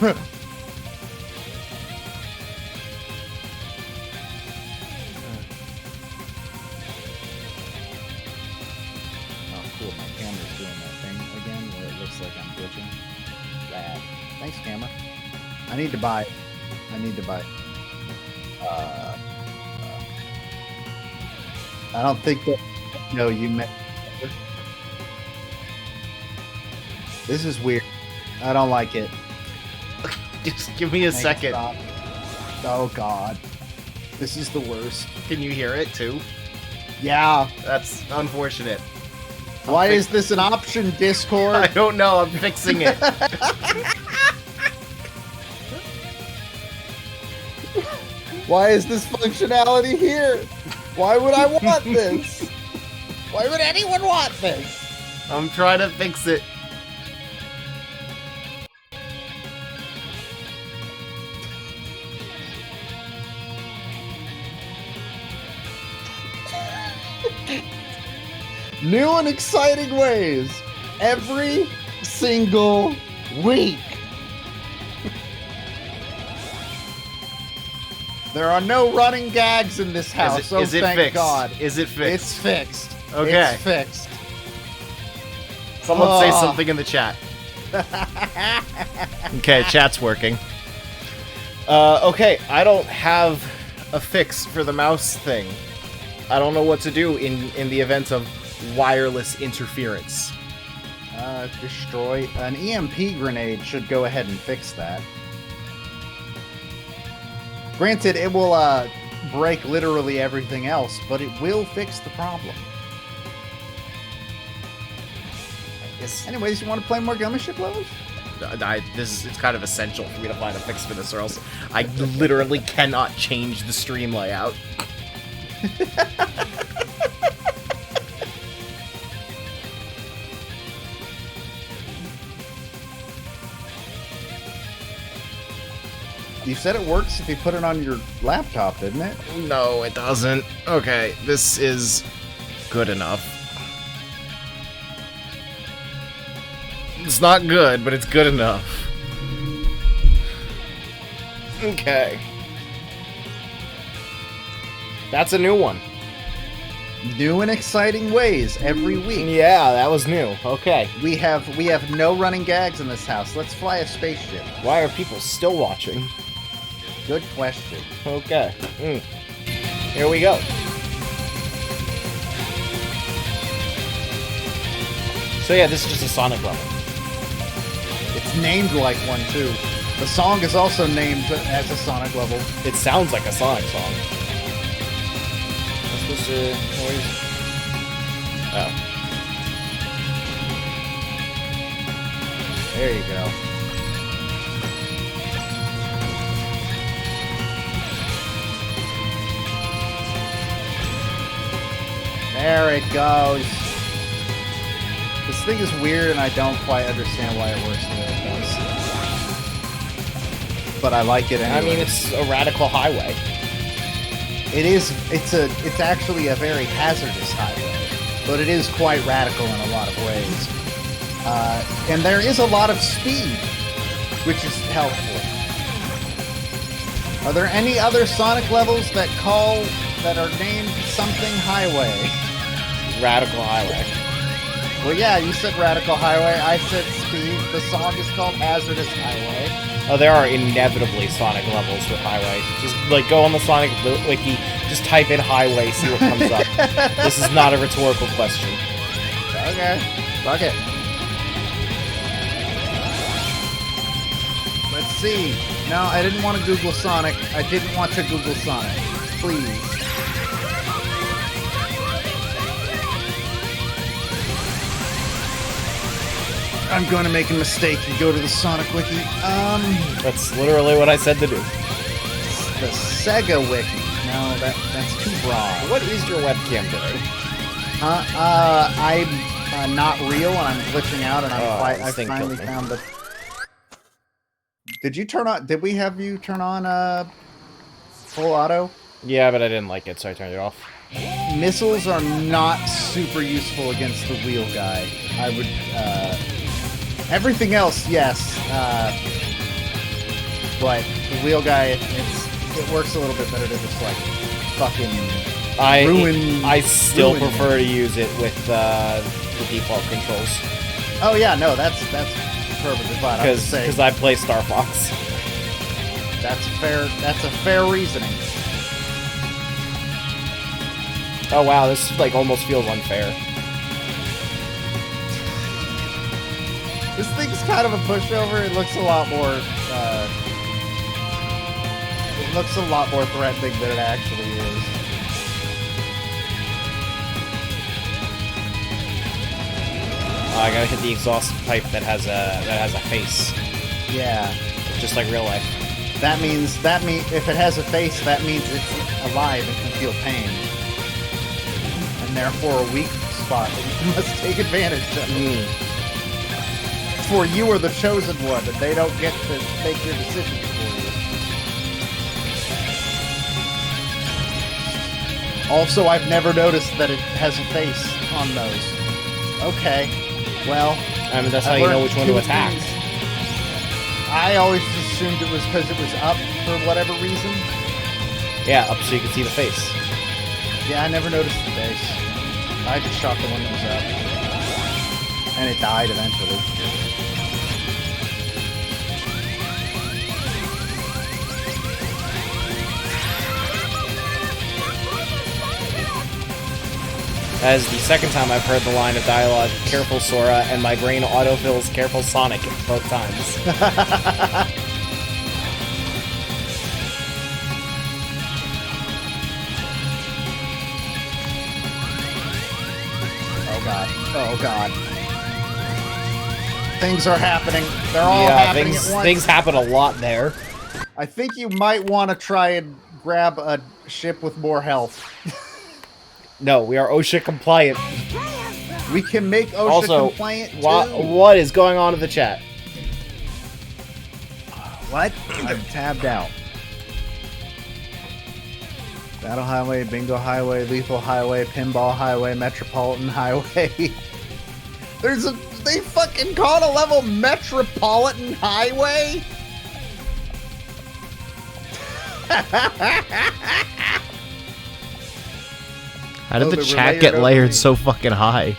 Cool, my camera's doing that thing again where it looks like I'm glitching. Rad. Thanks, camera. I need to buy. I don't think that. No, you meant. This is weird. I don't like it. Just give me a second. Stop. Oh God, this is the worst. Can you hear it too? Yeah. That's unfortunate. Why is this an option, Discord? I don't know. I'm fixing it. Why is this functionality here? Why would I want this? Why would anyone want this? I'm trying to fix it. New and exciting ways every single week. There are no running gags in this house, so is it thank fixed? God. Is it fixed? It's fixed. Okay. It's fixed. Someone say something in the chat. Okay, chat's working. Okay, I don't have a fix for the mouse thing. I don't know what to do in the event of wireless interference. Destroy an EMP grenade should go ahead and fix that. Granted, it will break literally everything else, but it will fix the problem. Anyways, you want to play more Gummership levels? It's kind of essential for me to find a fix for this, or else I literally cannot change the stream layout. You said it works if you put it on your laptop, didn't it? No, it doesn't. Okay, this is good enough. It's not good, but it's good enough. Okay. That's a new one. New and exciting ways every week. Yeah, that was new. Okay. We have no running gags in this house. Let's fly a spaceship. Why are people still watching? Good question. Okay. Here we go. So yeah, this is just a Sonic level. It's named like one too. The song is also named as a Sonic level. It sounds like a Sonic song. That's supposed to always... Oh. There you go. There it goes. This thing is weird and I don't quite understand why it works the way it does. But I like it anyway. I mean, it's a radical highway. It is. It's actually a very hazardous highway, but it is quite radical in a lot of ways. And there is a lot of speed, which is helpful. Are there any other Sonic levels that are named something highway? Radical highway. Well, yeah, you said Radical Highway. I said Speed. The song is called Hazardous Highway. Oh, there are inevitably Sonic levels with highway. Just, like, go on the Sonic Wiki, just type in highway, see what comes up. This is not a rhetorical question. Okay. Fuck it. Let's see. No, I didn't want to Google Sonic. I didn't want to Google Sonic. Please. I'm going to make a mistake and go to the Sonic Wiki. That's literally what I said to do. The Sega Wiki. No, that's too broad. What is your webcam doing? I'm not real and I'm glitching out and I finally found the... Did we have you turn on full auto? Yeah, but I didn't like it, so I turned it off. Missiles are not super useful against the wheel guy. I would, everything else, yes. But the wheel guy, it works a little bit better to just like fucking I still ruin prefer to use it with the default controls Oh yeah, no, that's perfectly fine. I'm just saying because I play Star Fox. that's fair. That's a fair reasoning. Oh wow, this like almost feels unfair. This thing's kind of a pushover. It looks a lot more. It looks a lot more threatening than it actually is. I gotta hit the exhaust pipe that has a face, Yeah. just like real life. That means if it has a face, that means it's alive and can feel pain, and therefore a weak spot that you must take advantage of. For you are the chosen one, and they don't get to make your decisions for you. Also, I've never noticed that it has a face on those. Okay, well, I mean, that's how I've you know learned which one to two attack. things. I always assumed it was because it was up for whatever reason. Yeah, up so you can see the face. Yeah, I never noticed the face. I just shot the one that was up. And it died eventually. That is the second time I've heard the line of dialogue, "Careful Sora," and my brain autofills "Careful Sonic" both times. Oh god. Oh god. Things are happening. They're all happening at once. Things happen a lot there. I think you might want to try and grab a ship with more health. No, we are OSHA compliant. We can make OSHA Also, compliant too. what is going on in the chat? What? I'm tabbed out. Battle Highway, Bingo Highway, Lethal Highway, Pinball Highway, Metropolitan Highway. They fucking called a level Metropolitan Highway? How did Oh, the they were chat layered get over layered me. so fucking high?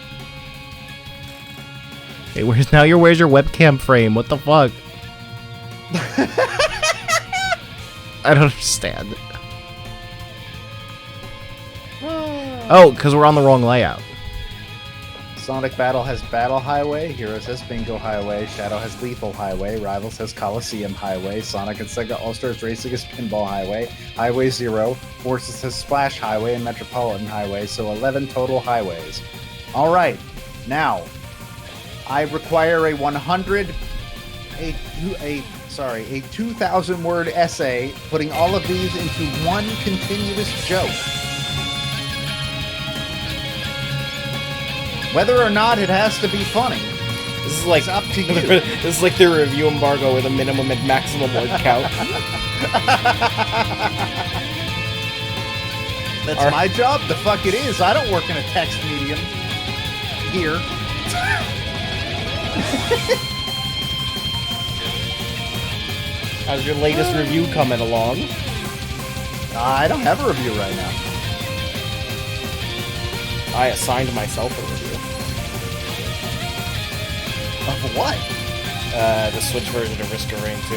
Hey, where's your webcam frame? What the fuck? I don't understand. Oh, because we're on the wrong layout. Sonic Battle has Battle Highway, Heroes has Bingo Highway, Shadow has Lethal Highway, Rivals has Coliseum Highway, Sonic and Sega All-Stars Racing has Pinball Highway, Highway Zero, Forces has Splash Highway and Metropolitan Highway, so 11 total highways. Alright, now, I require a 2,000 word essay putting all of these into one continuous joke. Whether or not it has to be funny, This is like it's up to you. this is like the review embargo with a minimum and maximum word count. That's my job. The fuck it is. I don't work in a text medium. Here. How's your latest review coming along? I don't have a review right now. I assigned myself a review. Of what? The Switch version of Risk of Rain 2.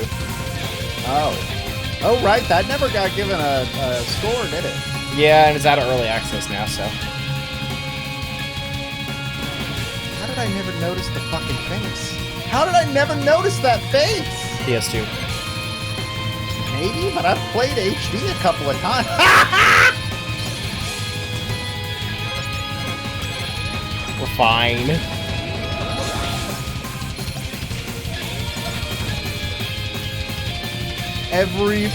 Oh. Oh, right. That never got given a score, did it? Yeah, and it's out of early access now, so. How did I never notice the fucking face? How did I never notice that face? PS2. Maybe, but I've played HD a couple of times. We're fine. Every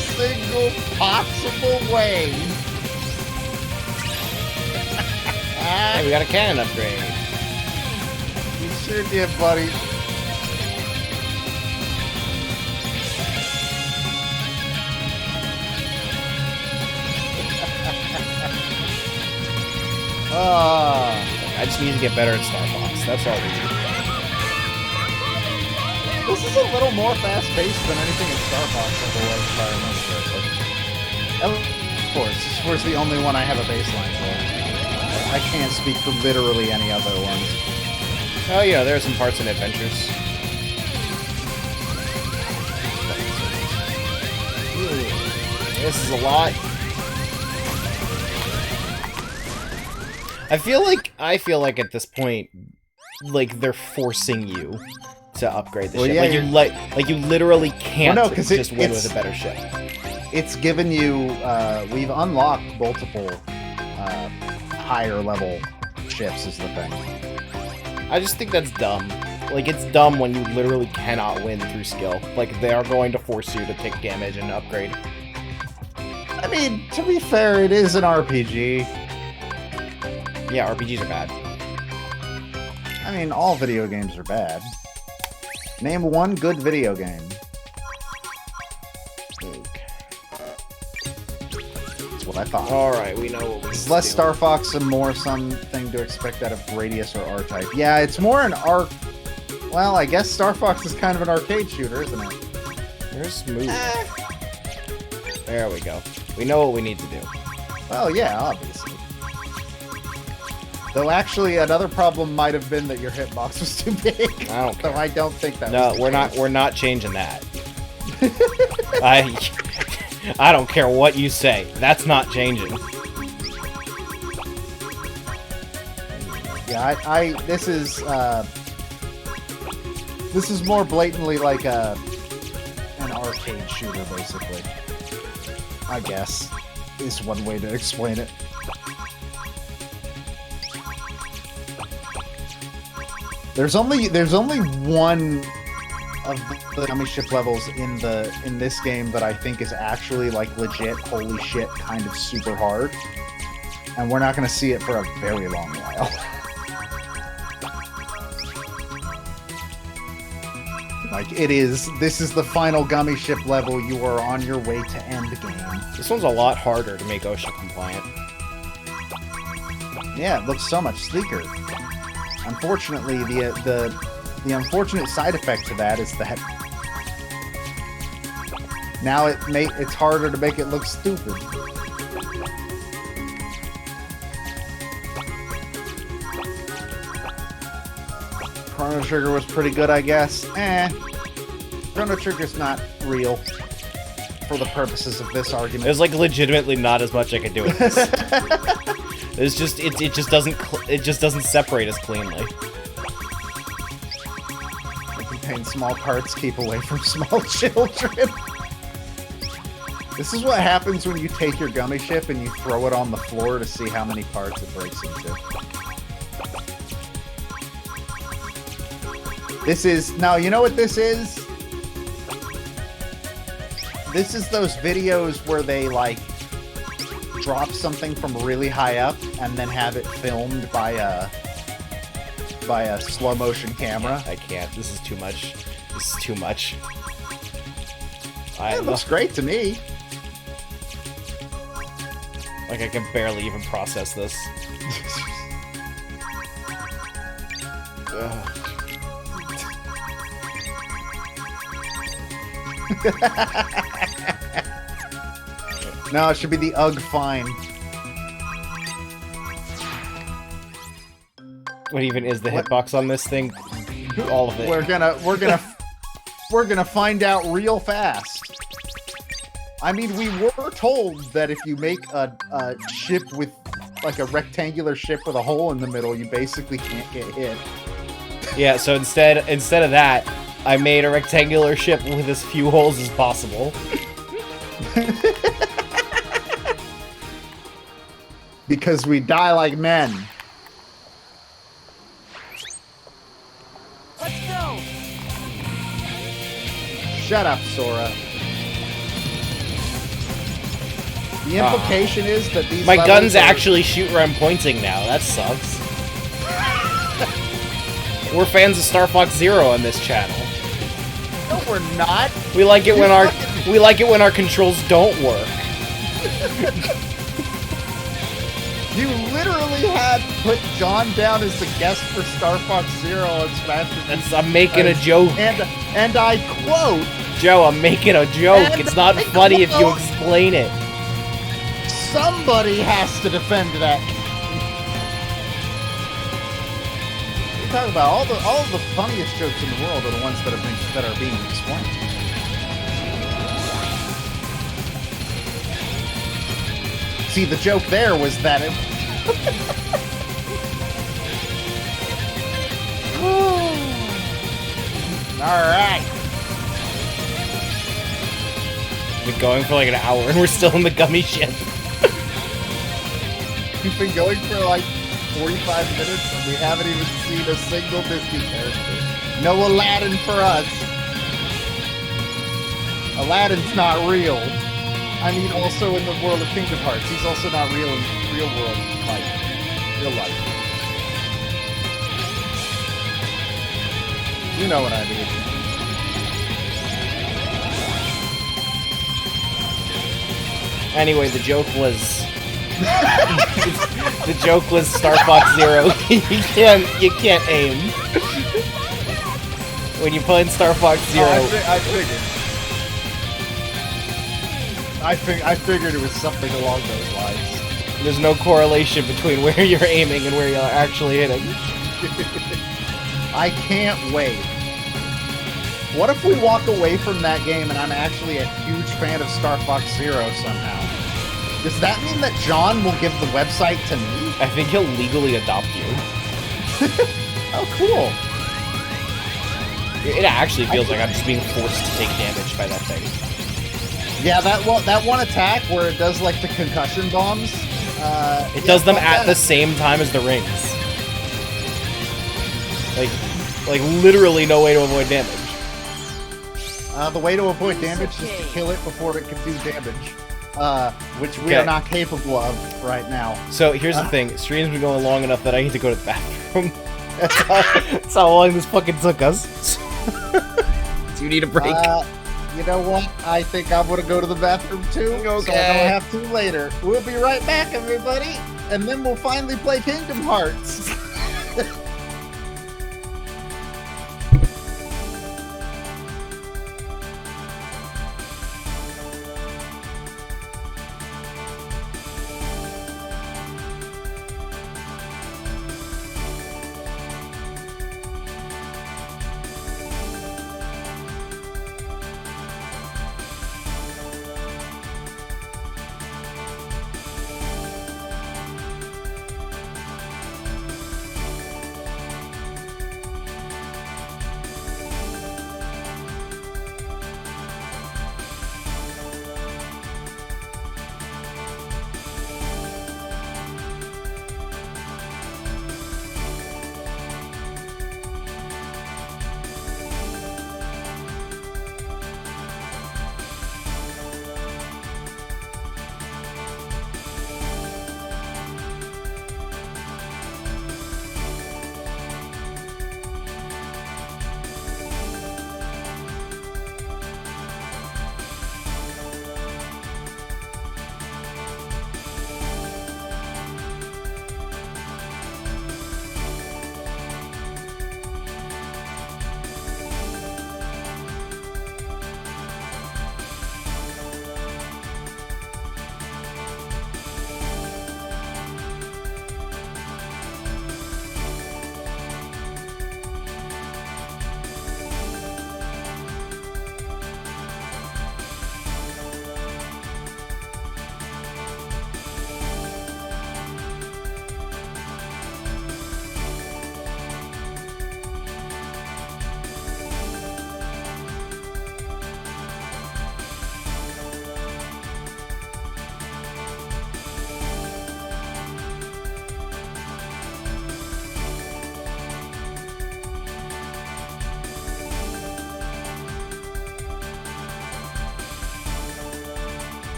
single possible way. Hey, we got a cannon upgrade. You sure did, buddy. I just need to get better at Star Fox. That's all we need. This is a little more fast-paced than anything in Star Fox ever was, if I remember correctly. Of course, this was the only one I have a baseline for. I can't speak for literally any other ones. Oh yeah, there are some parts in Adventures. This is a lot. I feel like at this point, like they're forcing you to upgrade the Well, ship. yeah, Like you literally can't Well, no, 'cause just win it's- with a better ship. It's given you, we've unlocked multiple higher level ships is the thing. I just think that's dumb. Like, it's dumb when you literally cannot win through skill. Like, they are going to force you to take damage and upgrade. I mean, to be fair, it is an RPG. Yeah, RPGs are bad. I mean, all video games are bad. Name one good video game. Okay. That's what I thought. Alright, we know what we It's need less to do. Star Fox and more something to expect out of Gradius or R-Type. Yeah, it's more an arc. Well, I guess Star Fox is kind of an arcade shooter, isn't it? Where's Smooth? There we go. We know what we need to do. Well, yeah, obviously. Though actually, another problem might have been that your hitbox was too big. I don't So care. I don't think that. No, was the case. we're not changing that. I don't care what you say. That's not changing. Yeah, this is more blatantly like an arcade shooter, basically. I guess is one way to explain it. There's only one of the gummy ship levels in this game that I think is actually like legit, holy shit, kind of super hard, and we're not going to see it for a very long while. Like, this is the final gummy ship level. You are on your way to end game. This one's a lot harder to make OSHA compliant. Yeah, it looks so much sleeker. Unfortunately, the unfortunate side effect to that is that now it's harder to make it look stupid. Chrono Trigger was pretty good, I guess. Chrono Trigger's not real for the purposes of this argument. There's like legitimately not as much I could do with this. It's just it just doesn't separate as cleanly. They contain small parts, keep away from small children. This is what happens when you take your gummy ship and you throw it on the floor to see how many parts it breaks into. This is... Now, you know what this is? This is those videos where they, like, drop something from really high up and then have it filmed by a slow motion camera. I can't. This is too much. This is too much. It looks great to me. Like I can barely even process this. Ugh. No, it should be the UGG fine. What even is the hitbox on this thing? All of it. We're gonna find out real fast. I mean, we were told that if you make a ship with like a rectangular ship with a hole in the middle, you basically can't get hit. Yeah, so instead of that, I made a rectangular ship with as few holes as possible. Because we die like men. Let's go! Shut up, Sora. The implication is that these My levels guns are- actually shoot where I'm pointing now. That sucks. We're fans of Star Fox Zero on this channel. No, we're not. We like it when our controls don't work. You literally had put John down as the guest for Star Fox Zero on Smash Bros. I'm making a joke. And I quote, Joe, I'm making a joke. And It's not I funny if you quote- explain it. somebody has to defend that. You're talking about all of the funniest jokes in the world are the ones that are being explained. See, the joke there was that it. All right. We've been going for like an hour and we're still in the gummy ship. We've been going for like 45 minutes and we haven't even seen a single Disney character. No Aladdin for us. Aladdin's not real. I mean, also in the world of Kingdom Hearts, he's also not real in real world life. Real life. You know what I mean. Anyway, the joke was the joke was Star Fox Zero. you can't aim when you play in Star Fox Zero. I figured it was something along those lines. There's no correlation between where you're aiming and where you're actually hitting. I can't wait. What if we walk away from that game and I'm actually a huge fan of Star Fox Zero somehow? Does that mean that John will give the website to me? I think he'll legally adopt you. Oh, cool. It actually feels like I'm just being forced to take damage by that thing. Yeah, that one attack where it does like the concussion bombs. It does them at the same time as the rings. Like literally no way to avoid damage. The way to avoid damage is to kill it before it can do damage. Which we Okay. are not capable of right now. So here's the thing: stream's been going long enough that I need to go to the bathroom. That's how long this fucking took us. Do you need a break? You know what? I think I'm gonna go to the bathroom too, so I don't Okay. have to later. We'll be right back, everybody, and then we'll finally play Kingdom Hearts.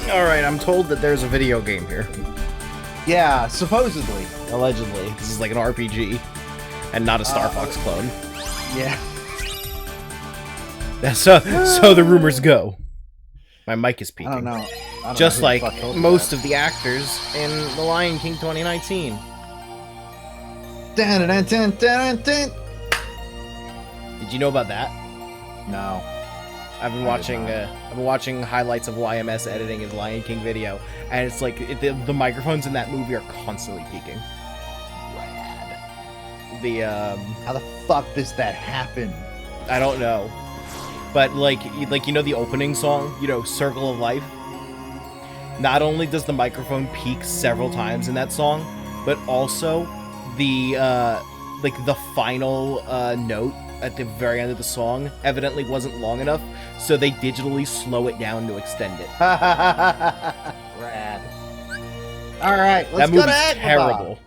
Alright, I'm told that there's a video game here. Yeah, supposedly. Allegedly. This is like an RPG. And not a Star Fox clone. Yeah. That's so the rumors go. My mic is peaking. I don't know. Just like most of the actors in The Lion King 2019. Dun, dun, dun, dun, dun. Did you know about that? No. I've been watching highlights of YMS editing his Lion King video, and it's like the microphones in that movie are constantly peaking. How the fuck does that happen? I don't know, but like you know the opening song, you know, Circle of Life. Not only does the microphone peak several times in that song, but also the final note at the very end of the song evidently wasn't long enough, so they digitally slow it down to extend it. Rad. All right, let's That go to movie's Agrabah. terrible.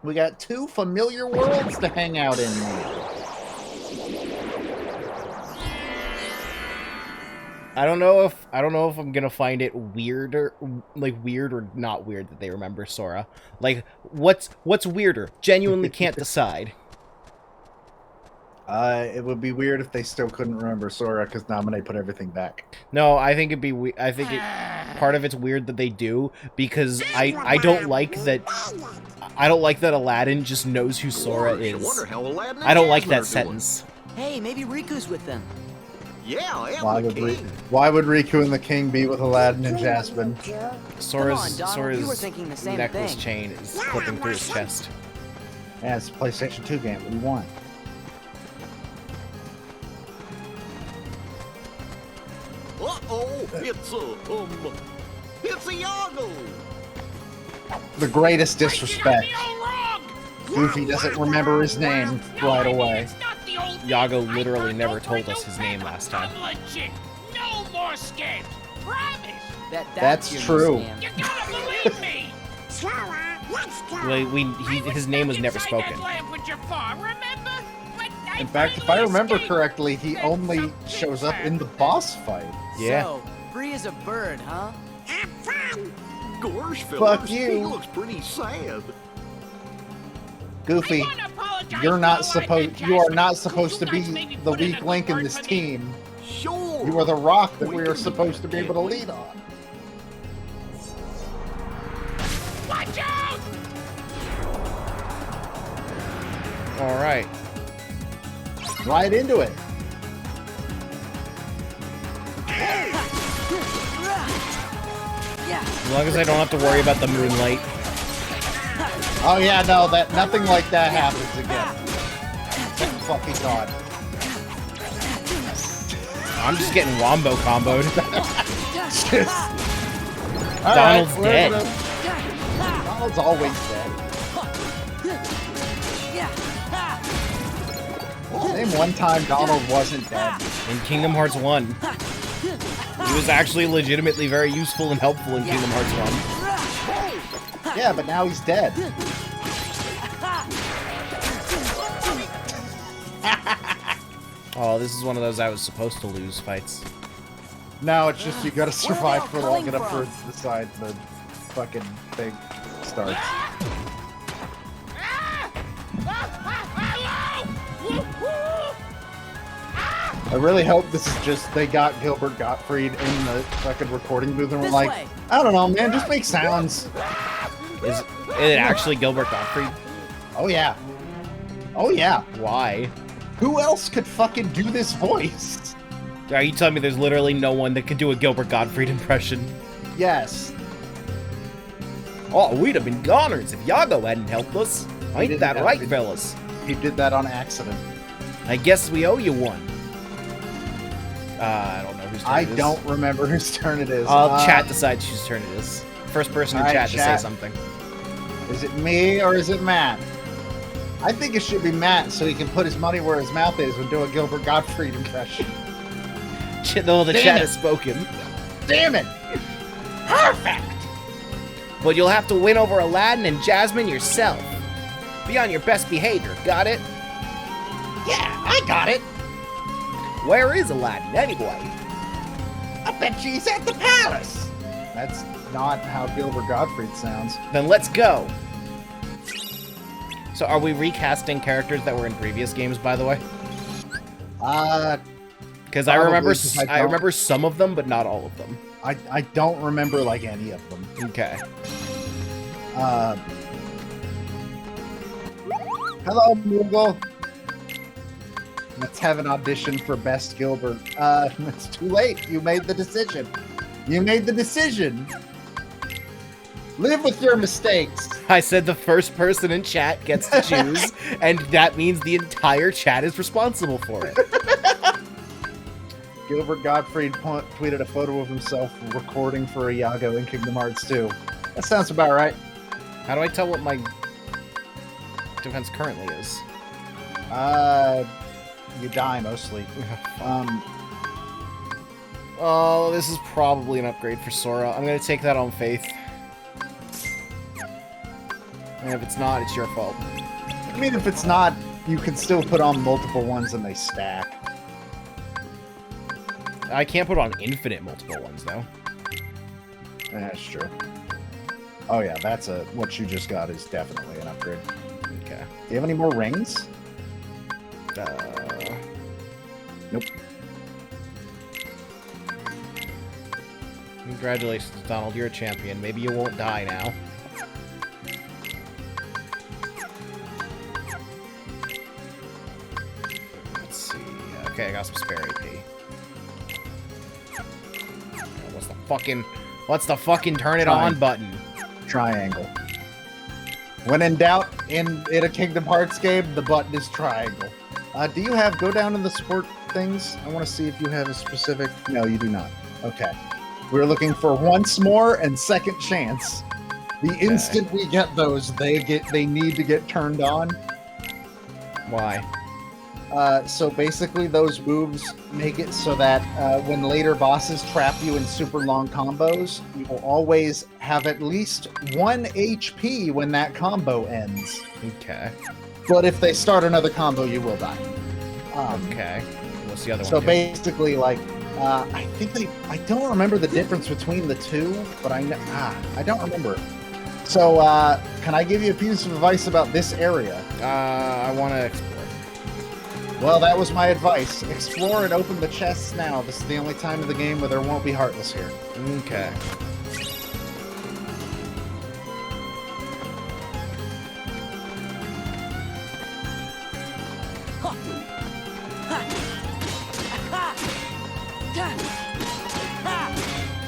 We got 2 familiar worlds to hang out in. I don't know if I'm gonna find it weird or not weird that they remember Sora. Like, what's weirder? Genuinely can't decide. It would be weird if they still couldn't remember Sora because Naminé put everything back. No, I think part of it's weird that they do because I don't like that. I don't like that Aladdin just knows who Sora is. I don't like that sentence. Hey, maybe Riku's with them. Yeah, and Why the would, king. why would Riku and the King be with Aladdin and Jasmine? Sora's Donald, you were thinking the same necklace thing. chain is clipping through his chest. Yeah, it's a PlayStation 2 game. What do you want? Uh-oh, it's a Yago. The greatest disrespect. Goofy doesn't remember his name right away. Yago literally never told us his name last time. No more scams. Promise. That's your true. scam. You gotta believe me. His name was never spoken. In fact, if I remember correctly, he only shows up in the boss fight. Yeah. So, Bree is a bird, huh? Gosh, Fuck fellas, you. he looks pretty sad. Goofy, you are not supposed to be the weak link in this team. Sure. You are the rock that we are supposed to be able to lead on. Watch out! All right. Right into it. Yeah. As long as I don't have to worry about the moonlight. Oh yeah, no, nothing like that happens again. Thank fucking God. I'm just getting wombo comboed. All Donald's we're dead. Donald's always dead. Name one time Donald wasn't dead. In Kingdom Hearts 1. He was actually legitimately very useful and helpful in Kingdom Hearts 1. Yeah, but now he's dead. Oh, this is one of those I was supposed to lose fights. No, it's just you gotta survive for long calling enough for from? the side the fucking thing starts. I really hope this is just they got Gilbert Gottfried in the fucking recording booth and were This like, way. I don't know, man, just make sounds. Is it actually Gilbert Gottfried? Oh yeah. Oh yeah. Why? Who else could fucking do this voice? Are you telling me there's literally no one that could do a Gilbert Gottfried impression? Yes. Oh, we'd have been goners if Yago hadn't helped us. Ain't didn't that have right, to. fellas? He did that on accident. I guess we owe you one. I don't know whose turn I it is. don't remember whose turn it is. Chat decides whose turn it is. First person in Alright, chat to say chat. something. Is it me or is it Matt? I think it should be Matt so he can put his money where his mouth is when doing Gilbert Gottfried impression. No, the Damn chat it. has spoken. Damn it! Perfect! But you'll have to win over Aladdin and Jasmine yourself. Be on your best behavior, got it? Yeah, I got it! Where is Aladdin, anyway? I bet she's at the palace! That's not how Gilbert Gottfried sounds. Then let's go. So are we recasting characters that were in previous games, by the way? Because I Probably, remember 'cause I I don't- remember some of them, but not all of them. I don't remember like any of them. Okay. Hello, Moogle. Let's have an audition for Best Gilbert. It's too late. You made the decision. You made the decision. Live with your mistakes. I said the first person in chat gets to choose, and that means the entire chat is responsible for it. Gilbert Gottfried tweeted a photo of himself recording for Iago in Kingdom Hearts 2. That sounds about right. How do I tell what my defense currently is? You die mostly. Oh, this is probably an upgrade for Sora. I'm gonna take that on faith. And if it's not, it's your fault. I mean, if it's not, you can still put on multiple ones and they stack. I can't put on infinite multiple ones, though. That's true. Oh yeah, that's what you just got is definitely an upgrade. Okay. Do you have any more rings? Nope. Congratulations, Donald. You're a champion. Maybe you won't die now. Let's see. Okay, I got some spare AP. What's the fucking turn it on button? Triangle. When in doubt, in a Kingdom Hearts game, the button is triangle. Do you have, go down to the support things? I want to see if you have a specific, no, you do not. Okay. We're looking for once more and second chance. The instant we get those, they need to get turned on. Why? So basically those moves make it so that when later bosses trap you in super long combos, you will always have at least 1 HP when that combo ends. Okay. But if they start another combo, you will die. Okay. What's the other So one? do? basically, like, I don't remember the difference between the two, but I don't remember. So, can I give you a piece of advice about this area? I want to explore. Well, that was my advice. Explore and open the chests now. This is the only time of the game where there won't be Heartless here. Okay.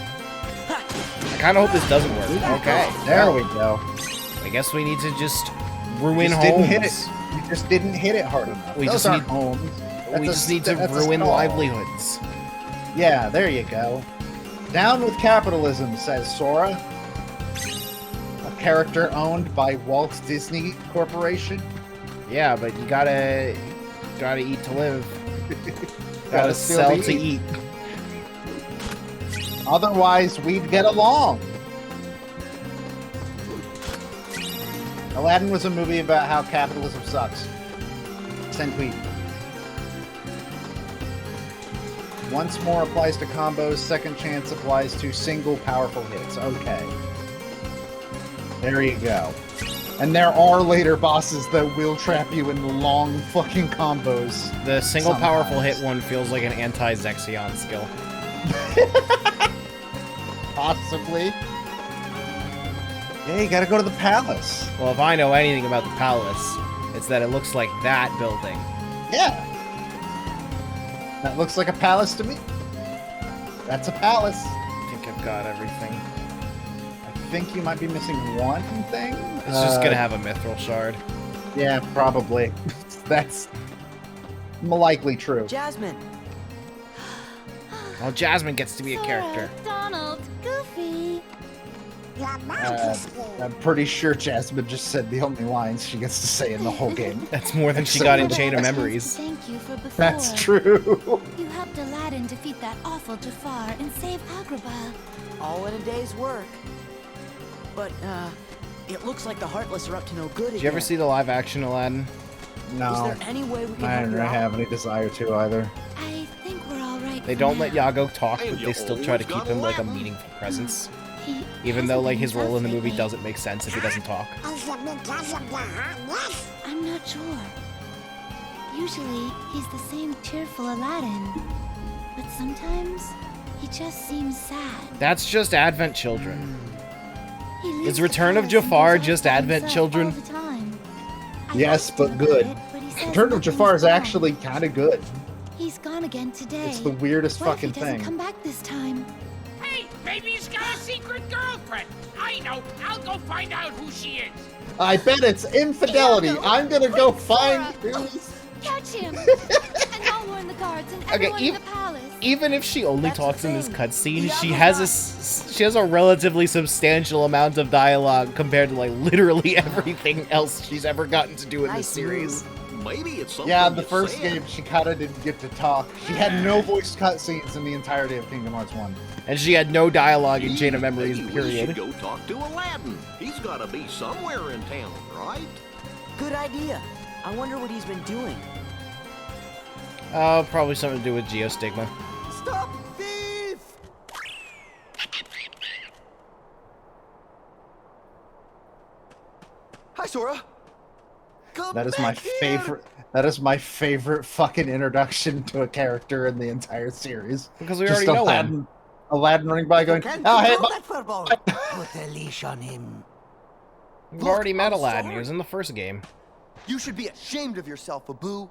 I kind of hope this doesn't work. Okay. There we go. I guess we need to just ruin Just homes. didn't hit it. You just didn't hit it hard enough. We Those just aren't need- homes. We That's just a- need to that's a ruin stall. livelihoods. Yeah, there you go. Down with capitalism, says Sora. A character owned by Walt Disney Corporation. Yeah, but you gotta eat to live. Gotta Gotta still sell eat. to eat. Otherwise, we'd get along. Aladdin was a movie about how capitalism sucks. Send tweet. Once more applies to combos, second chance applies to single powerful hits. Okay. There you go. And there are later bosses that will trap you in long fucking combos. The single powerful Sometimes. hit one feels like an anti-Zexion skill. Possibly. Yeah, you gotta go to the palace. Well, if I know anything about the palace, it's that it looks like that building. Yeah. That looks like a palace to me. That's a palace. I think I've got everything. I think you might be missing one thing. It's just gonna have a mithril shard. Yeah, probably. That's likely true. Jasmine, Well, Jasmine gets to be a character. Donald, Goofy. I'm pretty sure Jasmine just said the only lines she gets to say in the whole game. That's more than she Except got in for Chain of Chance to Memories. Thank you for before. That's true. You helped Aladdin defeat that awful Jafar and save Agrabah. all in a day's work. But, it looks like the Heartless are up to no good Did you ever see the live action Aladdin? No, Is there any way we can I help don't you out? have any desire to either. I think we're all right. They for don't let now. Yago talk, And but you they still try to always keep him like a gotta laugh. meaningful presence. Even though like his hasn't role in the been movie lately. doesn't make sense if he doesn't talk. I'm not sure. Usually, he's the same cheerful Aladdin. But sometimes, he just seems sad. That's just Advent Children. He leaves Is the Return of palace and Jafar goes off just by Advent himself Children? all the time. I Yes, asked but him good. about it, but he says Return of nothing's Jafar is wrong. actually kind of good. He's gone again today. It's the weirdest What fucking if he doesn't thing. come back this time? Hey, maybe he's got a secret girlfriend. I know. I'll go find out who she is. I bet it's infidelity. Iago, I'm gonna go wait, find Sora. who's. Catch him! And I'll warn the guards and everyone in the palace. Even if she only That's the talks in this thing. cutscene, she Iago's has not- she has a relatively substantial amount of dialogue compared to like literally everything else she's ever gotten to do in this Nice series. Maybe it's something Yeah, the you first said. game she kind of didn't get to talk. She had no voice cutscenes in the entirety of Kingdom Hearts 1. And she had no dialogue in Chain of Maybe Memories, we should period. go talk to Aladdin. He's got to be somewhere in town, right? Good idea. I wonder what he's been doing. Probably something to do with Geostigma. Stop thief! Hi, Sora. Come That is my back here. favorite. That is my favorite fucking introduction to a character in the entire series. Because we Just already know Aladdin, him. Aladdin running by going, Can't "Oh hey, control bu- that furball. Put a leash on him. We've already met I'm Aladdin. He sorry. was in the first game. You should be ashamed of yourself, Abu.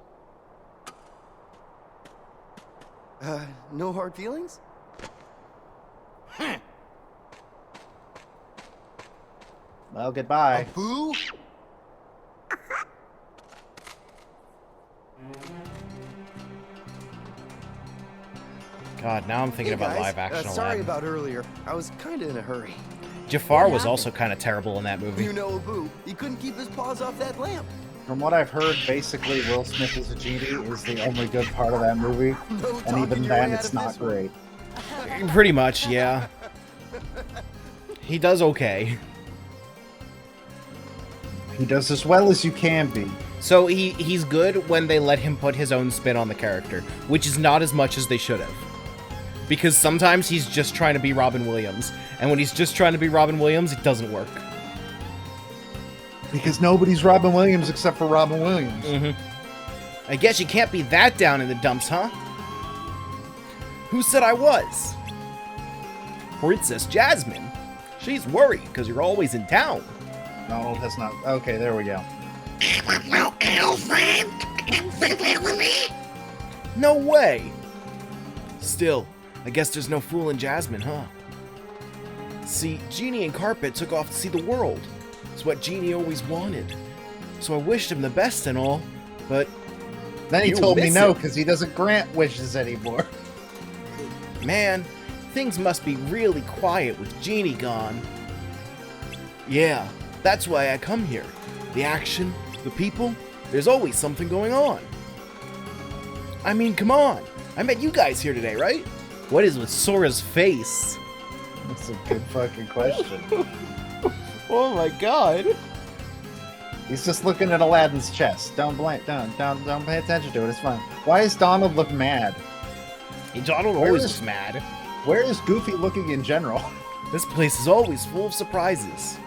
No hard feelings? well, goodbye." Abu? God, now I'm thinking Hey, about guys. live action Sorry Aladdin. about earlier. I was kind of in a hurry. Jafar was also kind of terrible in that movie. You know Abu. He couldn't keep his paws off that lamp. From what I've heard, basically Will Smith as a genie is the only good part of that movie, No and talking even your way then, out it's of not this one. great. Pretty much, yeah. He does okay. He does as well as you can be. So he's good when they let him put his own spin on the character, which is not as much as they should have. Because sometimes he's just trying to be Robin Williams, and when he's just trying to be Robin Williams, it doesn't work. Because nobody's Robin Williams except for Robin Williams. I guess you can't be that down in the dumps, huh? Who said I was? Princess Jasmine. She's worried because you're always in town. No, that's not. Okay, there we go. No way! Still, I guess there's no fooling Jasmine, huh? See, Genie and Carpet took off to see the world. It's what Genie always wanted. So I wished him the best and all, but Then he You told me miss no it. because he doesn't grant wishes anymore. man, things must be really quiet with Genie gone. Yeah, that's why I come here. The action, the people, there's always something going on. I mean, come on. I met you guys here today, right? What is with Sora's face? That's a good fucking question. Oh my god. He's just looking at Aladdin's chest. Don't pay attention to it. It's fine. Why does Donald look mad? Donald Where always is- looks mad. Where is Goofy looking in general? This place is always full of surprises.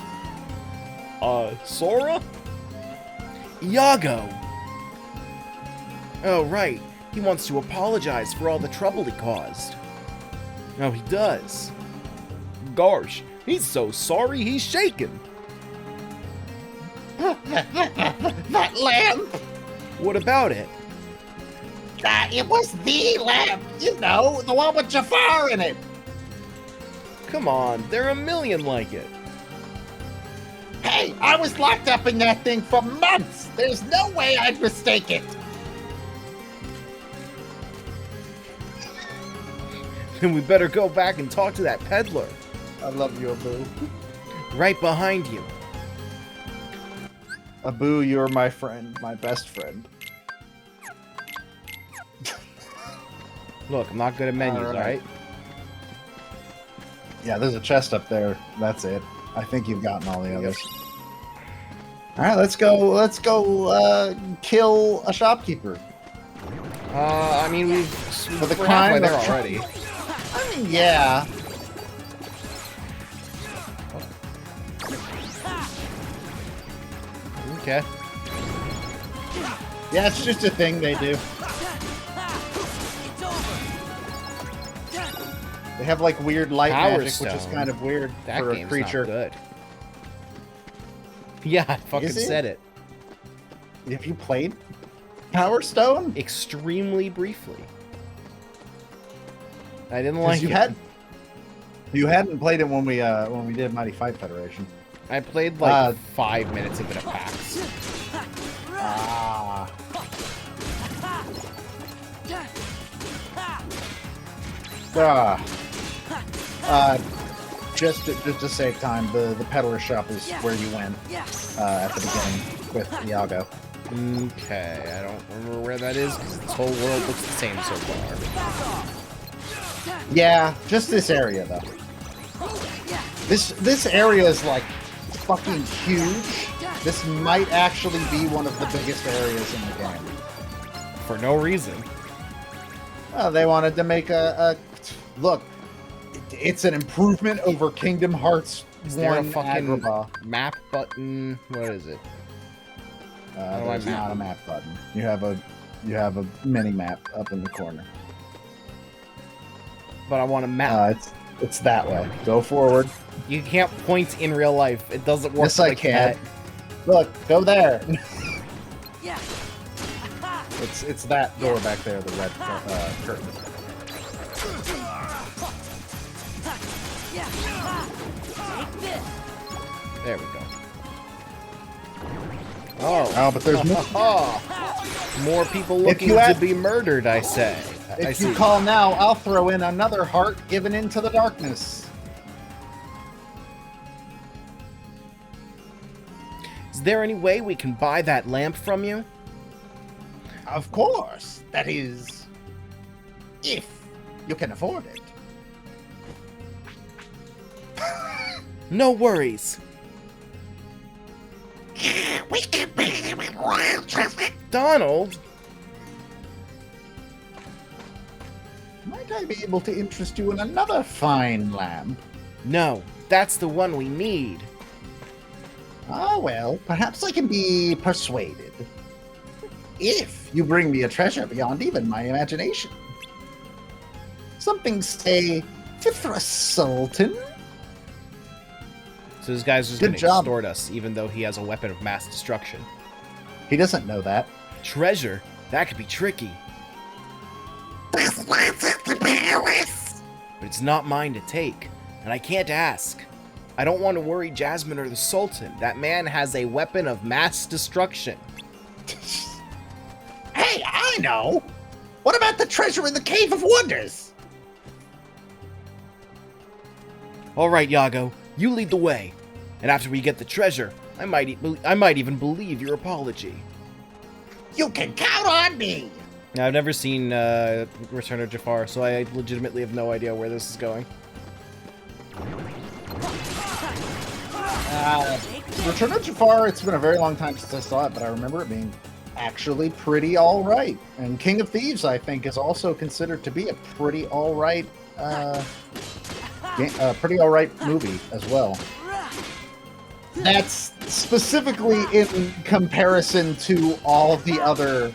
Sora? Iago! Oh, right. He wants to apologize for all the trouble he caused. Oh, he does. Gosh, he's so sorry he's shaking. That lamp! What about it? It was the lamp! You know, the one with Jafar in it! Come on, there are a million like it. Hey, I was locked up in that thing for months! There's no way I'd mistake it! Then we better go back and talk to that peddler. I love you, Abu. Right behind you. Abu, you're my friend, my best friend. Look, I'm not good at menus, Alright. alright? Yeah, there's a chest up there. That's it. I think you've gotten all the others. Alright, let's go kill a shopkeeper. I mean, For the we're halfway crime there of already. I mean, yeah. Okay. Yeah, it's just a thing they do. They have like weird light Power magic, which is Stone. kind of weird That for a game's creature. not good. Yeah, I fucking Is it? said it. Have you played Power Stone? Extremely briefly. I didn't like you it. you hadn't played it when we did Mighty Fight Federation. I played like 5 minutes of it at PAX. Ah. Just to save time, the peddler shop is where you went at the beginning with Iago. Okay, I don't remember where that is because this whole world looks the same so far. Yeah, just this area though. This area is like fucking huge. This might actually be one of the biggest areas in the game. For no reason. Well, they wanted to make a look. It's an improvement over Kingdom Hearts Is there a 1 fucking Agrabah. map button? What is it? There's not a map button. You have a mini map up in the corner. But I want a map. It's that way. Go forward. You can't point in real life. It doesn't work Yes, I like can. that. Look, go there. It's that door back there, the red curtain. There we go. Oh. Oh, but there's more. More people If looking you to add- be murdered, I say. I If see. you call now, I'll throw in another heart given into the darkness. Is there any way we can buy that lamp from you? Of course. That is, if you can afford it. No worries. Donald? Might I be able to interest you in another fine lamp? No, that's the one we need. Ah, well, perhaps I can be persuaded. If you bring me a treasure beyond even my imagination. Something, say, fit for a sultan? So this guy's just Good going to job. extort us, even though he has a weapon of mass destruction. He doesn't know that. Treasure? That could be tricky. But it's not mine to take, and I can't ask. I don't want to worry Jasmine or the Sultan. That man has a weapon of mass destruction. Hey, I know! What about the treasure in the Cave of Wonders? All right, Yago, you lead the way. And after we get the treasure, I might even believe your apology. You can count on me! Now, I've never seen Return of Jafar, so I legitimately have no idea where this is going. Return of Jafar, it's been a very long time since I saw it, but I remember it being actually pretty alright. And King of Thieves, I think, is also considered to be a pretty alright movie as well. That's specifically in comparison to all of the other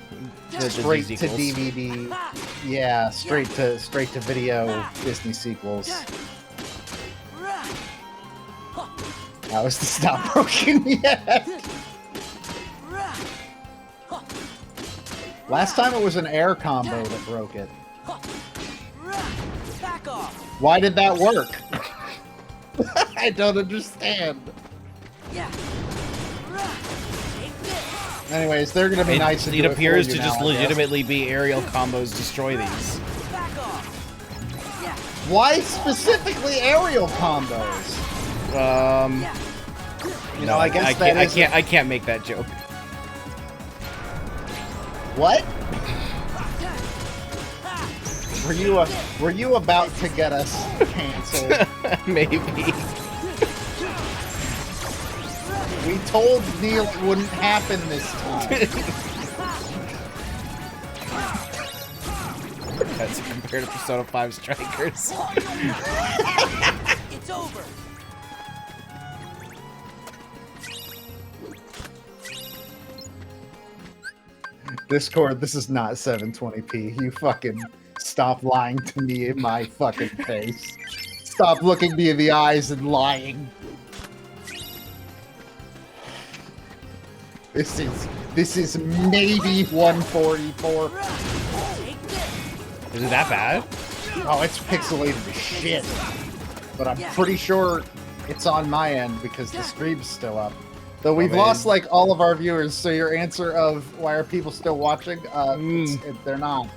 straight to sequels. DVD, yeah, straight to video Disney sequels. How is this not broken yet? Last time it was an air combo that broke it. Back off. Why did that work? I don't understand. Yeah. Anyways, they're gonna be nice. And It do appears for to you just now, I guess. legitimately be aerial combos destroy these. Back off. Why specifically aerial combos? You know, I guess I can't make that joke. What? Were you about to get us canceled? Maybe. We told Neil it wouldn't happen this time. That's compared to Persona 5 Strikers. It's over. Discord, this is not 720p. You fucking stop lying to me in my fucking face. Stop looking me in the eyes and lying. This is maybe 144. Is it that bad? Oh, it's pixelated as shit. But I'm pretty sure it's on my end because the stream's still up. Though we've lost like all of our viewers, so your answer of why are people still watching? They're not.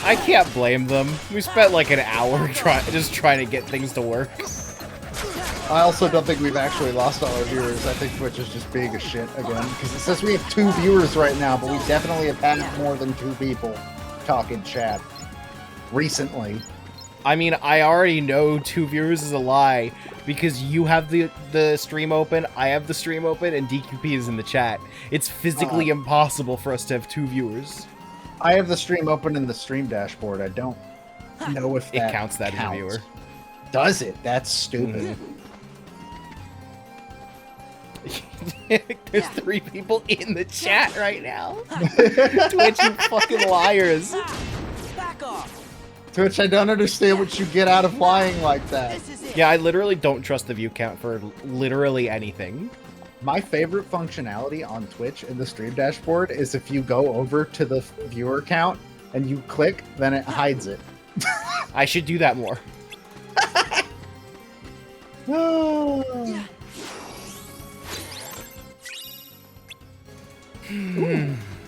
I can't blame them. We spent like an hour just trying to get things to work. I also don't think we've actually lost all our viewers. I think Twitch is just being a shit again. Because it says we have 2 viewers right now, but we definitely have had more than 2 people talk in chat recently. I mean, I already know 2 viewers is a lie because you have the stream open, I have the stream open, and DQP is in the chat. It's physically impossible for us to have 2 viewers. I have the stream open in the stream dashboard. I don't know if that counts that as a viewer. Does it? That's stupid. There's 3 people in the chat right now. Twitch, you fucking liars. Back off. Twitch, I don't understand what you get out of lying like that. This is it. Yeah, I literally don't trust the view count for literally anything. My favorite functionality on Twitch in the stream dashboard is if you go over to the viewer count and you click, then it hides it. I should do that more. Ooh,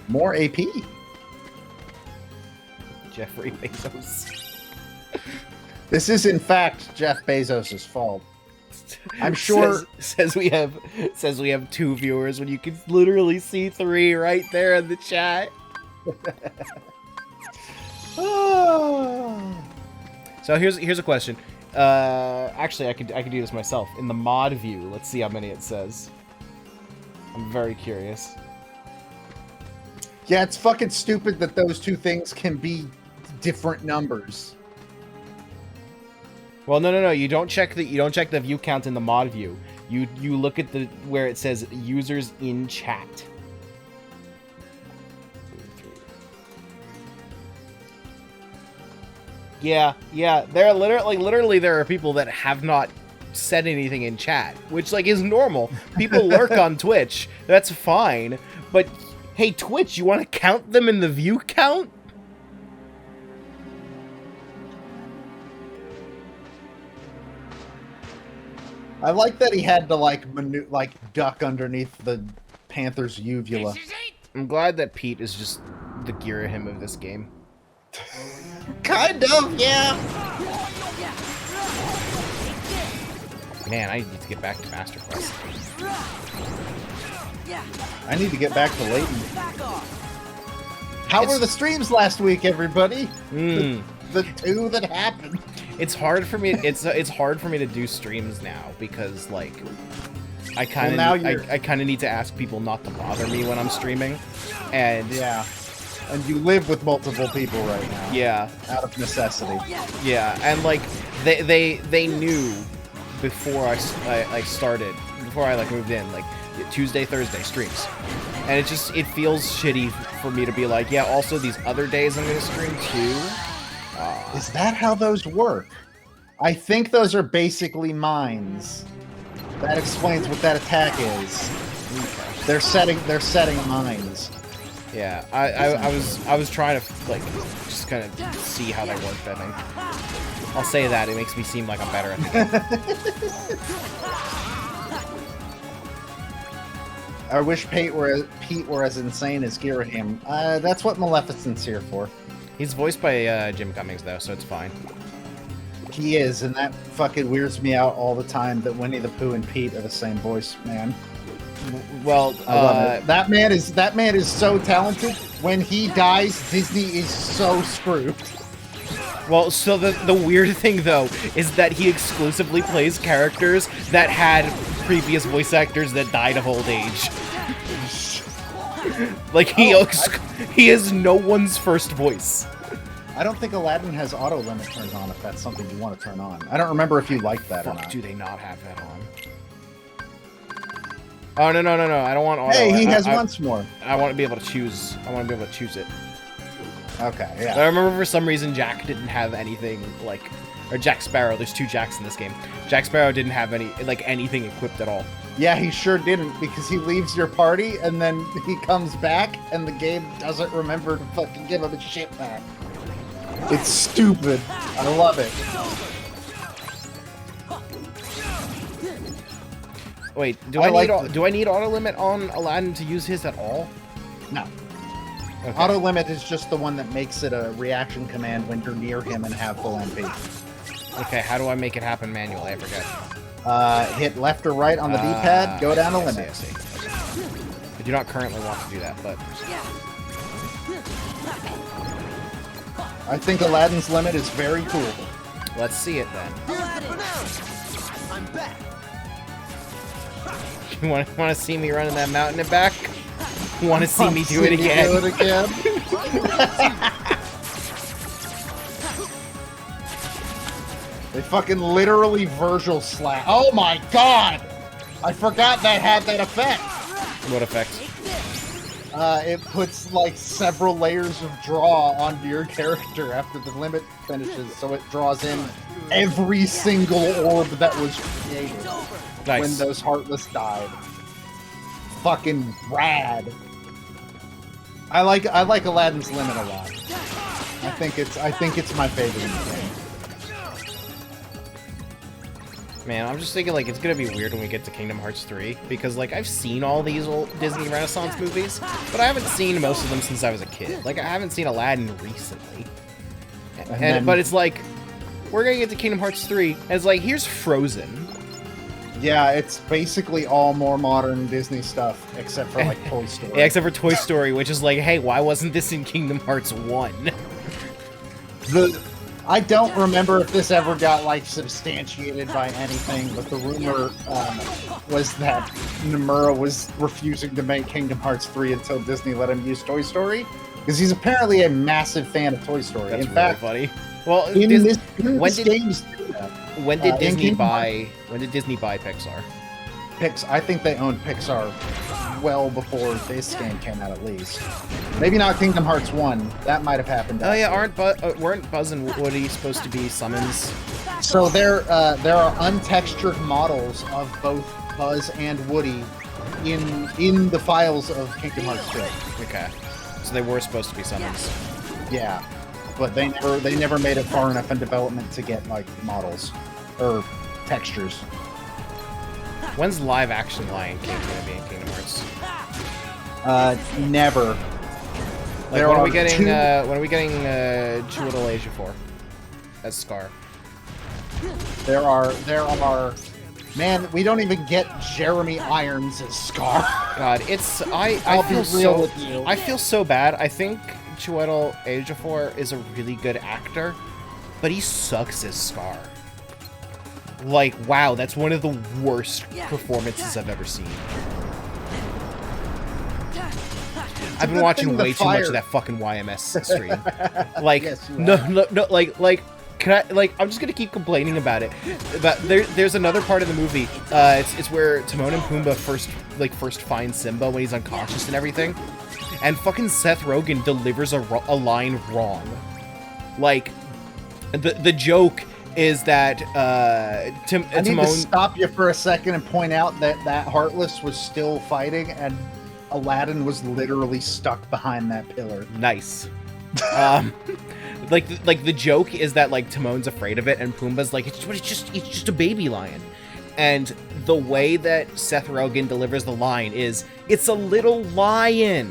more AP. Jeffrey Bezos. This is in fact Jeff Bezos' fault. I'm sure says we have 2 viewers when you can literally see 3 right there in the chat. So here's a question. Actually, I could do this myself in the mod view. Let's see how many it says. I'm very curious. Yeah, it's fucking stupid that those 2 things can be different numbers. Well, no. You don't check the view count in the mod view. You look at where it says users in chat. Yeah. There are literally there are people that have not said anything in chat, which like is normal. People lurk on Twitch. That's fine. But hey, Twitch, you want to count them in the view count? I like that he had to like duck underneath the Panther's uvula. This is it. I'm glad that Pete is just the Girahim of this game. Kind of, yeah. Man, I need to get back to Master Quest. I need to get back to Layton. Back off. How were the streams last week, everybody? Mm. The 2 that happened. It's hard for me. It's hard for me to do streams now because like I kind of need to ask people not to bother me when I'm streaming, and Yeah. And you live with multiple people right now. yeah, Out of necessity. yeah, and like they knew before I started, before I like moved in, like Tuesday, Thursday streams, and it feels shitty for me to be like, yeah, also these other days I'm gonna stream too. Is that how those work? I think those are basically mines. That explains what that attack is. They're setting mines. Yeah, I was trying to like just kind of see how they worked. I think I'll say that it makes me seem like I'm better at it. I wish Pete were as insane as Girahim. That's what Maleficent's here for. He's voiced by Jim Cummings though, so it's fine. He is, and that fucking weirds me out all the time that Winnie the Pooh and Pete are the same voice, man. Well, I love it. That man is so talented. When he dies, Disney is so screwed. well, so the weird thing though is that he exclusively plays characters that had previous voice actors that died of old age. Like he is no one's first voice. I don't think Aladdin has auto limit turned on if that's something you want to turn on. I don't remember if you like that or Fuck, not. do they not have that on? Oh no! I don't want auto. Hey, he has I, once more. I want to be able to choose. I want to be able to choose it. Okay, But I yeah. remember for some reason Jack didn't have anything like, or Jack Sparrow. There's 2 Jacks in this game. Jack Sparrow didn't have anything equipped at all. Yeah, he sure didn't, because he leaves your party and then he comes back and the game doesn't remember to fucking give him his shit back. It's stupid. I love it. Wait, do I I, like need the- do I need auto limit on Aladdin to use his at all? No. Okay. Auto limit is just the one that makes it a reaction command when you're near him and have full MP. Okay, how do I make it happen manually? I forget. Hit left or right on the D-pad, go down to I see, limit. I see. I do not currently want to do that, but I think Aladdin's limit is very cool. let's see it then. I'm back. You want to see me running that mountain and back? You want to see me do it again? Do it again. They fucking literally Virgil slap. Oh my god! I forgot that had that effect. What effect? It puts like several layers of draw onto your character after the limit finishes, so it draws in every single orb that was created when Nice. those Heartless died. Fucking rad. I like Aladdin's limit a lot. I think it's my favorite in the game. Man, I'm just thinking like it's gonna be weird when we get to Kingdom Hearts 3 because like I've seen all these old Disney Renaissance movies, but I haven't seen most of them since I was a kid. Like I haven't seen Aladdin recently. But it's like we're gonna get to Kingdom Hearts 3, and it's like here's Frozen. Yeah, it's basically all more modern Disney stuff, except for like Toy Story. Yeah, except for Toy Story, which is like, hey, why wasn't this in Kingdom Hearts 1? I don't remember if this ever got like substantiated by anything, but the rumor was that Nomura was refusing to make Kingdom Hearts 3 until Disney let him use Toy Story, because he's apparently a massive fan of Toy Story. That's in really fact, funny. Well, in Dis- this did- game's when did in Disney Kingdom buy? When did Disney buy Pixar? I think they owned Pixar well before this game came out, at least. Maybe not Kingdom Hearts 1. That might have happened. Oh yeah, after. weren't Buzz and Woody supposed to be summons? So there are untextured models of both Buzz and Woody in the files of Kingdom Hearts 2. Okay, so they were supposed to be summons. Yeah, but they never made it far enough in development to get like models or textures. When's live action Lion King gonna be in Kingdom Hearts? Never. Like There when are are we getting two- Chiwetel Ejiofor as Scar? There are. Man, we don't even get Jeremy Irons as Scar. God, it's I I'll feel be real so with you. I feel so bad. I think Chiwetel Ejiofor is a really good actor, but he sucks as Scar. Like, wow, that's one of the worst performances I've ever seen. I've been good watching thing the way too much fire- of that fucking YMS stream. Like, Yes, you no, like, can I, like, I'm just gonna keep complaining about it. But there's another part of the movie. It's where Timon and Pumbaa first find Simba when he's unconscious and everything, and fucking Seth Rogen delivers a line wrong. Like, the joke is that I need to Timon. stop you for a second and point out that Heartless was still fighting and Aladdin was literally stuck behind that pillar. Nice. Like the joke is that like Timon's afraid of it and Pumbaa's like it's just a baby lion, and the way that Seth Rogen delivers the line is it's a little lion.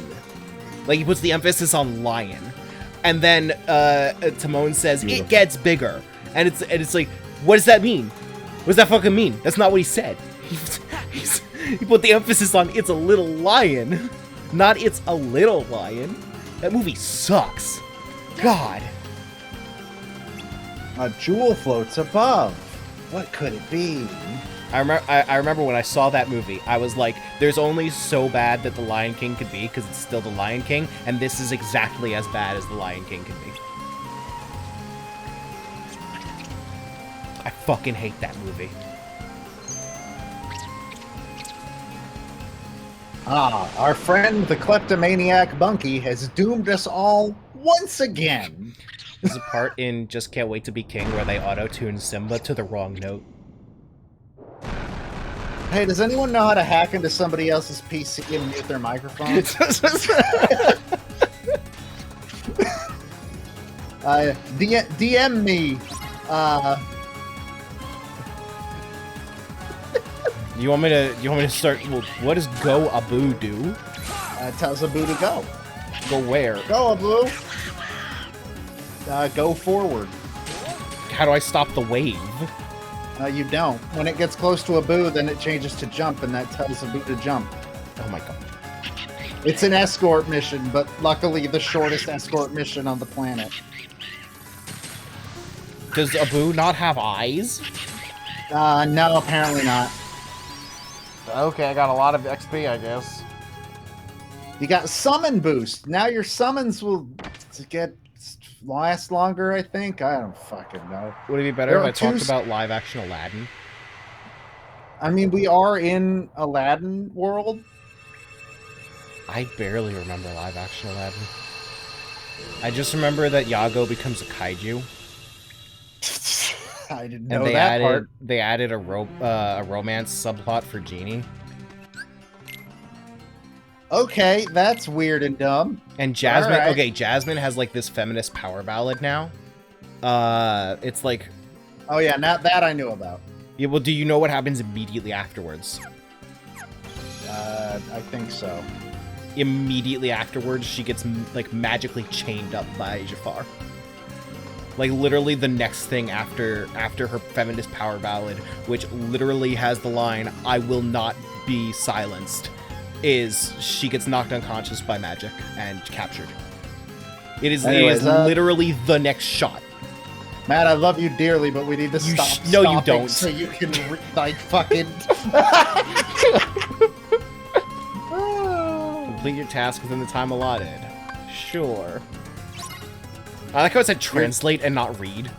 Like he puts the emphasis on lion, and then Timon says it gets bigger, and it's like what does that mean? What does that fucking mean? That's not what he said. He put the emphasis on it's a little lion, not it's a little lion. That movie sucks. God. A jewel floats above. What could it be? I remember when I saw that movie, I was like, there's only so bad that The Lion King could be, because it's still The Lion King, and this is exactly as bad as The Lion King could be. I fucking hate that movie. Our friend the kleptomaniac Bunky has doomed us all once again. There's a part in Just Can't Wait to Be King where they auto-tune Simba to the wrong note. Hey, does anyone know how to hack into somebody else's PC and mute their microphone? DM me. You want me to start? Well, what does Go Abu do? Tells Abu to go. Go where? Go, Abu. Go forward. How do I stop the wave? You don't. When it gets close to Abu, then it changes to jump, and that tells Abu to jump. Oh my god. It's an escort mission, but luckily the shortest escort mission on the planet. Does Abu not have eyes? No, apparently not. Okay, I got a lot of XP, I guess. You got summon boost. Now your summons will last longer, I think. I don't fucking know. Would it be better if I talked about live action Aladdin? I mean, we are in Aladdin world. I barely remember live action Aladdin. I just remember that Iago becomes a kaiju. I didn't know And that part. they added a romance subplot for Genie. Okay, that's weird and dumb. And Jasmine, Alright. okay, Jasmine has like this feminist power ballad now. It's like, Oh yeah, now that I knew about. yeah, well, do you know what happens immediately afterwards? I think so. Immediately afterwards, she gets like magically chained up by Jafar. Like literally the next thing after her feminist power ballad, which literally has the line "I will not be silenced," is she gets knocked unconscious by magic and captured. It is literally the next shot. Matt, I love you dearly, but we need to stop. No, you stopping don't. So you can like fucking. Complete your task within the time allotted. Sure. I like how it said translate and not read.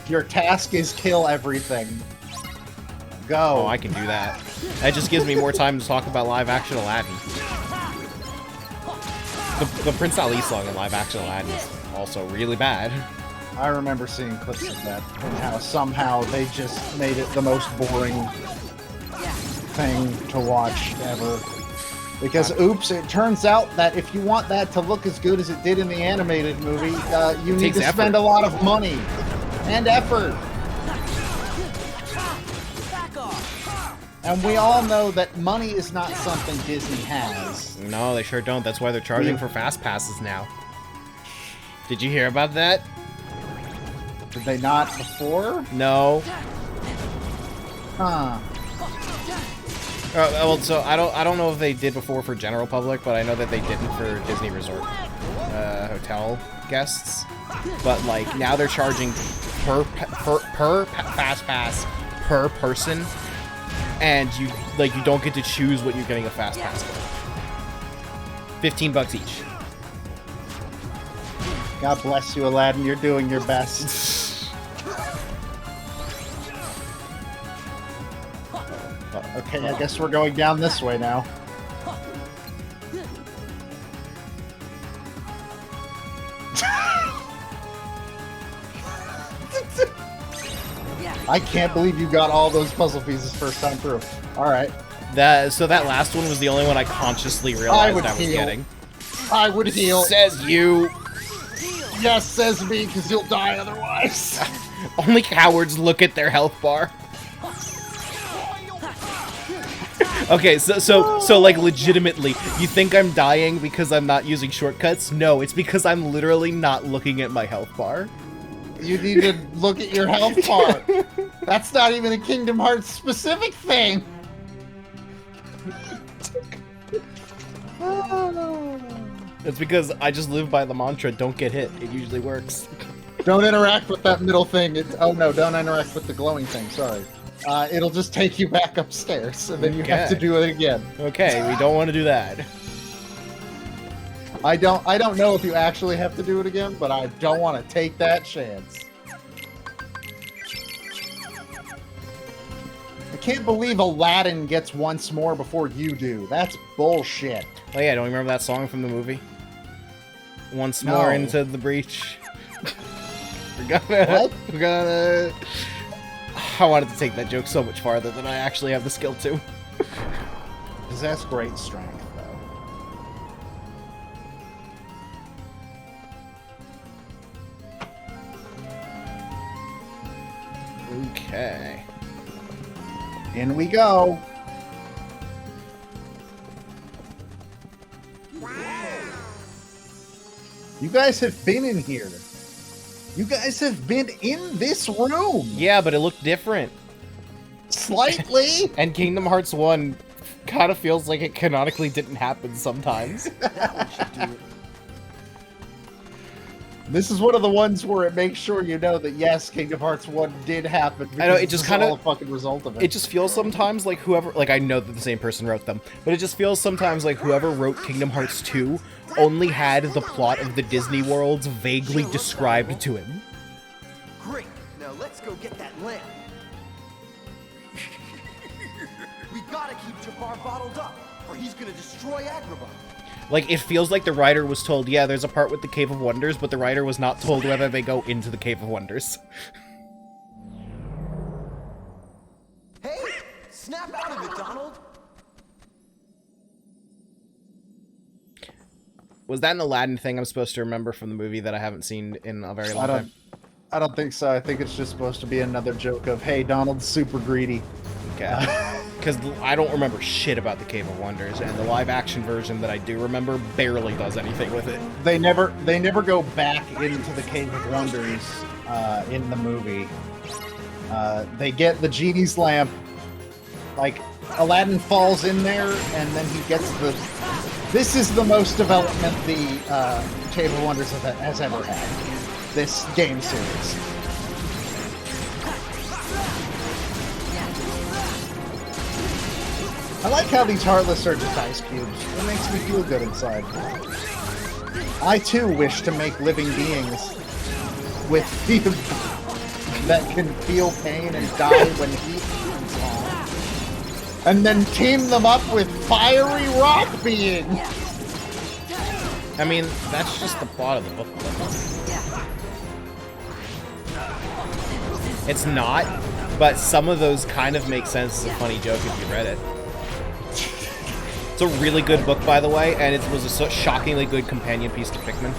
Your task is kill everything. Go. Oh, I can do that. That just gives me more time to talk about live action Aladdin. The Prince Ali song in live action Aladdin is also really bad. I remember seeing clips of that and how somehow they just made it the most boring thing to watch ever. Because, oops, it turns out that if you want that to look as good as it did in the animated movie, you need Takes to effort. spend a lot of money and effort. And we all know that money is not something Disney has. No, they sure don't. That's why they're charging for fast passes now. Did you hear about that? Did they not before? No. Huh. Well, so I don't know if they did before for general public, but I know that they didn't for Disney Resort hotel guests. But like now they're charging per fast pass per person, and you don't get to choose what you're getting a fast pass for. $15 each. God bless you, Aladdin. You're doing your best. Okay, I guess we're going down this way now. I can't believe you got all those puzzle pieces first time through. Alright. So that last one was the only one I consciously realized I was getting. I would heal. Says you. Yes, says me, because you'll die otherwise. Only cowards look at their health bar. Okay, so like legitimately, you think I'm dying because I'm not using shortcuts? No, it's because I'm literally not looking at my health bar. You need to look at your health bar. That's not even a Kingdom Hearts specific thing. It's because I just live by the mantra, don't get hit. It usually works. Don't interact with that middle thing. Oh no, don't interact with the glowing thing, sorry. It'll just take you back upstairs, and then you have to Okay. do it again. Okay, we don't want to do that. I don't know if you actually have to do it again, but I don't want to take that chance. can't believe Aladdin gets once more before you do. That's bullshit. Oh yeah, don't you remember that song from the movie? Once No. more into the breach. We're gonna. I wanted to take that joke so much farther than I actually have the skill to. Possess great strength, though. Okay. In we go. You guys have been in here. You guys have been in this room. Yeah, but it looked different. Slightly. And Kingdom Hearts 1 kind of feels like it canonically didn't happen sometimes. This is one of the ones where it makes sure you know that yes, Kingdom Hearts 1 did happen. I know, it this just is kinda- all a fucking result of it. It just feels sometimes like whoever, like I know that the same person wrote them, but it just feels sometimes like whoever wrote Kingdom Hearts 2 only had the plot of the Disney worlds vaguely described to him. Great. Now let's go get that lamp. We gotta keep Jafar bottled up, or he's gonna destroy Agrabah. Like, it feels like the writer was told, yeah, there's a part with the Cave of Wonders, but the writer was not told whether they go into the Cave of Wonders. Hey, snap out of it, Donald. Was that an Aladdin thing I'm supposed to remember from the movie that I haven't seen in a very long time? I don't think so. I think it's just supposed to be another joke of, hey, Donald's super greedy. Okay. Because I don't remember shit about the Cave of Wonders, and the live-action version that I do remember barely does anything with it. They never go back into the Cave of Wonders in the movie. They get the genie's lamp. Like, Aladdin falls in there, and then he gets the... This is the most development the Cave of Wonders has ever had. This game series. I like how these Heartless are just ice cubes. It makes me feel good inside. I too wish to make living beings with feet that can feel pain and die when heat comes on. And then team them up with fiery rock beings. I mean, that's just the plot of the book. It's not, but some of those kind of make sense as a funny joke if you read it. It's a really good book, by the way, and it was a shockingly good companion piece to Pikmin.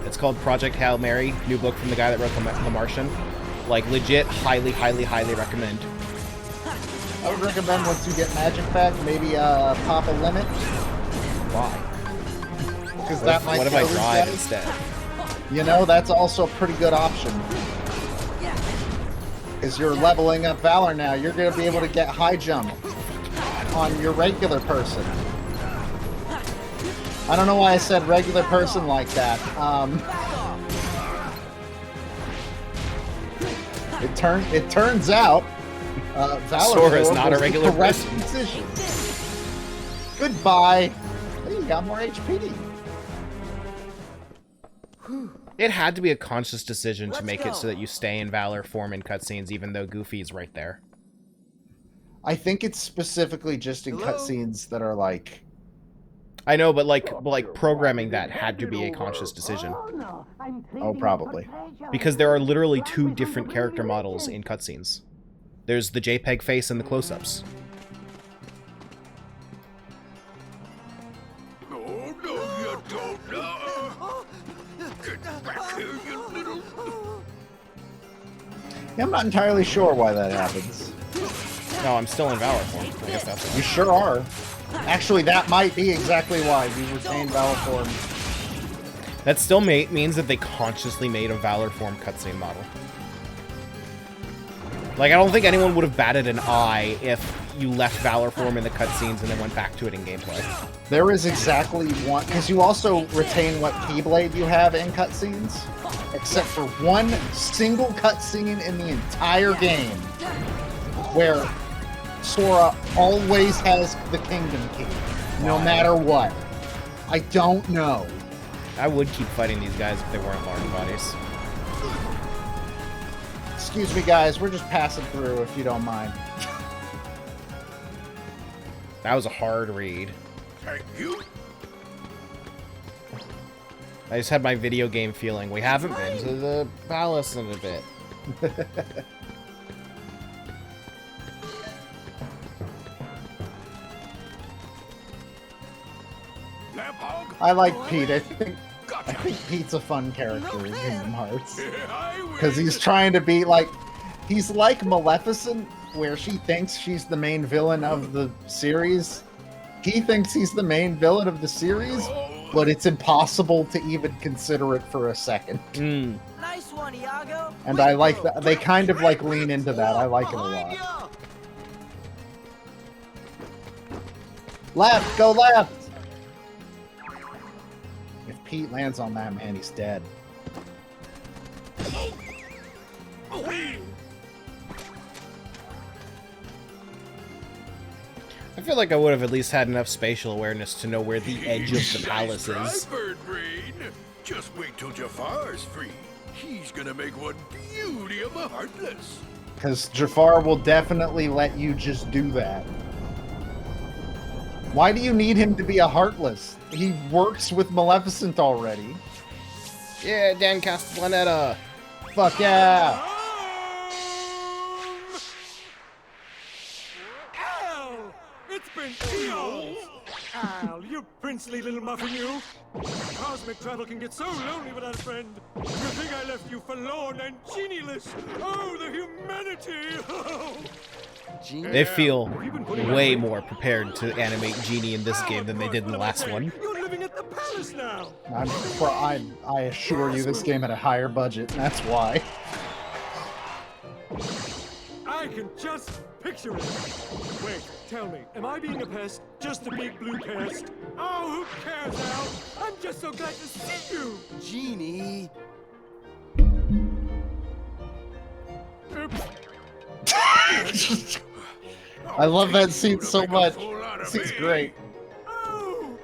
It's called Project Hail Mary, new book from the guy that wrote The Martian. Like, legit, highly, highly, highly recommend. I would recommend once you get Magic back, maybe pop a limit. Why? Because that might What if kill I these drive guys. instead? You know, that's also a pretty good option. Because you're leveling up Valor now, you're going to be able to get high jump on your regular person. I don't know why I said regular person like that. It turns out Valor Sora is Form not was a the regular correct person. decision. Goodbye. Hey, you got more HP. It had to be a conscious decision to make it so that you stay in Valor form in cutscenes, even though Goofy's right there. I think it's specifically just in cutscenes that are like... I know, but like programming that had to be a conscious decision. Oh, probably. Because there are literally two different character models in cutscenes. There's the JPEG face and the close-ups. Oh, no, you don't know. Get back here, you little... Yeah, I'm not entirely sure why that happens. No, I'm still in Valor form. I guess that's You why. sure are. Actually, that might be exactly why you retain Valor form. That still means that they consciously made a Valor form cutscene model. Like, I don't think anyone would have batted an eye if you left Valor form in the cutscenes and then went back to it in gameplay. There is exactly one, because you also retain what Keyblade you have in cutscenes, except for one single cutscene in the entire game, where Sora always has the Kingdom Key, no matter what. I don't know. I would keep fighting these guys if they weren't large bodies. Excuse me, guys, we're just passing through, if you don't mind. That was a hard read. Thank you. I just had my video game feeling. We haven't been to the palace in a bit. Lamp hog. I like Pete. I think Gotcha. Pete's a fun character in Kingdom Hearts. I win. Because he's trying to be like... He's like Maleficent, where she thinks she's the main villain of the series. He thinks he's the main villain of the series, but it's impossible to even consider it for a second. Nice one, Iago. And I like that. They kind of like lean into that. I like it a lot. Left! Go left! If Pete lands on that man, he's dead. I feel like I would have at least had enough spatial awareness to know where the edge of the palace Nice is. try, Bird Brain. Just wait till Jafar's free. He's gonna make one beauty of a Heartless. Because Jafar will definitely let you just do that. Why do you need him to be a Heartless? He works with Maleficent already. Yeah, Dan Castellaneta. Fuck yeah! Al! It's been eons! Al, you princely little muffin, you! Cosmic travel can get so lonely without a friend. You think I left you forlorn and genieless? Oh, the humanity! They feel way more prepared to animate Genie in this game than they did in the last one. You're living at the palace now! I assure you this game had a higher budget, and that's why. I can just picture it. Wait, tell me, am I being a pest? Just a big blue pest? Oh, who cares, Al? I'm just so glad to see you! Genie. I love that scene so much. This scene's great. Oh!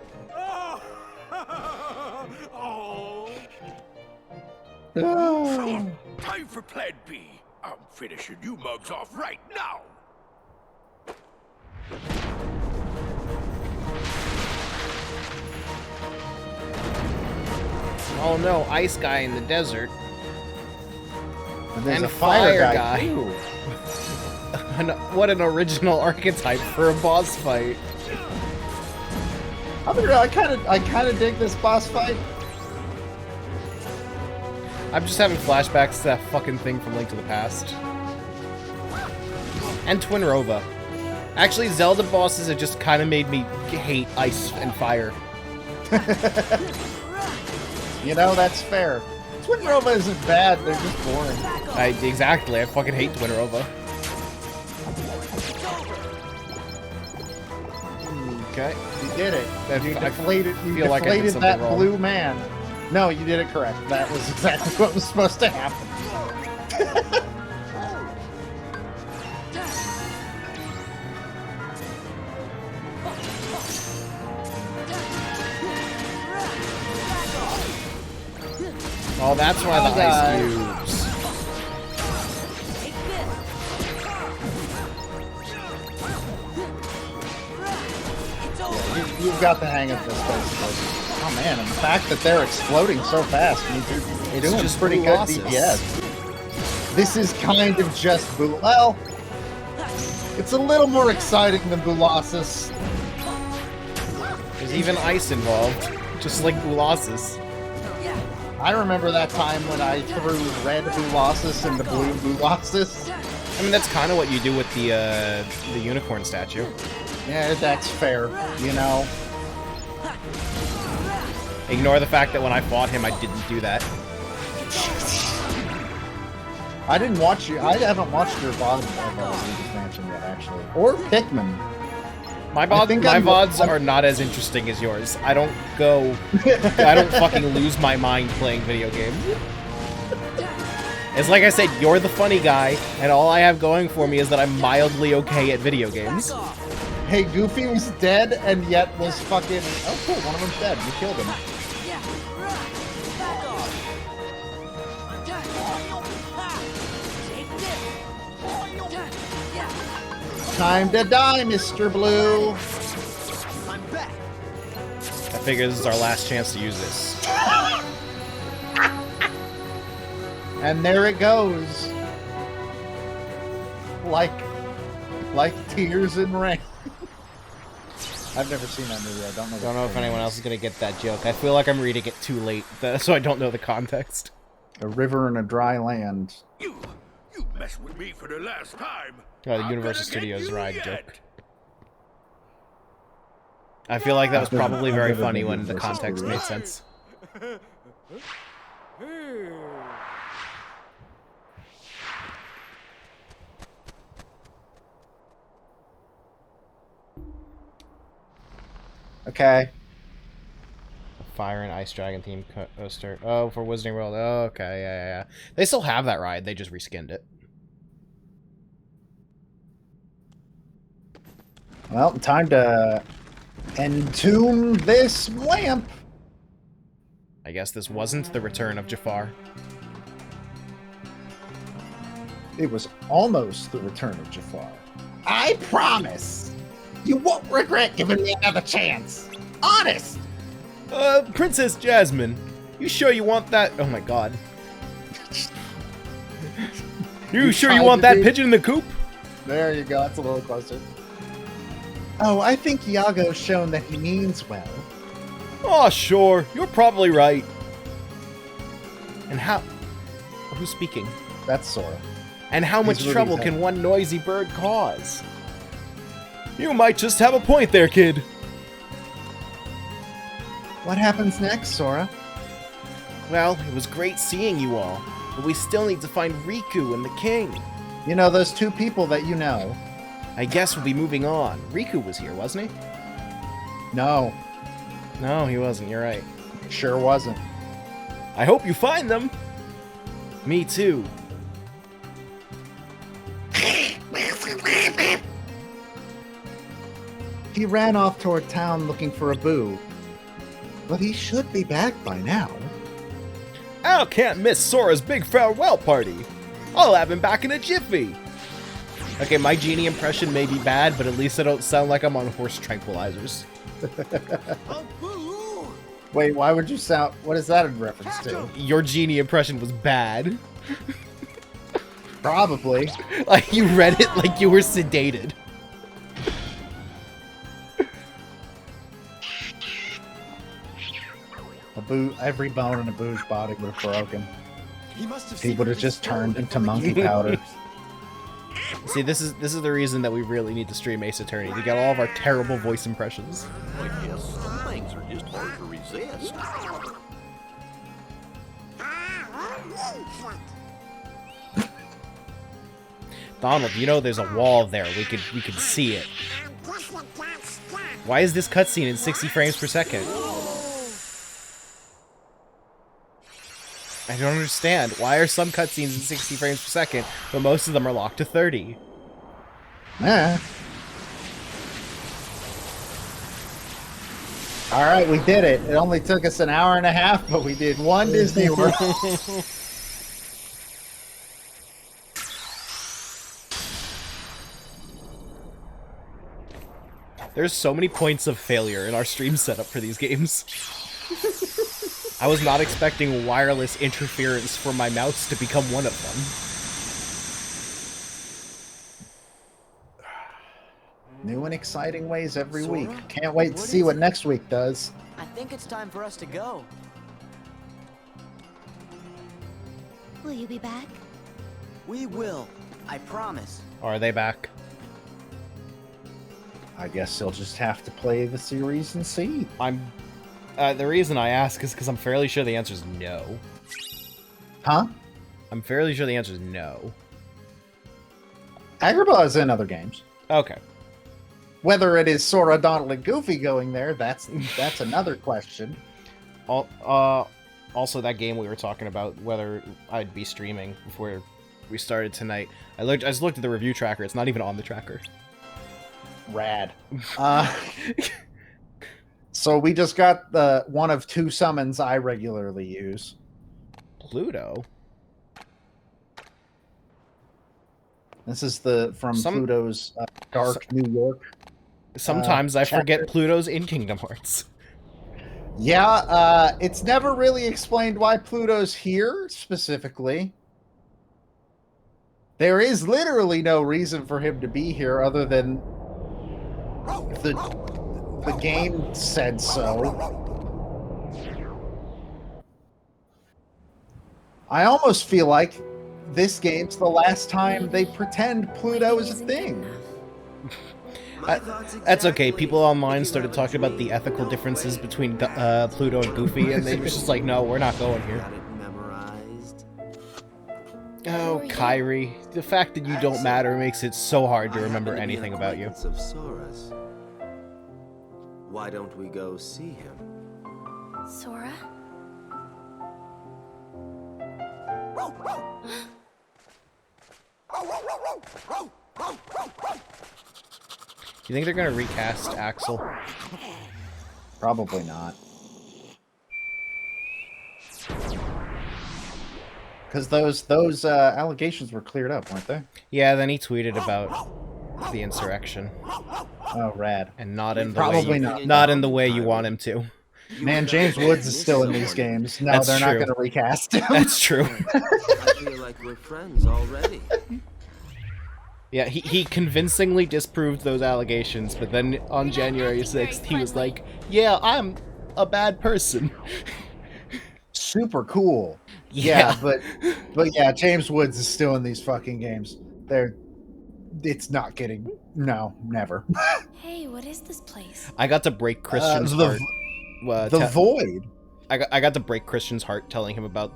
Oh! So, time for Plan B. I'm finishing you mugs off right now. Oh no, ice guy in the desert. And there's And a fire guy, guy. too. What an original archetype for a boss fight. I kind of dig this boss fight. I'm just having flashbacks to that fucking thing from Link to the Past. And Twinrova. Actually, Zelda bosses have just kind of made me hate ice and fire. You know, that's fair. Twinrova isn't bad, they're just boring. Exactly, I fucking hate Twinrova. Okay. You did it. That- You I deflated, you feel like I did deflated something that wrong. blue man. No, you did it correct. That was exactly what was supposed to happen. Oh, that's why the Oh, ice God. cubes. You've got the hang of this, basically. Oh man, and the fact that they're exploding so fast means you're It's doing just pretty good Colossus. DPS. This is kind of just well, it's a little more exciting than Bulasis. There's even ice involved, just like Bulasis. I remember that time when I threw red Bulasis into blue Bulasis. I mean, that's kind of what you do with the unicorn statue. Yeah, that's fair, you know. Ignore the fact that when I fought him, I didn't do that. I didn't watch you. I haven't watched your VOD of Luigi's Mansion yet, actually, or Pikmin. My think VODs I'm- are not as interesting as yours. I don't go... I don't fucking lose my mind playing video games. It's like I said, you're the funny guy, and all I have going for me is that I'm mildly okay at video games. Hey, Goofy was dead and yet was fucking. Oh, cool! One of them's dead. You killed him. Time to die, Mr. Blue. Figure this is our last chance to use this. And there it goes. Like tears in rain. I've never seen that movie. I don't know. Don't know if anyone else is gonna get that joke. I feel like I'm reading it too late, so I don't know the context. A river in a dry land. You mess with me for the last time. The I'm Universal gonna Studios get you ride yet. joke. I feel like that was I've never- probably I've very never funny been when the Universal context Studios. made sense. Okay. Fire and Ice Dragon theme coaster. Oh, for Wizarding World. Oh, okay, yeah. They still have that ride. They just reskinned it. Well, time to entomb this lamp. I guess this wasn't the return of Jafar. It was almost the return of Jafar. I promise. You won't regret giving me another chance. Honest. Princess Jasmine, you sure you want that? Oh my god. You sure you tried want to that be- pigeon in the coop? There you go. That's a little closer. Oh, I think Iago's shown that he means well. Oh, sure. You're probably right. And how... Who's speaking? That's Sora. And how much moving trouble ahead. can one noisy bird cause? You might just have a point there, kid. What happens next, Sora? Well, it was great seeing you all, but we still need to find Riku and the king. You know those two people that you know? I guess we'll be moving on. Riku was here, wasn't he? No, No, he wasn't. You're right. sure wasn't. I hope you find them. Me too. He ran off toward town looking for a boo. But he should be back by now. Al can't miss Sora's big farewell party. I'll have him back in a jiffy. Okay, my genie impression may be bad, but at least I don't sound like I'm on horse tranquilizers. Wait, why would you sound... What is that in reference to? Your genie impression was bad. Probably. Like, you read it like you were sedated. Every bone in a Boo's body would have broken. He must have He would have just turned into monkey powder. See, this is the reason that we really need to stream Ace Attorney, to get all of our terrible voice impressions. I guess some things are just hard to resist. Donald, you know there's a wall there. We could see it. Why is this cutscene in 60 frames per second? I don't understand. Why are some cutscenes in 60 frames per second, but most of them are locked to 30? Yeah. All right, we did it. It only took us an hour and a half, but we did one Disney World. There's so many points of failure in our stream setup for these games. I was not expecting wireless interference for my mouse to become one of them. New and exciting ways every Sora? week. Can't wait to What see is what it? next week does. I think it's time for us to go. Will you be back? We will. I promise. Or are they back? I guess you'll just have to play the series and see. The reason I ask is because I'm fairly sure the answer is no. Huh? I'm fairly sure the answer is no. Agrabah is in other games. Okay. Whether it is Sora, Donald, and Goofy going there, that's another question. Also, that game we were talking about, whether I'd be streaming before we started tonight. I just looked at the review tracker. It's not even on the tracker. Rad. So we just got the one of two summons I regularly use. Pluto? This is from Some- Pluto's Dark New York. Sometimes I chapter. forget Pluto's in Kingdom Hearts. Yeah, it's never really explained why Pluto's here specifically. There is literally no reason for him to be here other than the game said so. I almost feel like this game's the last time they pretend Pluto is a thing. That's okay. People online started talking about the ethical differences between Pluto and Goofy, and they were just like, no, we're not going here. Got it memorized. Oh, Kyrie. The fact that you don't matter makes it so hard to remember anything about you. Of Sora's. Why don't we go see him? Sora? You think they're gonna recast Axel? Probably not. Because those allegations were cleared up, weren't they? Yeah, then he tweeted about the insurrection. Oh, rad. And not in the Probably way not. in the way you want him to. Man, James Woods is still in these games. No, That's they're not true. going to recast him. That's true. I feel like we're friends already. Yeah, he convincingly disproved those allegations, but then on January 6th, he was like, yeah, I'm a bad person. Super cool. Yeah. Yeah, but yeah, James Woods is still in these fucking games. It's not getting... No, never. Hey, what is this place? I got to break Christian's heart. The Void. I got to break Christian's heart telling him about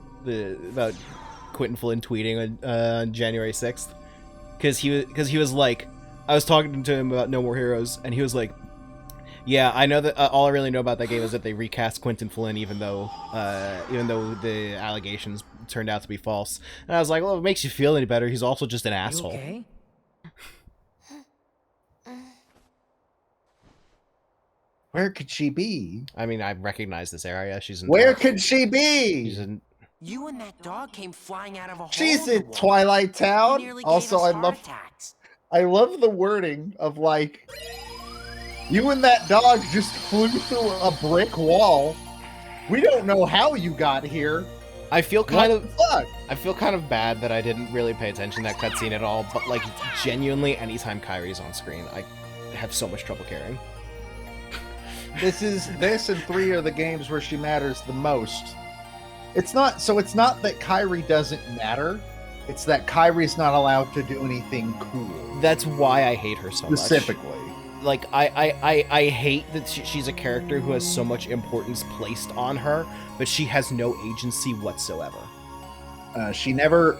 Quentin Flynn tweeting on January 6th. Because he was like, I was talking to him about No More Heroes, and he was like, yeah, I know that all I really know about that game is that they recast Quentin Flynn, even though the allegations turned out to be false. And I was like, well, if it makes you feel any better, he's also just an asshole. Okay. Where could she be? I mean, I recognize this area. She's in. Where could she be? She's in. You and that dog came flying out of a hole. She's the in wall. Twilight You Town. nearly gave Also, us I heart love attacks. the wording of like, you and that dog just flew through a brick wall. We don't know how you got here. I feel kind of. Fuck? I feel kind of bad that I didn't really pay attention to that cutscene at all. But like, genuinely, anytime Kyrie's on screen, I have so much trouble caring. This and 3 are the games where she matters the most. It's not that Kyrie doesn't matter. It's that Kyrie's not allowed to do anything cool. That's why I hate her so much. Specifically. Like, I hate that she's a character who has so much importance placed on her, but she has no agency whatsoever. She never...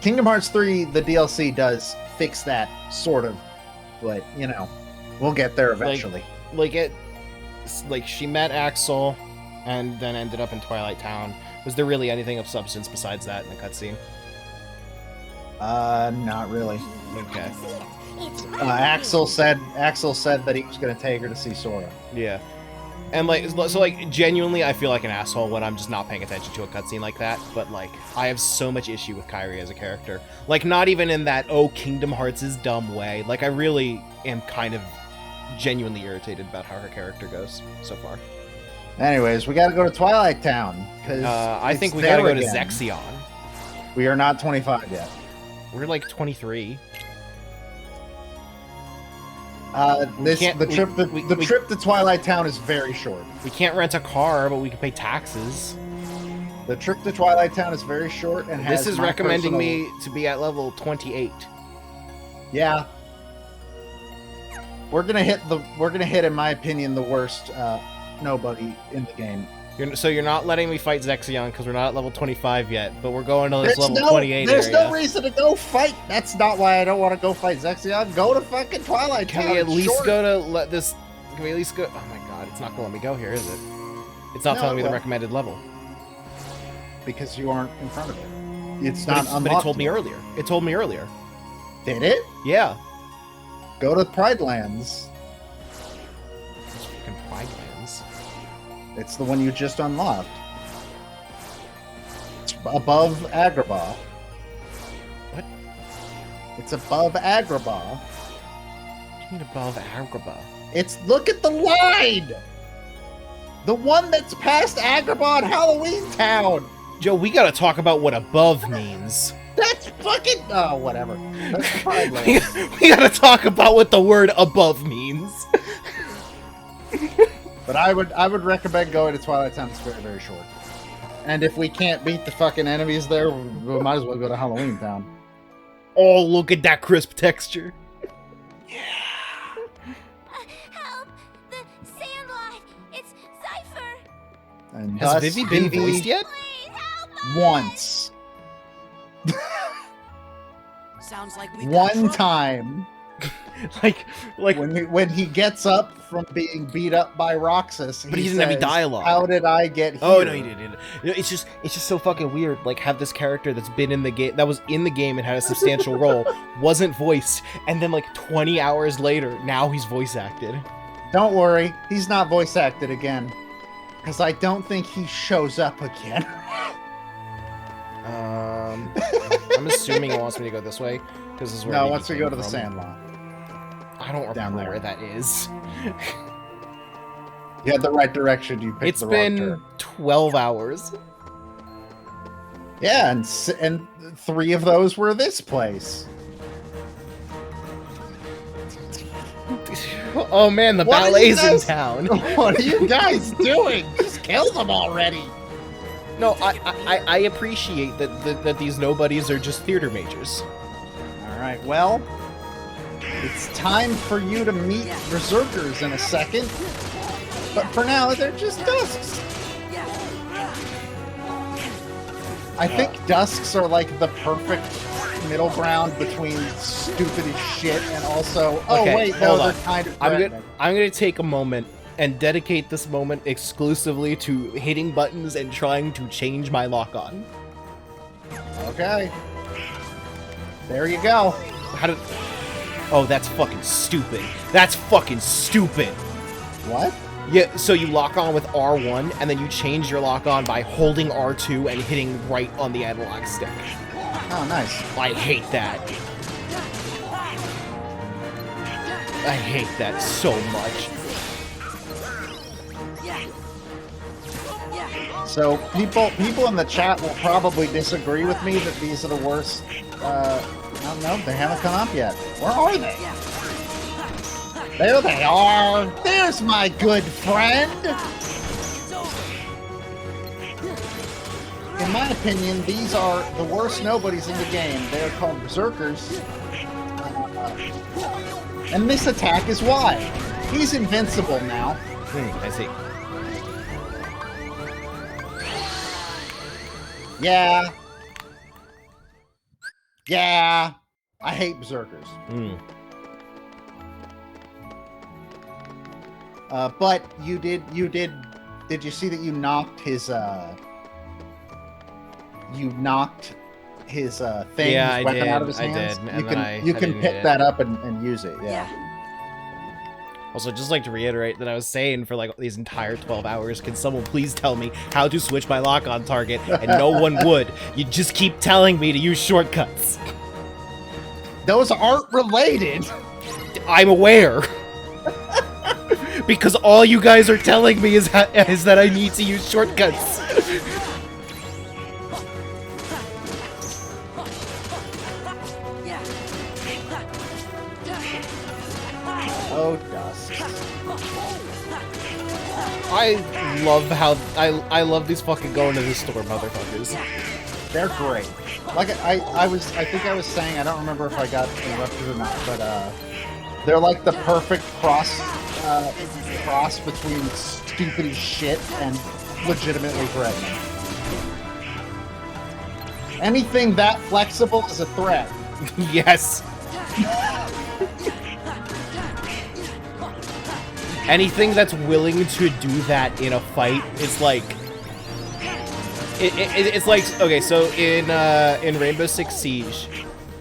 Kingdom Hearts 3, the DLC does fix that, sort of. But, you know, we'll get there eventually. Like she met Axel, and then ended up in Twilight Town. Was there really anything of substance besides that in the cutscene? Not really. Okay. Axel said that he was going to take her to see Sora. Yeah. And like genuinely I feel like an asshole when I'm just not paying attention to a cutscene like that, but like I have so much issue with Kyrie as a character. Like not even in that Kingdom Hearts is dumb way. Like I really am kind of genuinely irritated about how her character goes so far. Anyways, we got to go to Twilight Town because I think we got to go to Zexion. We are not 25 yet. We're like 23. The trip to Twilight Town is very short. We can't rent a car, but we can pay taxes. The trip to Twilight Town is very short and has. This is recommending me to be at level 28. Yeah. We're gonna hit, in my opinion, the worst nobody in the game. So you're not letting me fight Zexion because we're not at level 25 yet, but we're going to this There's level 28 There's area. no reason to go fight. That's not why I don't want to go fight Zexion. Go to fucking Twilight Town. Can we at least short. go to Can we at least go? Oh my god, it's not gonna let me go here, is it? It's not telling me the recommended level. Because you aren't in front of it. It's But not it unlocked. told me earlier. It told me earlier. Did it? Yeah. Go to Pride Lands. It's fucking Pride Lands. It's the one you just unlocked. It's above Agrabah. What? It's above Agrabah. What do you mean above Agrabah? Look at the line! The one that's past Agrabah Halloween Town! Joe, we gotta talk about what above means. That's fucking... Oh, whatever. That's the Pride Land. We gotta talk about what the word above means. But I would recommend going to Twilight Town. It's very, very short. And if we can't beat the fucking enemies there, we might as well go to Halloween Town. Oh, look at that crisp texture. Help! The Sandlot! It's Cypher! And Has thus, Vivi been voiced yet? Please help us! Once. Sounds like we got One trouble. time. like When he gets up from being beat up by Roxas, But he doesn't have any says, dialogue. How did I get here? Oh no, he didn't. It's just so fucking weird. Like, have this character that's been in the game, that was in the game and had a substantial role, wasn't voiced, and then like 20 hours later, now he's voice acted. Don't worry, he's not voice acted again. Because I don't think he shows up again. I'm assuming he wants me to go this way because this is where. No, Vivi once we came go to the from. Sandlot. I don't Down remember there. where that is. You had the right direction, you picked It's the wrong been turn. 12 hours. Yeah, and 3 of those were this place. Oh man, the What are you ballet's in guys- town. What are you guys doing? Just kill them already. No, I appreciate that these nobodies are just theater majors. All right, well, it's time for you to meet Berserkers in a second. But for now, they're just Dusks. I think Dusks are like the perfect middle ground between stupid as shit and also, oh Okay, wait, no, hold they're on. kind of I'm threatening. gonna take a moment and dedicate this moment exclusively to hitting buttons and trying to change my lock-on. Okay. There you go. How did? Oh, that's fucking stupid. That's fucking stupid. What? Yeah, so you lock on with R1, and then you change your lock on by holding R2 and hitting right on the analog stick. Oh, nice. I hate that. I hate that so much. So people in the chat will probably disagree with me that these are the worst. I don't know. They haven't come up yet. Where are they? There they are. There's my good friend. In my opinion, these are the worst nobodies in the game. They are called Berserkers. And this attack is why. He's invincible now. I see. Yeah. Yeah. I hate Berserkers. But did you see that you knocked his thing, Yeah, his I weapon did, out of his I hands? did, and You then can I you can didn't pick hit it. that up and use it, yeah. Also, just like to reiterate that I was saying for like these entire 12 hours, can someone please tell me how to switch my lock-on target? And no one would. You just keep telling me to use shortcuts. Those aren't related. I'm aware. Because all you guys are telling me is that I need to use shortcuts. Oh, dust. I love how I love these fucking going to the store motherfuckers. They're great. Like I think I was saying, I don't remember if I got interrupted or not, but they're like the perfect cross between stupid as shit and legitimately threatening. Anything that flexible is a threat. Yes. Anything that's willing to do that in a fight is like it's like, okay, so in Rainbow Six Siege,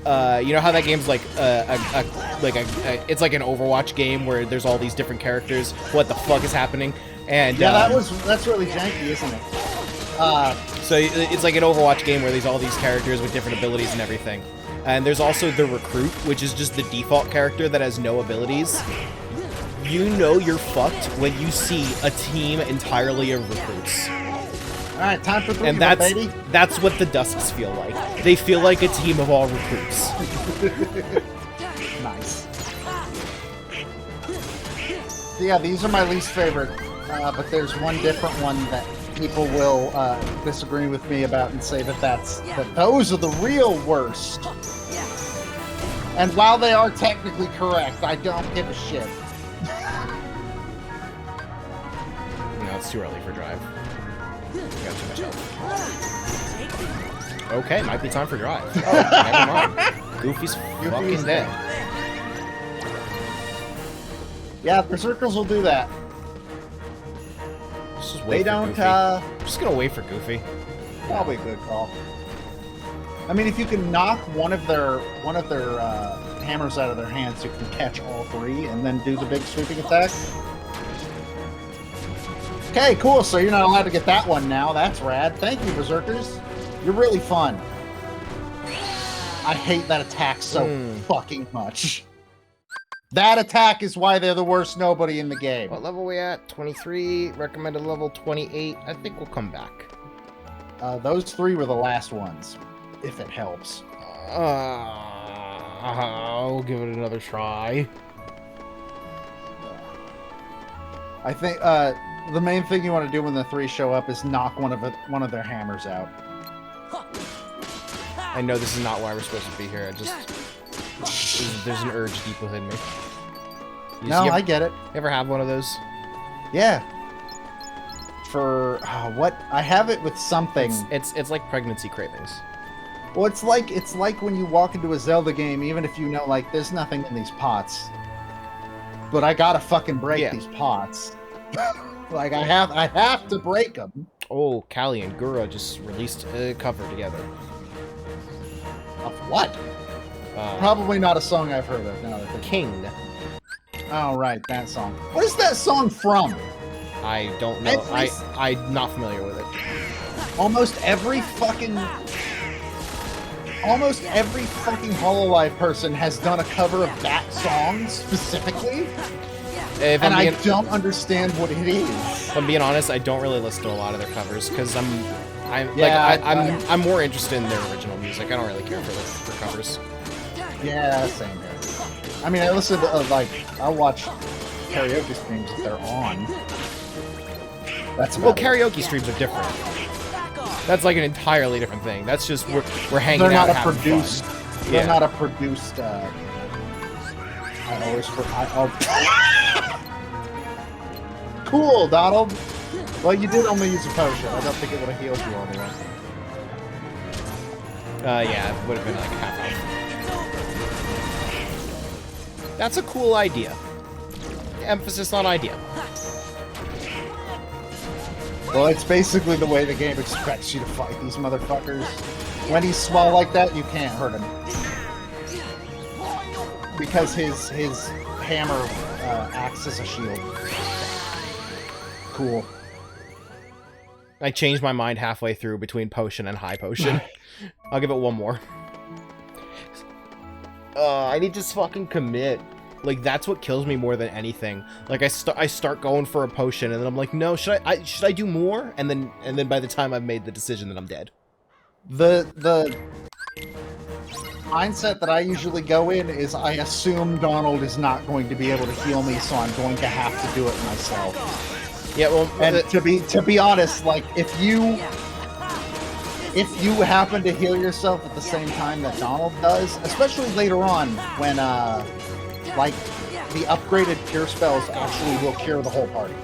you know how that game's like it's like an Overwatch game where there's all these different characters. What the fuck is happening? And Yeah, that's really janky, isn't it? so it's like an Overwatch game where there's all these characters with different abilities and everything. And there's also the Recruit, which is just the default character that has no abilities. You know you're fucked when you see a team entirely of recruits. Alright, time for 3, And baby. that's what the Dusks feel like. They feel like a team of all recruits. Nice. So yeah, these are my least favorite, but there's one different one that people will disagree with me about and say that those are the real worst. And while they are technically correct, I don't give a shit. No, it's too early for drive. Got too much health. Okay, might be time for drive. Oh, never mind. Goofy's fucking dead. Yeah, Berserkers will do that. Let's just They wait for don't, Goofy. I'm just gonna wait for Goofy. Probably a good call. I mean, if you can knock one of their hammers out of their hands, you can catch all 3 and then do the big sweeping attack. Okay, cool. So you're not allowed to get that one now. That's rad. Thank you, Berserkers. You're really fun. I hate that attack so fucking much. That attack is why they're the worst nobody in the game. What level we at? 23. Recommended level 28. I think we'll come back. Those 3 were the last ones, if it helps. I'll give it another try. I think the main thing you want to do when the 3 show up is knock one of their hammers out. I know this is not why we're supposed to be here. I just there's an urge deep within me. I get it. You ever have one of those? Yeah. For what? I have it with something. It's like pregnancy cravings. Well, it's like when you walk into a Zelda game, even if you know like there's nothing in these pots, but I gotta fucking break these pots. Like I have to break them. Oh, Callie and Gura just released a cover together. Of what? Probably not a song I've heard of. No, King. Oh right, that song. What is that song from? I don't know. I'm not familiar with it. Almost every fucking Hololive person has done a cover of that song specifically. And I don't understand what it is. If I'm being honest, I don't really listen to a lot of their covers because I'm more interested in their original music. I don't really care for covers. Yeah, same here. I mean, I listen to I watch karaoke streams if they're on. That's about karaoke streams are different. That's like an entirely different thing. That's just we're hanging they're out. Not having produced, fun. They're not a produced. Cool, Donald. Well, you did only use a potion. I don't think it would have healed you all the way. Yeah, it would have been like half health. That's a cool idea. Emphasis on idea. Well, it's basically the way the game expects you to fight these motherfuckers. When he's small like that, you can't hurt him. Because his hammer acts as a shield. Cool. I changed my mind halfway through between potion and high potion. I'll give it one more. I need to fucking commit. Like, that's what kills me more than anything. Like, I start going for a potion, and then I'm like, no, should I do more? And then by the time I've made the decision, then I'm dead. The mindset that I usually go in is I assume Donald is not going to be able to heal me, so I'm going to have to do it myself. Yeah, well, and to be honest, like if you happen to heal yourself at the same time that Donald does, especially later on when like the upgraded cure spells actually will cure the whole party.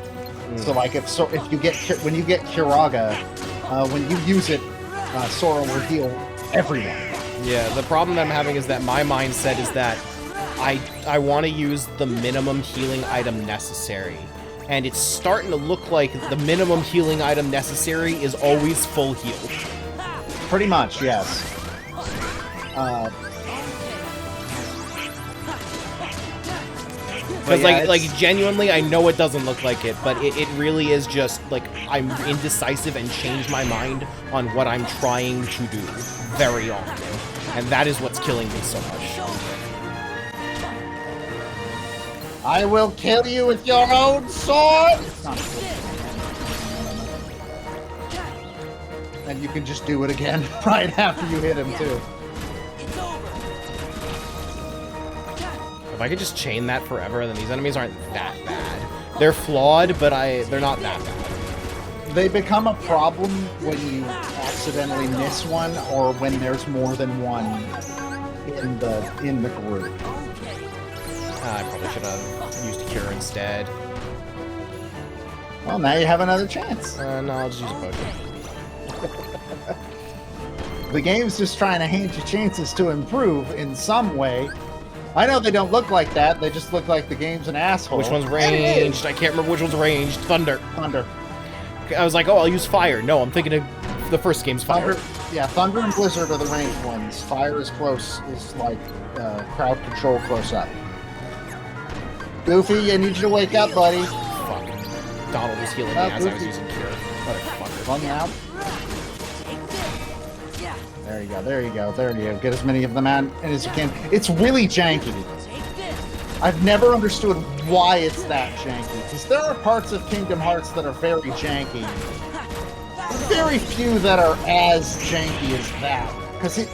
So like when you get Curaga, when you use it, Sora will heal everyone. Yeah, the problem that I'm having is that my mindset is that I want to use the minimum healing item necessary. And it's starting to look like the minimum healing item necessary is always full heal. Pretty much, yes. Because like genuinely, I know it doesn't look like it, but it really is just like I'm indecisive and change my mind on what I'm trying to do very often, and that is what's killing me so much. I will kill you with your own sword! It's not and you can just do it again right after you hit him, too. If I could just chain that forever, then these enemies aren't that bad. They're flawed, but they're not that bad. They become a problem when you accidentally miss one or when there's more than one in the group. I probably should have used a cure instead. Well, now you have another chance. No, I'll just use a potion. The game's just trying to hand you chances to improve in some way. I know they don't look like that. They just look like the game's an asshole. Which one's ranged? I can't remember which one's ranged. Thunder. Thunder. I was like, oh, I'll use fire. No, I'm thinking of the first game's fire. Thunder and Blizzard are the ranged ones. Fire is close, is like crowd control close up. Goofy, I need you to wake up, buddy. Fuck. Donald was healing me as I was using cure. Motherfucker. Run out. There you go, there you go, there you go. Get as many of them out as you can. It's really janky. I've never understood why it's that janky, because there are parts of Kingdom Hearts that are very janky. Very few that are as janky as that, because it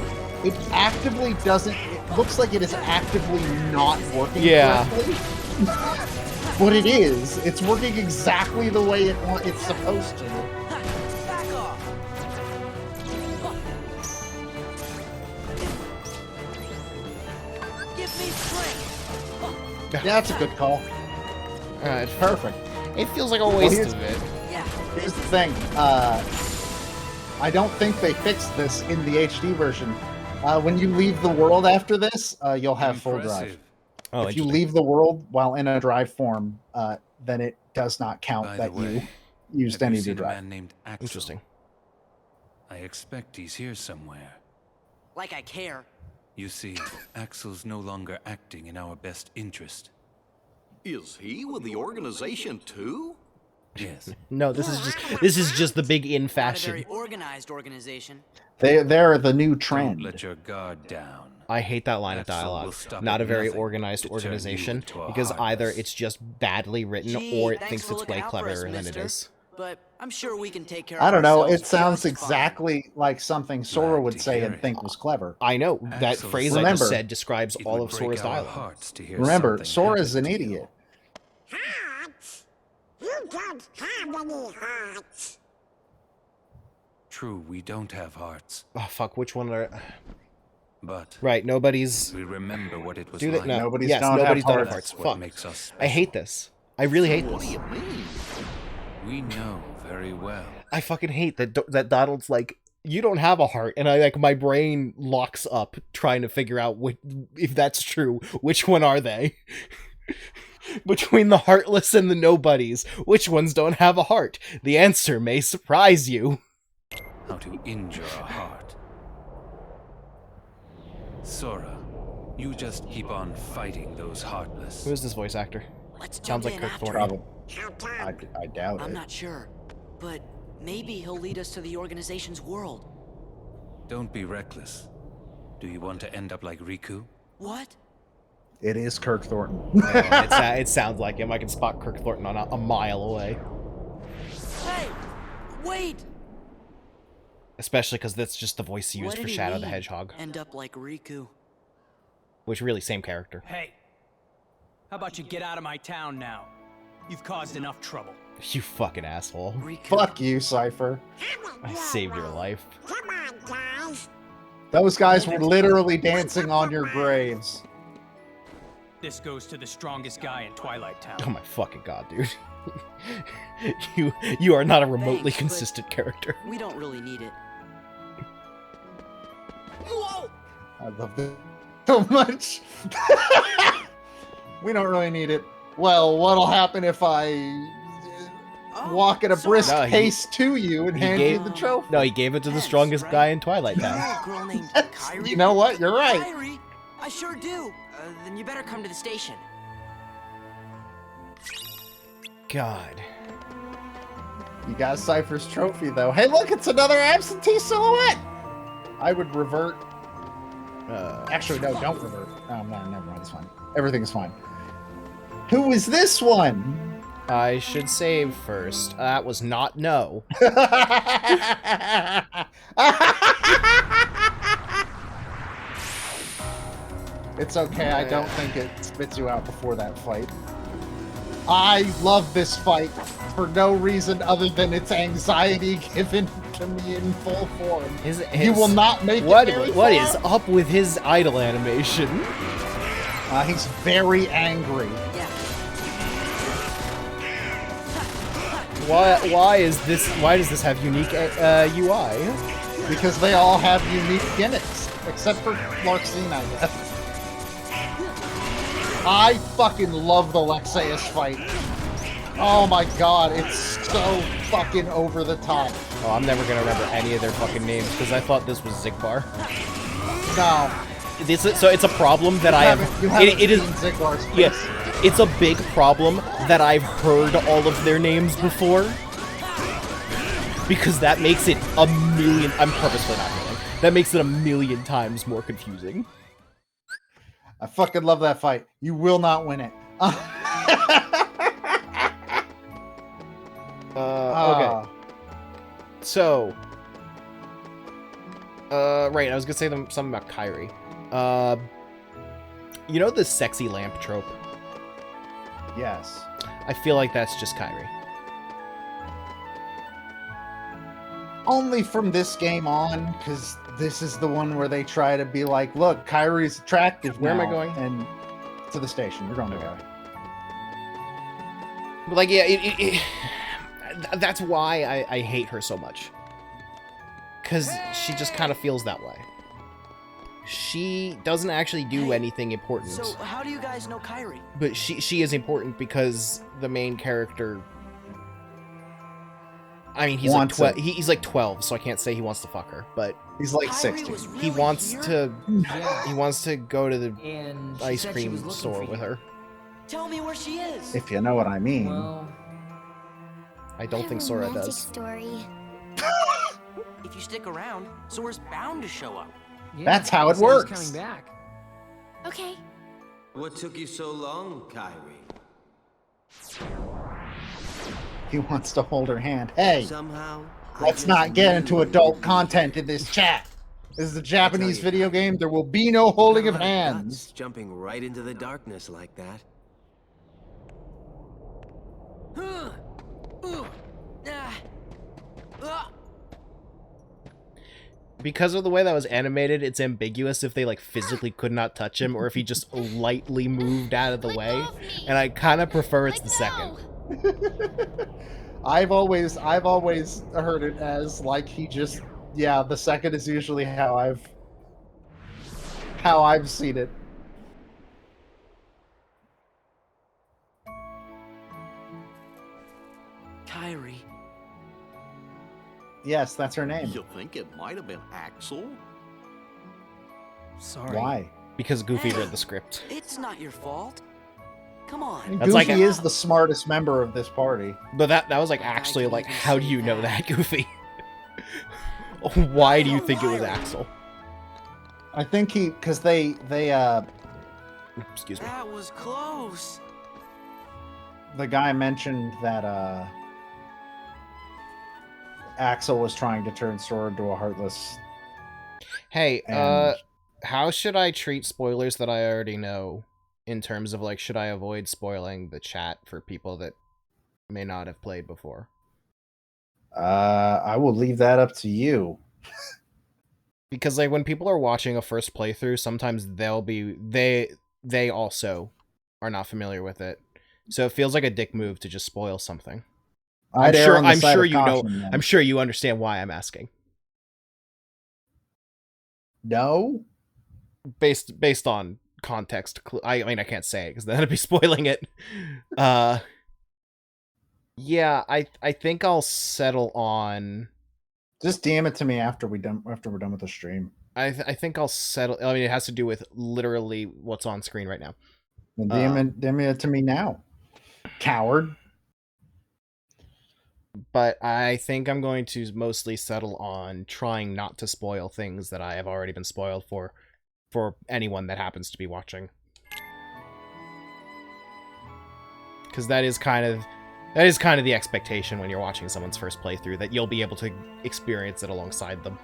actively doesn't, it looks like it is actively not working correctly. But it is. It's working exactly the way it's supposed to. Yeah, that's a good call. It's perfect. It feels like a waste of it. Here's the thing. I don't think they fixed this in the HD version. When you leave the world after this, you'll have full drive. Oh, if you leave the world while in a drive form, then it does not count that you used any of your drive. Man named Axel? Interesting. I expect he's here somewhere. Like I care. You see, Axel's no longer acting in our best interest. Is he with the organization too? Yes. No, this is just the big in Not a fashion. very organized organization. They're the new trend. Don't let your guard down. I hate that line of dialogue. Not a very organized organization, because either it's just badly written or it thinks it's way cleverer than it is. But I'm sure we can take care I of don't know. It ourselves sounds just exactly like something Sora would say and think was clever. I know. That Axel phrase said- I just said describes It all would of break Sora's our dialogue. hearts to hear Remember, something Sora's an happened to you. idiot. Hearts? You don't have any hearts. True, we don't have hearts, Oh, fuck, which one are... but Right, nobody's... we remember what it was Do they? like. No. Nobody's Yes, don't have nobody's don't have hearts. hearts. What Fuck. makes us I hate this. I really hate this. We know very well. I fucking hate that Donald's like, you don't have a heart, and my brain locks up trying to figure out if that's true. Which one are they? Between the heartless and the nobodies, which ones don't have a heart? The answer may surprise you. How to injure a heart. Sora, you just keep on fighting those heartless. Who is this voice actor? Let's Sounds jump like in Kirk after Thornton. Probably. I doubt I'm it. not sure, but maybe he'll lead us to the organization's world. Don't be reckless. Do you want to end up like Riku? What? It is Kirk Thornton. It sounds like him. I can spot Kirk Thornton on a mile away. Hey, wait! Especially because that's just the voice he used What for did he Shadow the mean, Hedgehog. End up like Riku. Which really, same character. Hey, how about you get out of my town now? You've caused enough trouble. You fucking asshole. Fuck you, Cypher. I saved your life. Come on, guys. Those guys were literally dancing on your graves. This goes to the strongest guy in Twilight Town. Oh my fucking god, dude. you are not a remotely Thanks, but consistent character. We don't really need it. I love this so much. We don't really need it. Well, what'll happen if I walk at a brisk No, he- pace to you and he hand gave- you the trophy? No, he gave it to the strongest guy in Twilight Town. A girl named Kyrie? You know what? You're right. Kyrie? I sure do. Then you better come to the station. God. You got Cypher's trophy, though. Hey, look, it's another absentee silhouette. I would revert. Actually, no, don't revert. Oh, no, never mind. It's fine. Everything's fine. Who is this one? I should save first. That was not no. It's okay, I don't think it spits you out before that fight. I love this fight for no reason other than its anxiety given to me in full form. You will not make it very What far. is up with his idle animation? He's very angry. Why does this have unique UI? Because they all have unique gimmicks, except for Larxene, I guess. I fucking love the Lexaeus fight. Oh my god, it's so fucking over the top. Oh, I'm never gonna remember any of their fucking names because I thought this was Zigbar. No. So it's a problem that I have. You haven't It is. seen Zigbar's face. Yes, it's a big problem that I've heard all of their names before. Because that makes it a million. I'm purposely not kidding. That makes it a million times more confusing. I fucking love that fight. You will not win it. Okay. So. Right, I was gonna say something about Kairi. You know the sexy lamp trope? Yes. I feel like that's just Kairi. Only from this game on, because this is the one where they try to be like, look, Kairi's attractive Where am I now," going? And to the station. You're going to go. But like, yeah, that's why I hate her so much. Because she just kind of feels that way. She doesn't actually do anything important. So, how do you guys know Kairi? But she is important because the main character... I mean, he's Wants like it. he's like 12, so I can't say he wants to fuck her, but He's like 60. he wants to he wants to go to the And she ice said she was cream looking store for with you. her. Tell me where she is. If you know what I mean. I don't think Sora romantic does. story. If you stick around, Sora's bound to show up. That's how it works. Coming back. Okay. What took you so long, Kairi? He wants to hold her hand. Hey, Somehow, I let's just not get knew into you adult would content in this chat. This is a Japanese you, video game. There will be no holding of Got a lot hands. guts jumping right into the darkness like that. Because of the way that was animated, it's ambiguous if they like physically could not touch him or if he just lightly moved out of the way. And I kind of prefer it's the second. I've always heard it as like he just the second is usually how I've seen it. Kairi. Yes, that's her name. You think it might have been Axel? Sorry. Why? Because Goofy read the script. It's not your fault. Come on. That's Goofy like is the smartest member of this party. But that was like actually like, how do you know that, Goofy? Why do you think it was Axel? I think because they excuse me. That was close. The guy mentioned that Axel was trying to turn Sora into a heartless. Hey, And- how should I treat spoilers that I already know? In terms of like, should I avoid spoiling the chat for people that may not have played before? I will leave that up to you. Because like when people are watching a first playthrough, sometimes they also are not familiar with it. So it feels like a dick move to just spoil something. I'd err on the I'm side sure of you know. caution, then. I'm sure you understand why I'm asking. No. Based on context, I mean I can't say it because then I'd be spoiling it. Yeah, I think I'll settle on. Just DM it to me after we're done with the stream. I think I'll settle. I mean, it has to do with literally what's on screen right now. Then DM it to me now, coward. But I think I'm going to mostly settle on trying not to spoil things that I have already been spoiled for anyone that happens to be watching. because that is kind of the expectation when you're watching someone's first playthrough, that you'll be able to experience it alongside them.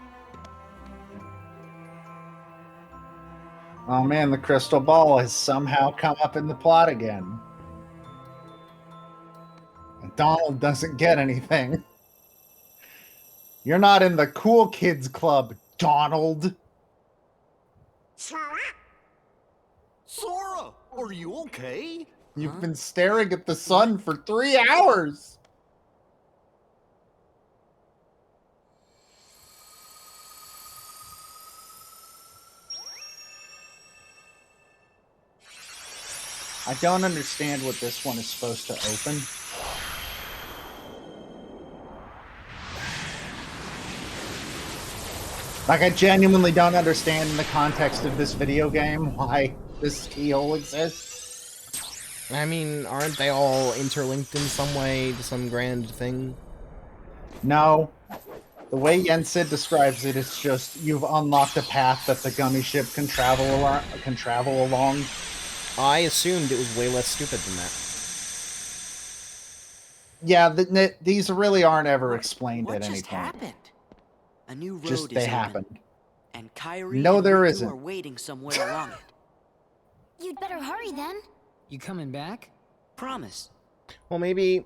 Oh man, the crystal ball has somehow come up in the plot again. And Donald doesn't get anything. You're not in the cool kids club, Donald. Sora, are you okay? You've been staring at the sun for 3 hours. I don't understand what this one is supposed to open. Like, I genuinely don't understand in the context of this video game why this keyhole exists. I mean, aren't they all interlinked in some way to some grand thing? No. The way Yensid describes it, it's just you've unlocked a path that the gummy ship can travel along. I assumed it was way less stupid than that. Yeah, these really aren't ever explained at any just point. happened? A new road Just is they open, happened. and Kyrie No, and there Riku isn't. are waiting somewhere along it. You'd better hurry then. You coming back? Promise. Well, maybe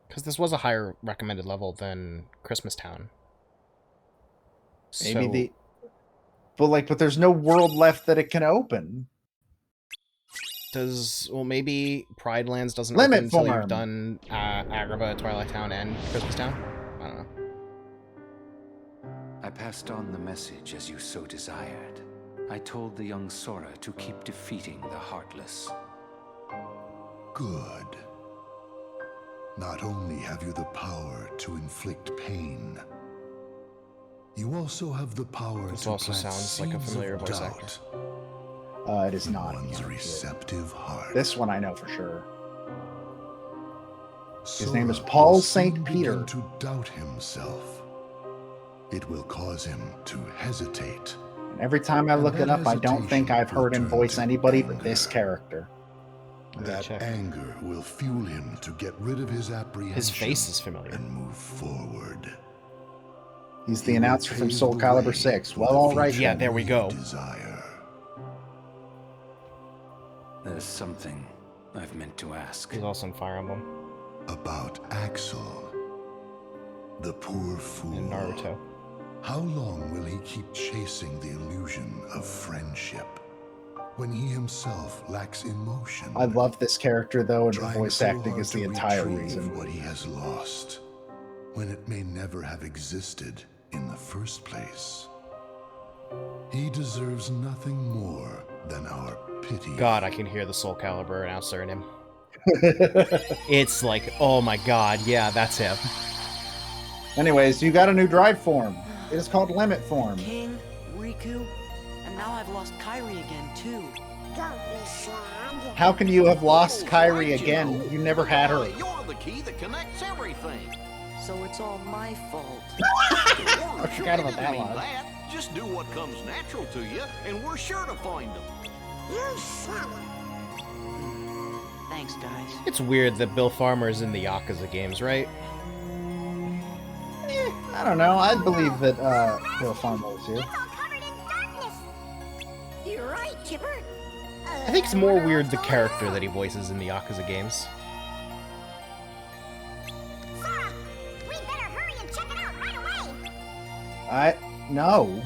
because this was a higher recommended level than Christmas Town. Maybe but there's no world left that it can open. Maybe Pride Lands doesn't Limit open until Form. you've done Agrabah, Twilight Town, and Christmas Town? I don't know. I passed on the message as you so desired. I told the young Sora to keep defeating the Heartless. Good. Not only have you the power to inflict pain, you also have the power This to also plant sounds like a seeds familiar of voice doubt It is not. in one's receptive heart. This one I know for sure. His Sora name is Paul will St. soon Peter. begin to doubt himself. It will cause him to hesitate. And every time I look it up, I don't think I've heard him voice anybody but this character. That anger will fuel him to get rid of his apprehension. His face is familiar. And move forward. He's the announcer from Soul Calibur 6. Well, all right. Yeah, then. there we go. Desire. There's something I've meant to ask. He's also in Fire Emblem. About Axel, the poor fool. In Naruto. How long will he keep chasing the illusion of friendship when he himself lacks emotion? I love this character, though, and the Trying voice so acting hard is the to entire retrieve reason. what he has lost, when it may never have existed in the first place. He deserves nothing more than our pity. God, I can hear the Soul Calibur announcer in him. It's like, oh my god, yeah, that's him. Anyways, you got a new drive form. It is called Limit Form. King, Riku, and now I've lost Kyrie again too. Don't be sad. How can you have lost Kyrie again? You never had her. You're the key that connects everything. So it's all my fault. I forgot about that mean line. that. Just do what comes natural to you, and we're sure to find them. You said it. Thanks, guys. It's weird that Bill Farmer's in the Yakuza games, right? I don't know. I believe that Bill Farmer was here. It's all covered in darkness. You're right, Chipper. I think it's more weird the character that he voices in the Yakuza games. Sora, we better hurry and check it out right away. No.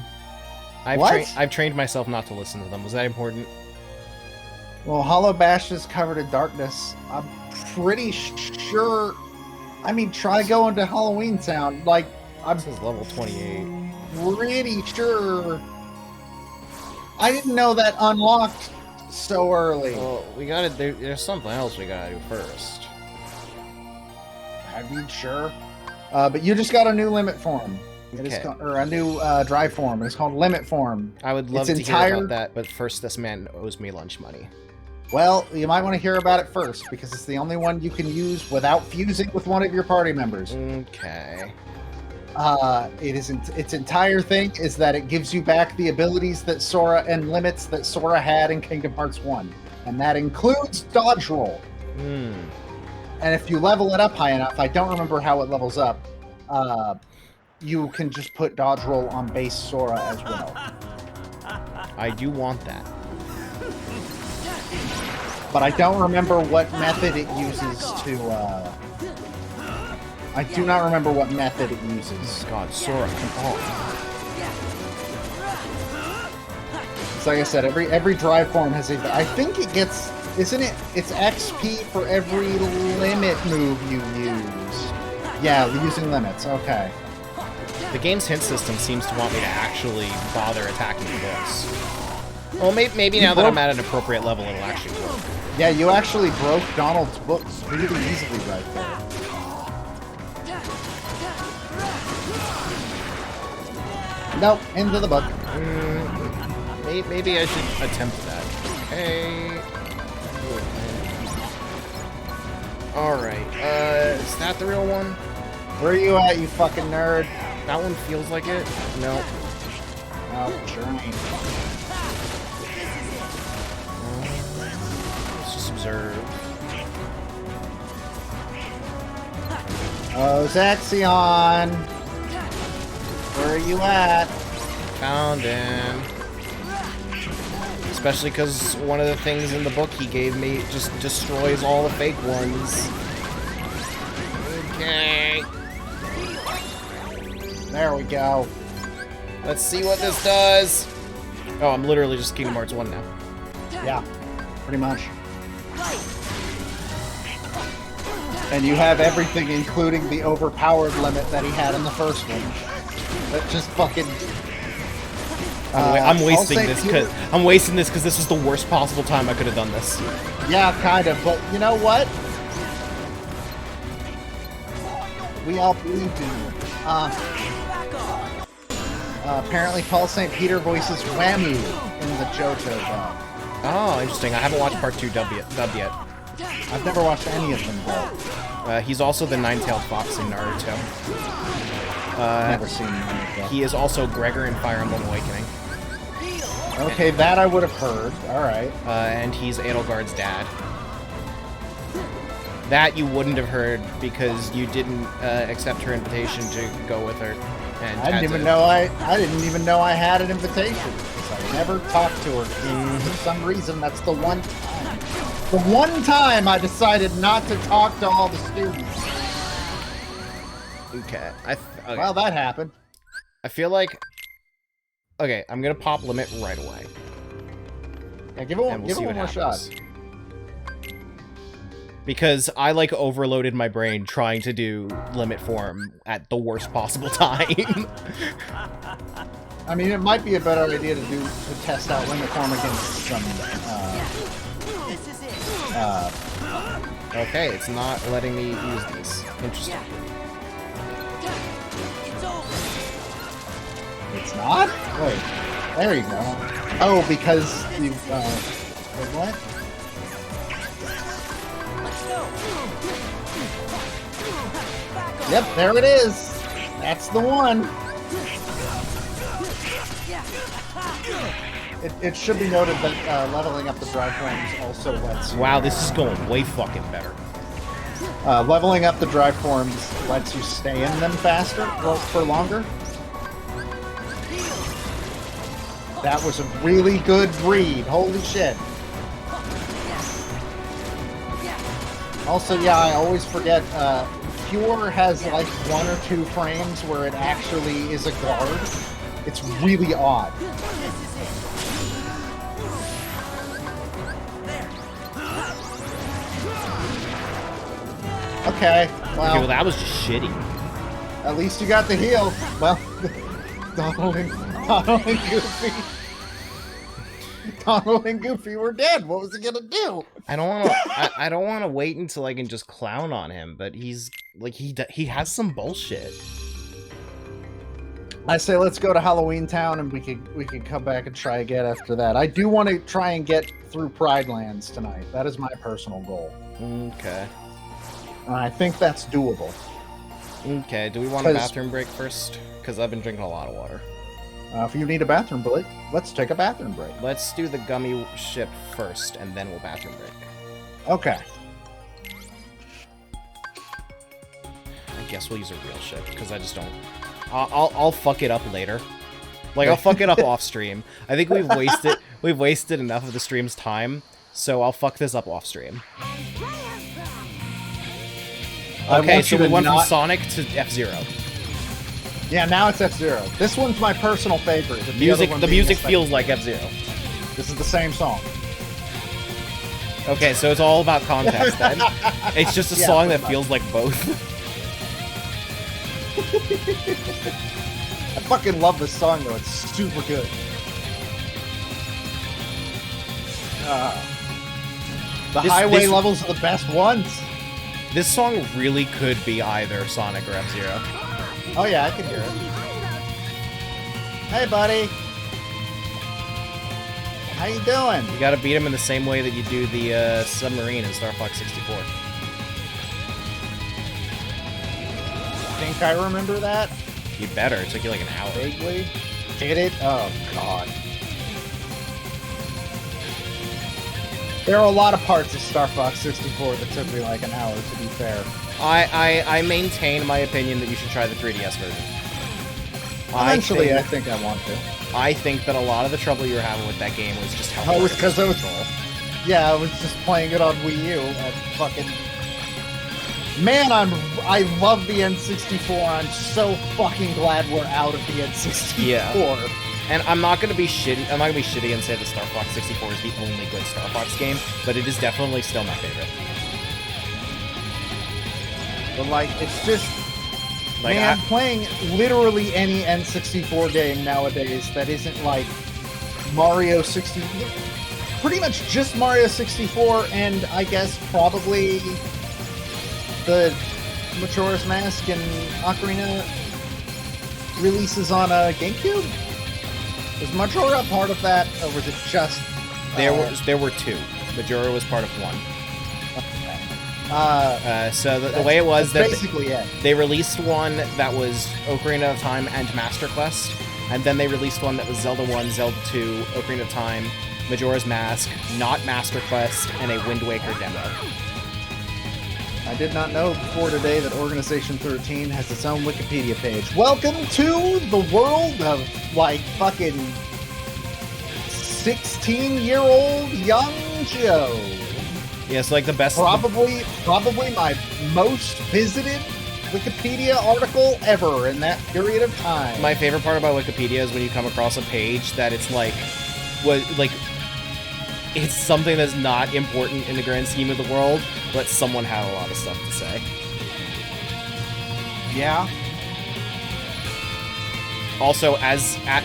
I've trained myself not to listen to them. Was that important? Well, Hollow Bash is covered in darkness. I'm pretty sure. I mean, try going to Halloween Town. Like, This is level 28. pretty sure. I didn't know that unlocked so early. Well, we gotta do. There's something else we gotta do first. I mean, sure. But you just got a new limit form. It is Okay. or a new drive form. It's called Limit Form. I would love Its to hear about that, but first, this man owes me lunch money. Well, you might want to hear about it first, because it's the only one you can use without fusing with one of your party members. Okay. Its entire thing is that it gives you back the abilities that Sora and limits that Sora had in Kingdom Hearts 1. And that includes dodge roll. And if you level it up high enough, I don't remember how it levels up, you can just put dodge roll on base Sora as well. I do want that. But I don't remember what method it uses to, I do not remember what method it uses. God, Sora, come on. So like I said, every drive form has a... I think it gets... Isn't it? It's XP for every limit move you use. Yeah, using limits. Okay. The game's hint system seems to want me to actually bother attacking the boss. Well, maybe now that I'm at an appropriate level, it'll actually work. Yeah, you actually broke Donald's books really easily right there. Nope, into the book. Maybe I should attempt that. Okay. Alright, is that the real one? Where are you at, you fucking nerd? That one feels like it. No. Oh, sure ain't. Let's just observe. Oh, Zaxion! Where are you at? Found him. Especially because one of the things in the book he gave me just destroys all the fake ones. Okay. There we go. Let's see what this does. Oh, I'm literally just Kingdom Hearts 1 now. Yeah, pretty much. And you have everything, including the overpowered limit that he had in the first one. That just fucking... I'm wasting this because this was the worst possible time I could have done this. Yeah, kind of, but you know what? We all believed in you. Apparently Paul St. Peter voices Whammy in the JoJo dub. Oh, interesting. I haven't watched part 2 dub yet. I've never watched any of them though. He's also the Nine-Tailed Fox in Naruto. Never seen Naruto. He is also Gregor in Fire Emblem Awakening. Okay, that I would have heard. Alright. And he's Edelgard's dad. That you wouldn't have heard because you didn't accept her invitation to go with her. And I didn't even know I had an invitation. I never talked to her. For some reason, that's the one time. The one time I decided not to talk to all the students. Okay. Okay. Well, that happened. I feel like... Okay, I'm gonna pop Limit right away. Yeah, give it one more shot. Because I, like, overloaded my brain trying to do Limit Form at the worst possible time. I mean, it might be a better idea to test out Limit Form against some, Okay, it's not letting me use these. Interesting. It's not? Wait. There you go. Oh, because you've, wait, what? Yep, there it is. That's the one. It should be noted that leveling up the drive forms also lets you... Wow, this is going way fucking better. Leveling up the drive forms lets you stay in them faster, or for longer. That was a really good read. Holy shit. Also, yeah, I always forget, Pure has like 1 or 2 frames where it actually is a guard. It's really odd. Okay, well... Okay, well, that was just shitty. At least you got the heal. Well, Donald and Goofy... Donald and Goofy were dead. What was he gonna do? I don't want to wait until I can just clown on him, but he's like he has some bullshit. I say let's go to Halloween Town and we can come back and try again after that. I do want to try and get through Pride Lands tonight. That is my personal goal. Okay. I think that's doable. Okay, do we want a bathroom break first? Because I've been drinking a lot of water. If you need a bathroom break, let's take a bathroom break. Let's do the gummy ship first, and then we'll bathroom break. Okay. guess we'll use a real ship, because I just don't... I'll fuck it up later. Like, I'll fuck it up off stream. I think we've wasted enough of the stream's time, so I'll fuck this up off stream. Okay, so we went from Sonic to F-Zero. Yeah, now it's F-Zero. This one's my personal favorite. The music feels like F-Zero. This is the same song. Okay, so it's all about context then. It's just a song that feels like both. I fucking love this song though, it's super good. The highway levels are the best ones. This song really could be either Sonic or F-Zero. Oh yeah, I can hear it. Hey buddy! How you doing? You gotta beat him in the same way that you do the submarine in Star Fox 64. Think I remember that? You better. It took you like an hour. Vaguely. Did it? Oh god. There are a lot of parts of Star Fox 64 that took me like an hour, to be fair. I maintain my opinion that you should try the 3DS version. Eventually, I think I want to. I think that a lot of the trouble you were having with that game was just how it was because I was... Yeah, I was just playing it on Wii U. Man, I love the N64. I'm so fucking glad we're out of the N64. Yeah. And I'm not gonna be shitty. I'm not gonna be shitty and say that Star Fox 64 is the only good Star Fox game, but it is definitely still my favorite. But like, it's just, like, man, playing literally any N64 game nowadays that isn't like Mario 64, pretty much just Mario 64, and I guess probably the Majora's Mask and Ocarina releases on a GameCube. Was Majora part of that, or was it just... There were two. Majora was part of one. So the way it was that basically they released one that was Ocarina of Time and Master Quest, and then they released one that was Zelda 1, Zelda 2, Ocarina of Time, Majora's Mask, not Master Quest, and a Wind Waker demo. I did not know before today that Organization 13 has its own Wikipedia page. Welcome to the world of, like, fucking 16-year-old young Joe. Yes, like the best... Probably my most visited Wikipedia article ever in that period of time. My favorite part about Wikipedia is when you come across a page that it's like... it's something that's not important in the grand scheme of the world, but someone had a lot of stuff to say. Yeah. Also,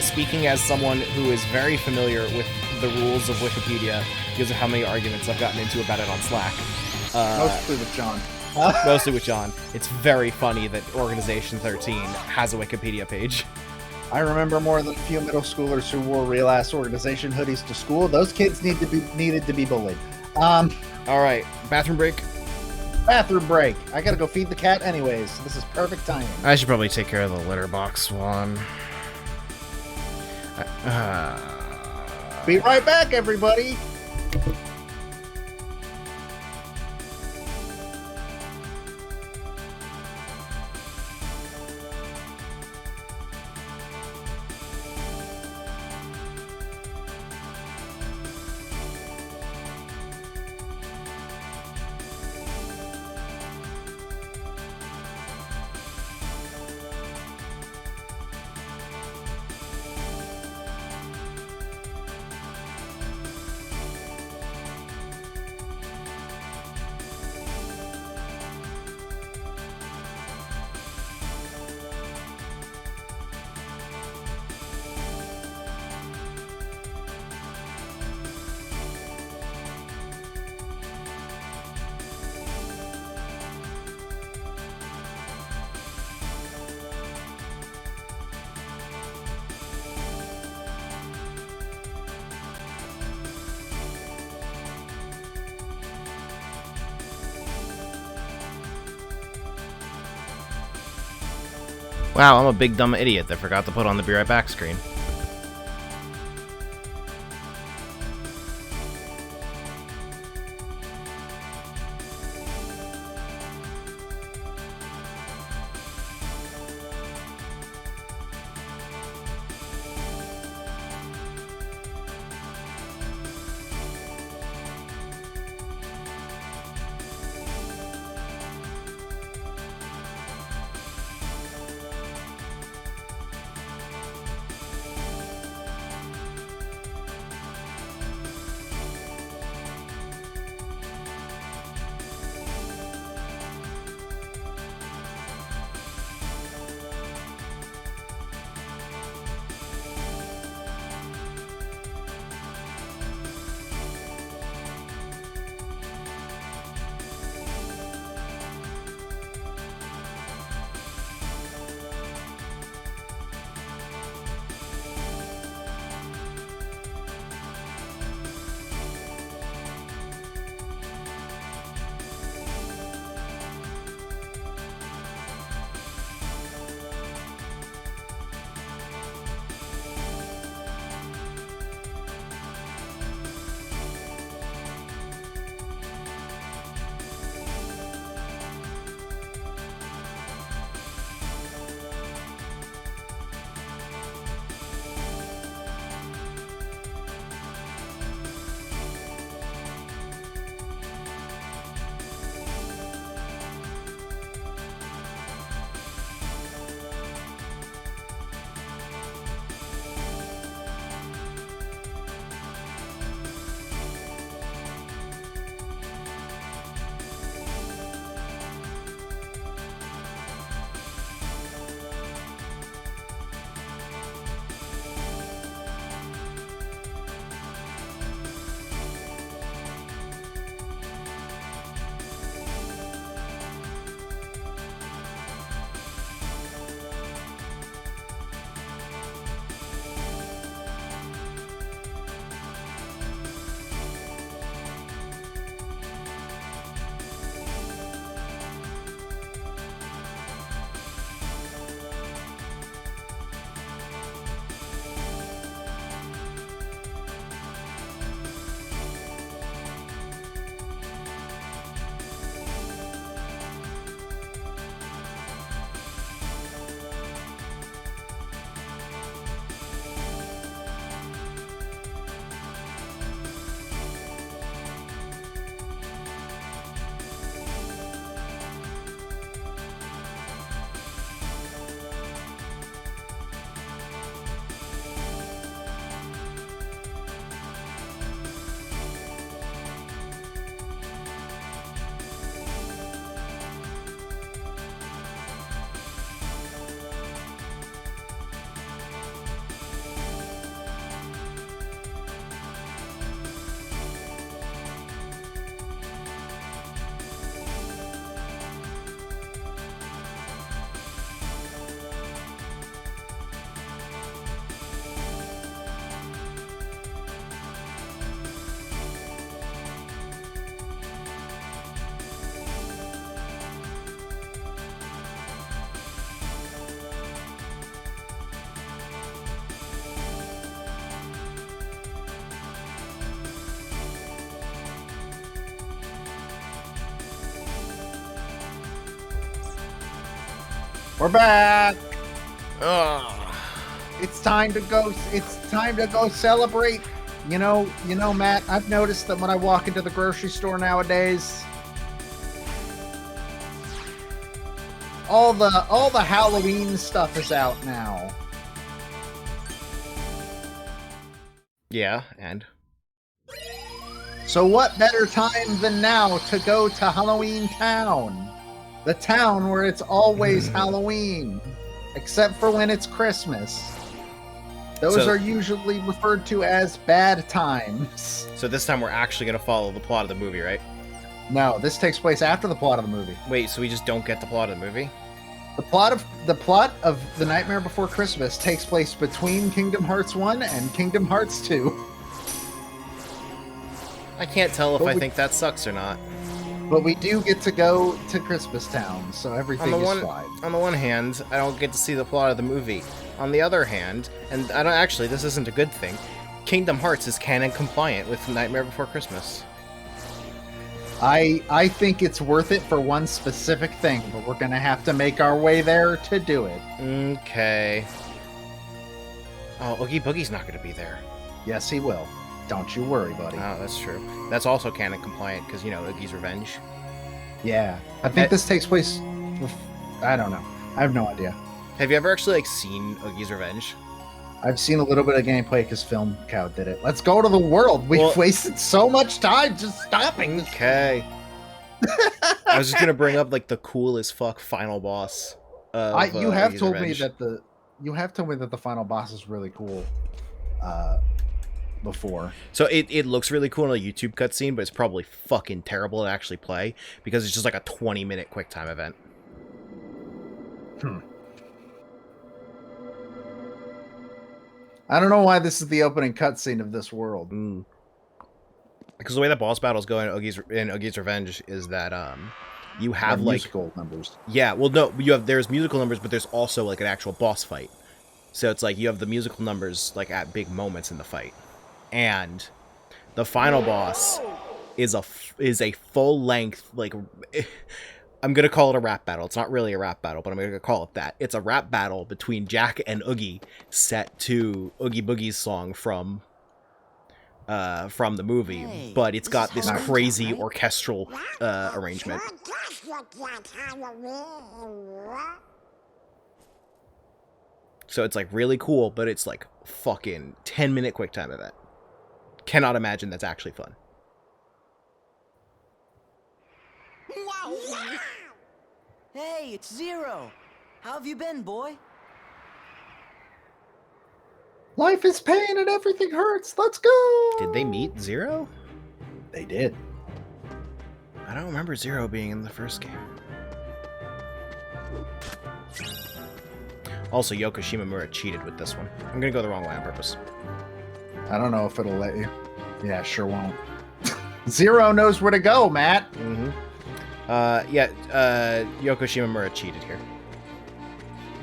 speaking as someone who is very familiar with the rules of Wikipedia, because of how many arguments I've gotten into about it on Slack. Mostly with John. Mostly with John. It's very funny that Organization 13 has a Wikipedia page. I remember more than a few middle schoolers who wore real-ass Organization hoodies to school. Those kids needed to be bullied. All right, bathroom break. Bathroom break. I gotta go feed the cat anyways. So this is perfect timing. I should probably take care of the litter box one. Be right back, everybody. Wow, I'm a big dumb idiot that forgot to put on the Be Right Back screen. We're back. Ugh. It's time to go. It's time to go celebrate. You know, Matt. I've noticed that when I walk into the grocery store nowadays, all the Halloween stuff is out now. Yeah, and so what better time than now to go to Halloween Town? The town where it's always Halloween, except for when it's Christmas. Those are usually referred to as bad times. So this time we're actually going to follow the plot of the movie, right? No, this takes place after the plot of the movie. Wait, so we just don't get the plot of the movie? The plot of The Nightmare Before Christmas takes place between Kingdom Hearts 1 and Kingdom Hearts 2. I can't tell if I think that sucks or not. But we do get to go to Christmas Town, so everything is fine. On the one hand, I don't get to see the plot of the movie. On the other hand, and I don't actually, this isn't a good thing, Kingdom Hearts is canon compliant with Nightmare Before Christmas. I think it's worth it for one specific thing, but we're gonna have to make our way there to do it. Okay. Oh, Oogie Boogie's not gonna be there. Yes, he will. Don't you worry, buddy. Oh, that's true. That's also canon compliant because, you know, Oogie's Revenge. Yeah. I think this takes place with, I don't know. I have no idea. Have you ever actually, like, seen Oogie's Revenge? I've seen a little bit of gameplay because Film Cow did it. Let's go to the world. We've wasted so much time just stopping. Okay. I was just gonna bring up, like, the coolest fuck final boss. You have Oogie's told Revenge. me that the final boss is really cool. Before. So it looks really cool in a YouTube cutscene, but it's probably fucking terrible to actually play because it's just like a 20-minute QuickTime event. I don't know why this is the opening cutscene of this world. Because the way that boss battles go in Oogie's Revenge is that you have like musical numbers. Yeah, well, no, there's musical numbers, but there's also like an actual boss fight. So it's like you have the musical numbers like at big moments in the fight. And the final boss is a full length, like, I'm gonna call it a rap battle. It's not really a rap battle, but I'm gonna call it that. It's a rap battle between Jack and Oogie, set to Oogie Boogie's song from the movie, but it's got this crazy orchestral arrangement. So it's like really cool, but it's like fucking 10-minute QuickTime event. Cannot imagine that's actually fun. Hey, it's Zero. How have you been, boy? Life is pain and everything hurts. Let's go. Did they meet Zero? They did. I don't remember Zero being in the first game. Also, Yoko Shimomura cheated with this one. I'm gonna go the wrong way on purpose. I don't know if it'll let you. Yeah, sure won't. Zero knows where to go, Matt. Yoko Shimomura cheated here.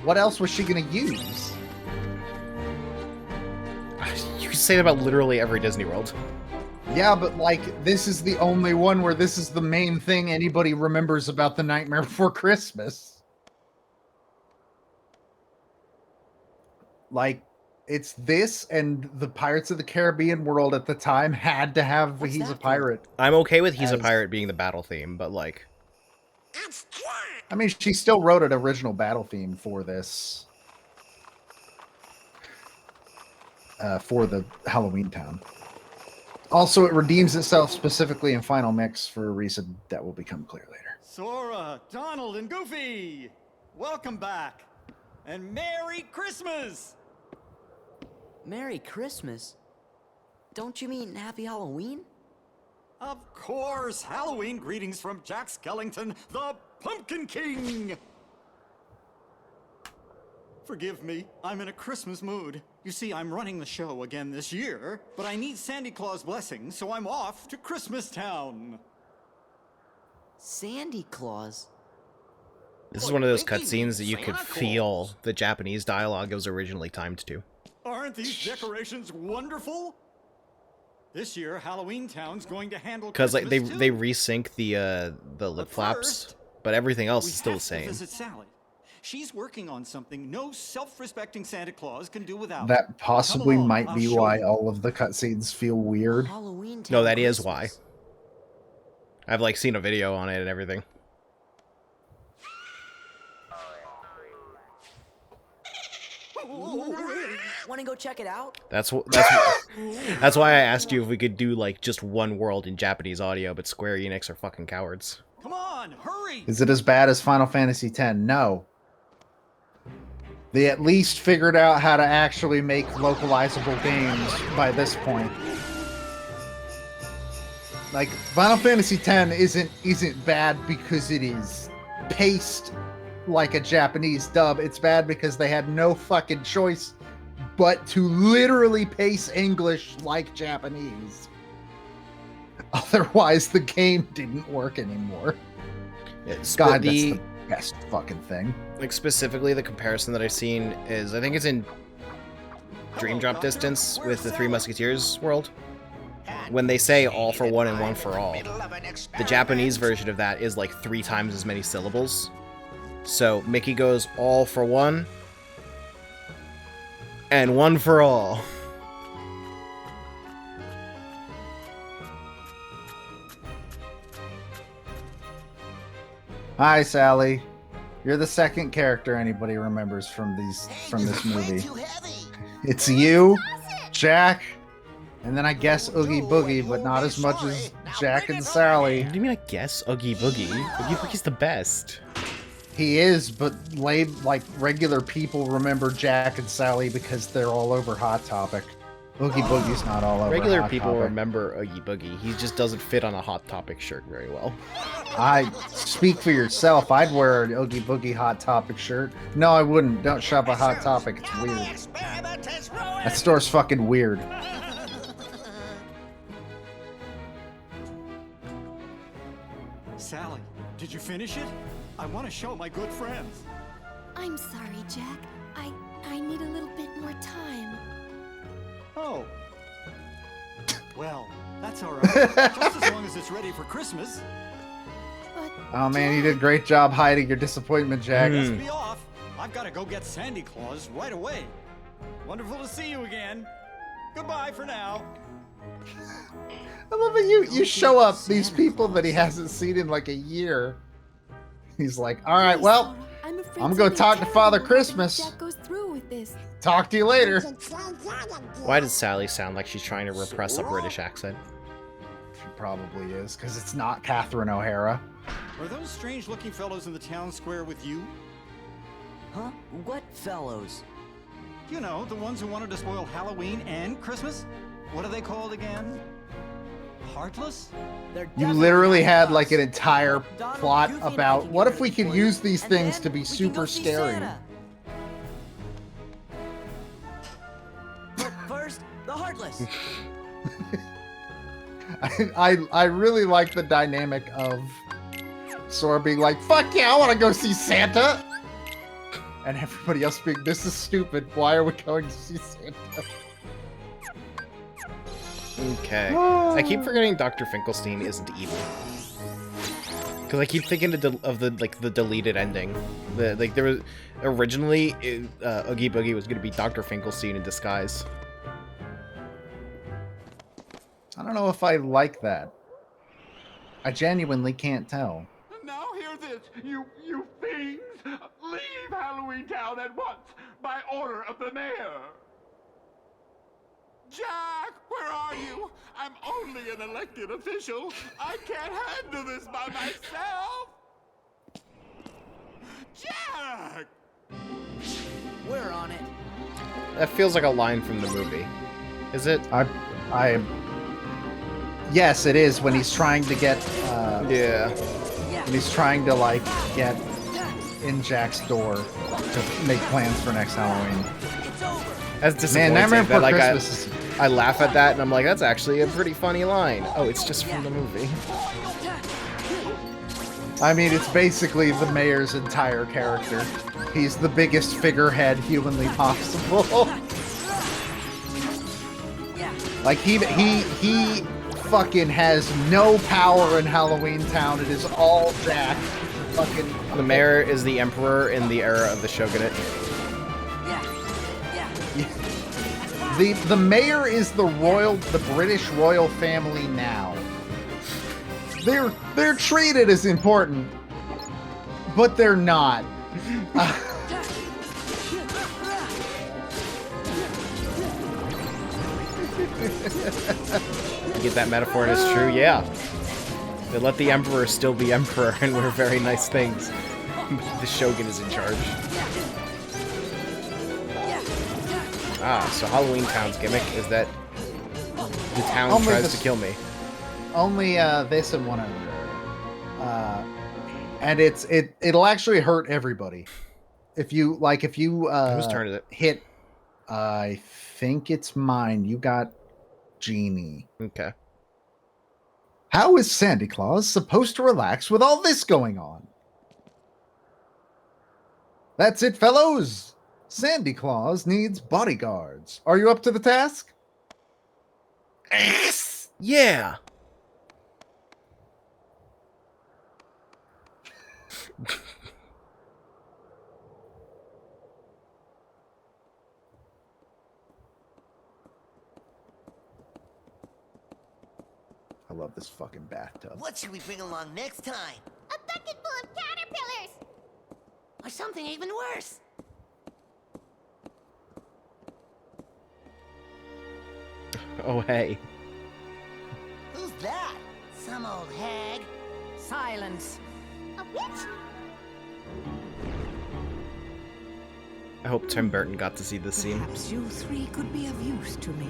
What else was she gonna use? You can say that about literally every Disney World. Yeah, but like, this is the only one where this is the main thing anybody remembers about The Nightmare Before Christmas. Like, it's this and the Pirates of the Caribbean world at the time had to have He's a Pirate. I'm okay with He's a Pirate being the battle theme, but like... I mean, she still wrote an original battle theme for this. For the Halloween Town. Also, it redeems itself specifically in Final Mix for a reason that will become clear later. Sora, Donald, and Goofy! Welcome back! And Merry Christmas! Merry Christmas? Don't you mean Happy Halloween? Of course! Halloween greetings from Jack Skellington, the Pumpkin King! Forgive me, I'm in a Christmas mood. You see, I'm running the show again this year, but I need Sandy Claus' blessing, so I'm off to Christmas Town. Sandy Claus? This is one of those cutscenes that you could feel the Japanese dialogue it was originally timed to. Aren't these decorations wonderful? This year, Halloween Town's going to handle Because like Christmas they too. resync the lip flaps, but everything else is still the We have to same. visit Sally. She's working on something no self-respecting Santa Claus can do without. That possibly Come along, might I'll be show why you. all of the cutscenes feel weird. No, that is why. I've like seen a video on it and everything. Want to go check it out? That's why I asked you if we could do like just one world in Japanese audio, but Square Enix are fucking cowards. Come on, hurry! Is it as bad as Final Fantasy X? No. They at least figured out how to actually make localizable games by this point. Like, Final Fantasy X isn't bad because it is paced like a Japanese dub. It's bad because they had no fucking choice but to literally pace English like Japanese. Otherwise, the game didn't work anymore. God, that's the best fucking thing. Like, specifically, the comparison that I've seen is, I think it's in Dream Drop Distance with the Three Musketeers world. When they say all for one and one for all, the Japanese version of that is like 3 times as many syllables. So Mickey goes all for one and one for all. Hi, Sally. You're the second character anybody remembers from this movie. It's you, Jack, and then I guess Oogie Boogie, but not as much as Jack and Sally. What do you mean I guess Oogie Boogie? Oogie Boogie's the best. He is, but like regular people remember Jack and Sally because they're all over Hot Topic. Oogie Boogie's not all over Regular Hot people Topic. remember Oogie Boogie. He just doesn't fit on a Hot Topic shirt very well. I speak for yourself. I'd wear an Oogie Boogie Hot Topic shirt. No, I wouldn't. Don't shop at Hot Topic. It's weird. That store's fucking weird. Sally, did you finish it? I want to show my good friends. I'm sorry, Jack. I need a little bit more time. Oh. Well, that's all right. Just as long as it's ready for Christmas. Oh man, you did a great job hiding your disappointment, Jack. Let's be off. I've got to go get Sandy Claus right away. Wonderful to see you again. Goodbye for now. I love it. You show up these people that he hasn't seen in like a year. He's like, all right, well, I'm going to talk to Father Christmas. Jack goes through with this. Talk to you later. Why does Sally sound like she's trying to repress a British accent? She probably is, because it's not Catherine O'Hara. Are those strange-looking fellows in the town square with you? Huh? What fellows? You know, the ones who wanted to spoil Halloween and Christmas? What are they called again? Heartless? You literally had like an entire plot about what if we could use these things to be super scary. But first, the Heartless. I really like the dynamic of Sora being like, fuck yeah, I want to go see Santa. And everybody else being, this is stupid. Why are we going to see Santa? Okay. I keep forgetting Dr. Finkelstein isn't evil. Because I keep thinking of the deleted ending. There was originally Oogie Boogie was going to be Dr. Finkelstein in disguise. I don't know if I like that. I genuinely can't tell. Now hear this, you fiends! Leave Halloween Town at once, by order of the mayor! Jack, where are you? I'm only an elected official. I can't handle this by myself. Jack! We're on it. That feels like a line from the movie. Is it? Yes, it is when he's trying to get. Yeah. When he's trying to like get in Jack's door to make plans for next Halloween. That's disappointing. Man, Nightmare Before like Christmas is... I laugh at that and I'm like, that's actually a pretty funny line. Oh, it's just from the movie. I mean, it's basically the mayor's entire character. He's the biggest figurehead humanly possible. Like he fucking has no power in Halloween Town. It is all Jack. Fucking. The mayor is the emperor in the era of the shogunate. The mayor is the British royal family now. They're treated as important, but they're not. You get that metaphor and it's true, yeah. They let the emperor still be emperor and wear very nice things. The shogun is in charge. Ah, so Halloween Town's gimmick is that the town tries to kill me. Only this and one other. And it'll actually hurt everybody. If you whose turn is it? Hit, I think it's mine. You got Genie. Okay. How is Santa Claus supposed to relax with all this going on? That's it, fellows. Sandy Claus needs bodyguards. Are you up to the task? Yes! Yeah! I love this fucking bathtub. What should we bring along next time? A bucket full of caterpillars! Or something even worse? Oh, hey. Who's that? Some old hag? Silence. A witch? I hope Tim Burton got to see this scene. Perhaps you three could be of use to me.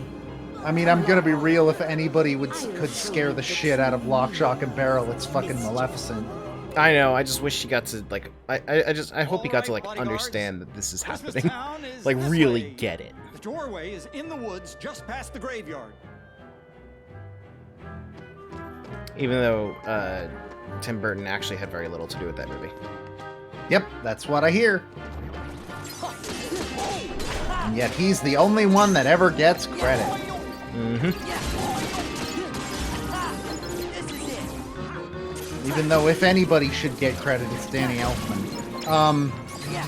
I mean, I'm gonna be real. If anybody could scare the shit out of Lock, Shock, and Barrel, it's fucking Maleficent. I know. I just wish he got to like. I hope he got to like understand that this is happening. Like really get it. The doorway is in the woods, just past the graveyard. Even though Tim Burton actually had very little to do with that movie. Yep, that's what I hear. And yet he's the only one that ever gets credit. Mm-hmm. Even though if anybody should get credit, it's Danny Elfman.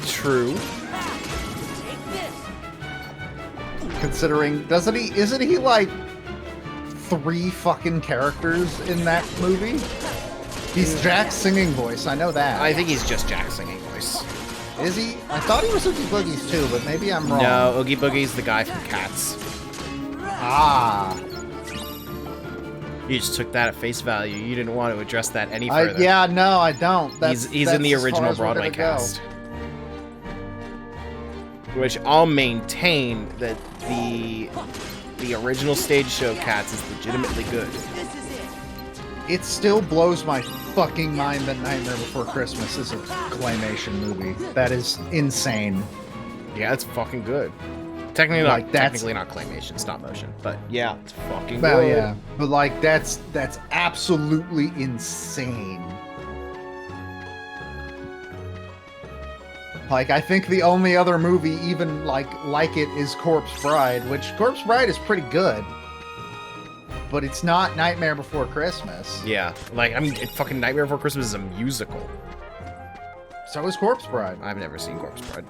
True. Considering, isn't he like 3 fucking characters in that movie? He's Jack's singing voice, I know that. I think he's just Jack's singing voice. Is he? I thought he was Oogie Boogie's too, but maybe I'm wrong. No, Oogie Boogie's the guy from Cats. Ah. You just took that at face value. You didn't want to address that any further. Yeah, no, I don't. He's in the original Broadway cast. Which I'll maintain that the original stage show Cats is legitimately good. It still blows my fucking mind that Nightmare Before Christmas is a claymation movie. That is insane. Yeah, it's fucking good. Technically not claymation, stop motion, but yeah, it's fucking well, good. Yeah, but like that's absolutely insane. Like I think the only other movie even like it is Corpse Bride, which Corpse Bride is pretty good. But it's not Nightmare Before Christmas. Yeah, like I mean, fucking Nightmare Before Christmas is a musical. So is Corpse Bride. I've never seen Corpse Bride.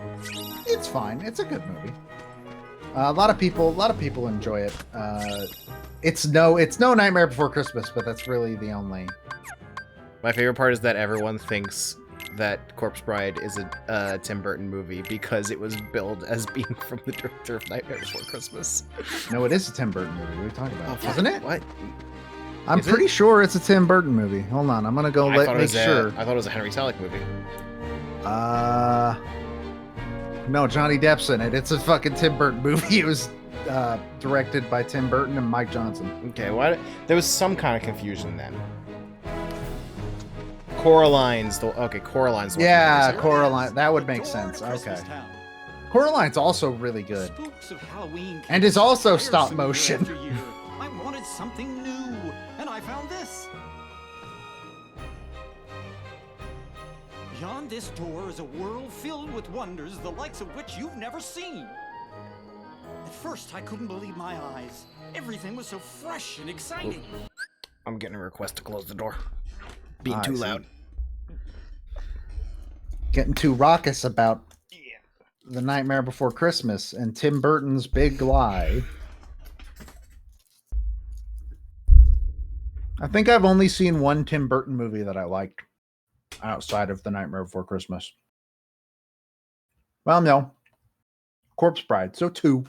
It's fine. It's a good movie. A lot of people enjoy it. It's no Nightmare Before Christmas, but that's really the only. My favorite part is that everyone thinks that Corpse Bride is a Tim Burton movie because it was billed as being from the director of Nightmare Before Christmas. No, it is a Tim Burton movie. What are you talking about? Oh, isn't it? What? I'm pretty sure it's a Tim Burton movie. Hold on, I'm gonna go make sure. I thought it was a Henry Selick movie. No, Johnny Depp's in it. It's a fucking Tim Burton movie. It was directed by Tim Burton and Mike Johnson. Okay, there was some kind of confusion then. Coraline's the Coraline's. Yeah, Coraline. That would make sense. Okay. Coraline's also really good, and is also stop motion. I wanted something new, and I found this. Beyond this door is a world filled with wonders, the likes of which you've never seen. At first, I couldn't believe my eyes. Everything was so fresh and exciting. I'm getting a request to close the door. Being I too see. loud. Getting too raucous about The Nightmare Before Christmas and Tim Burton's Big Lie. I think I've only seen one Tim Burton movie that I liked outside of The Nightmare Before Christmas. Well, no. Corpse Bride, so 2.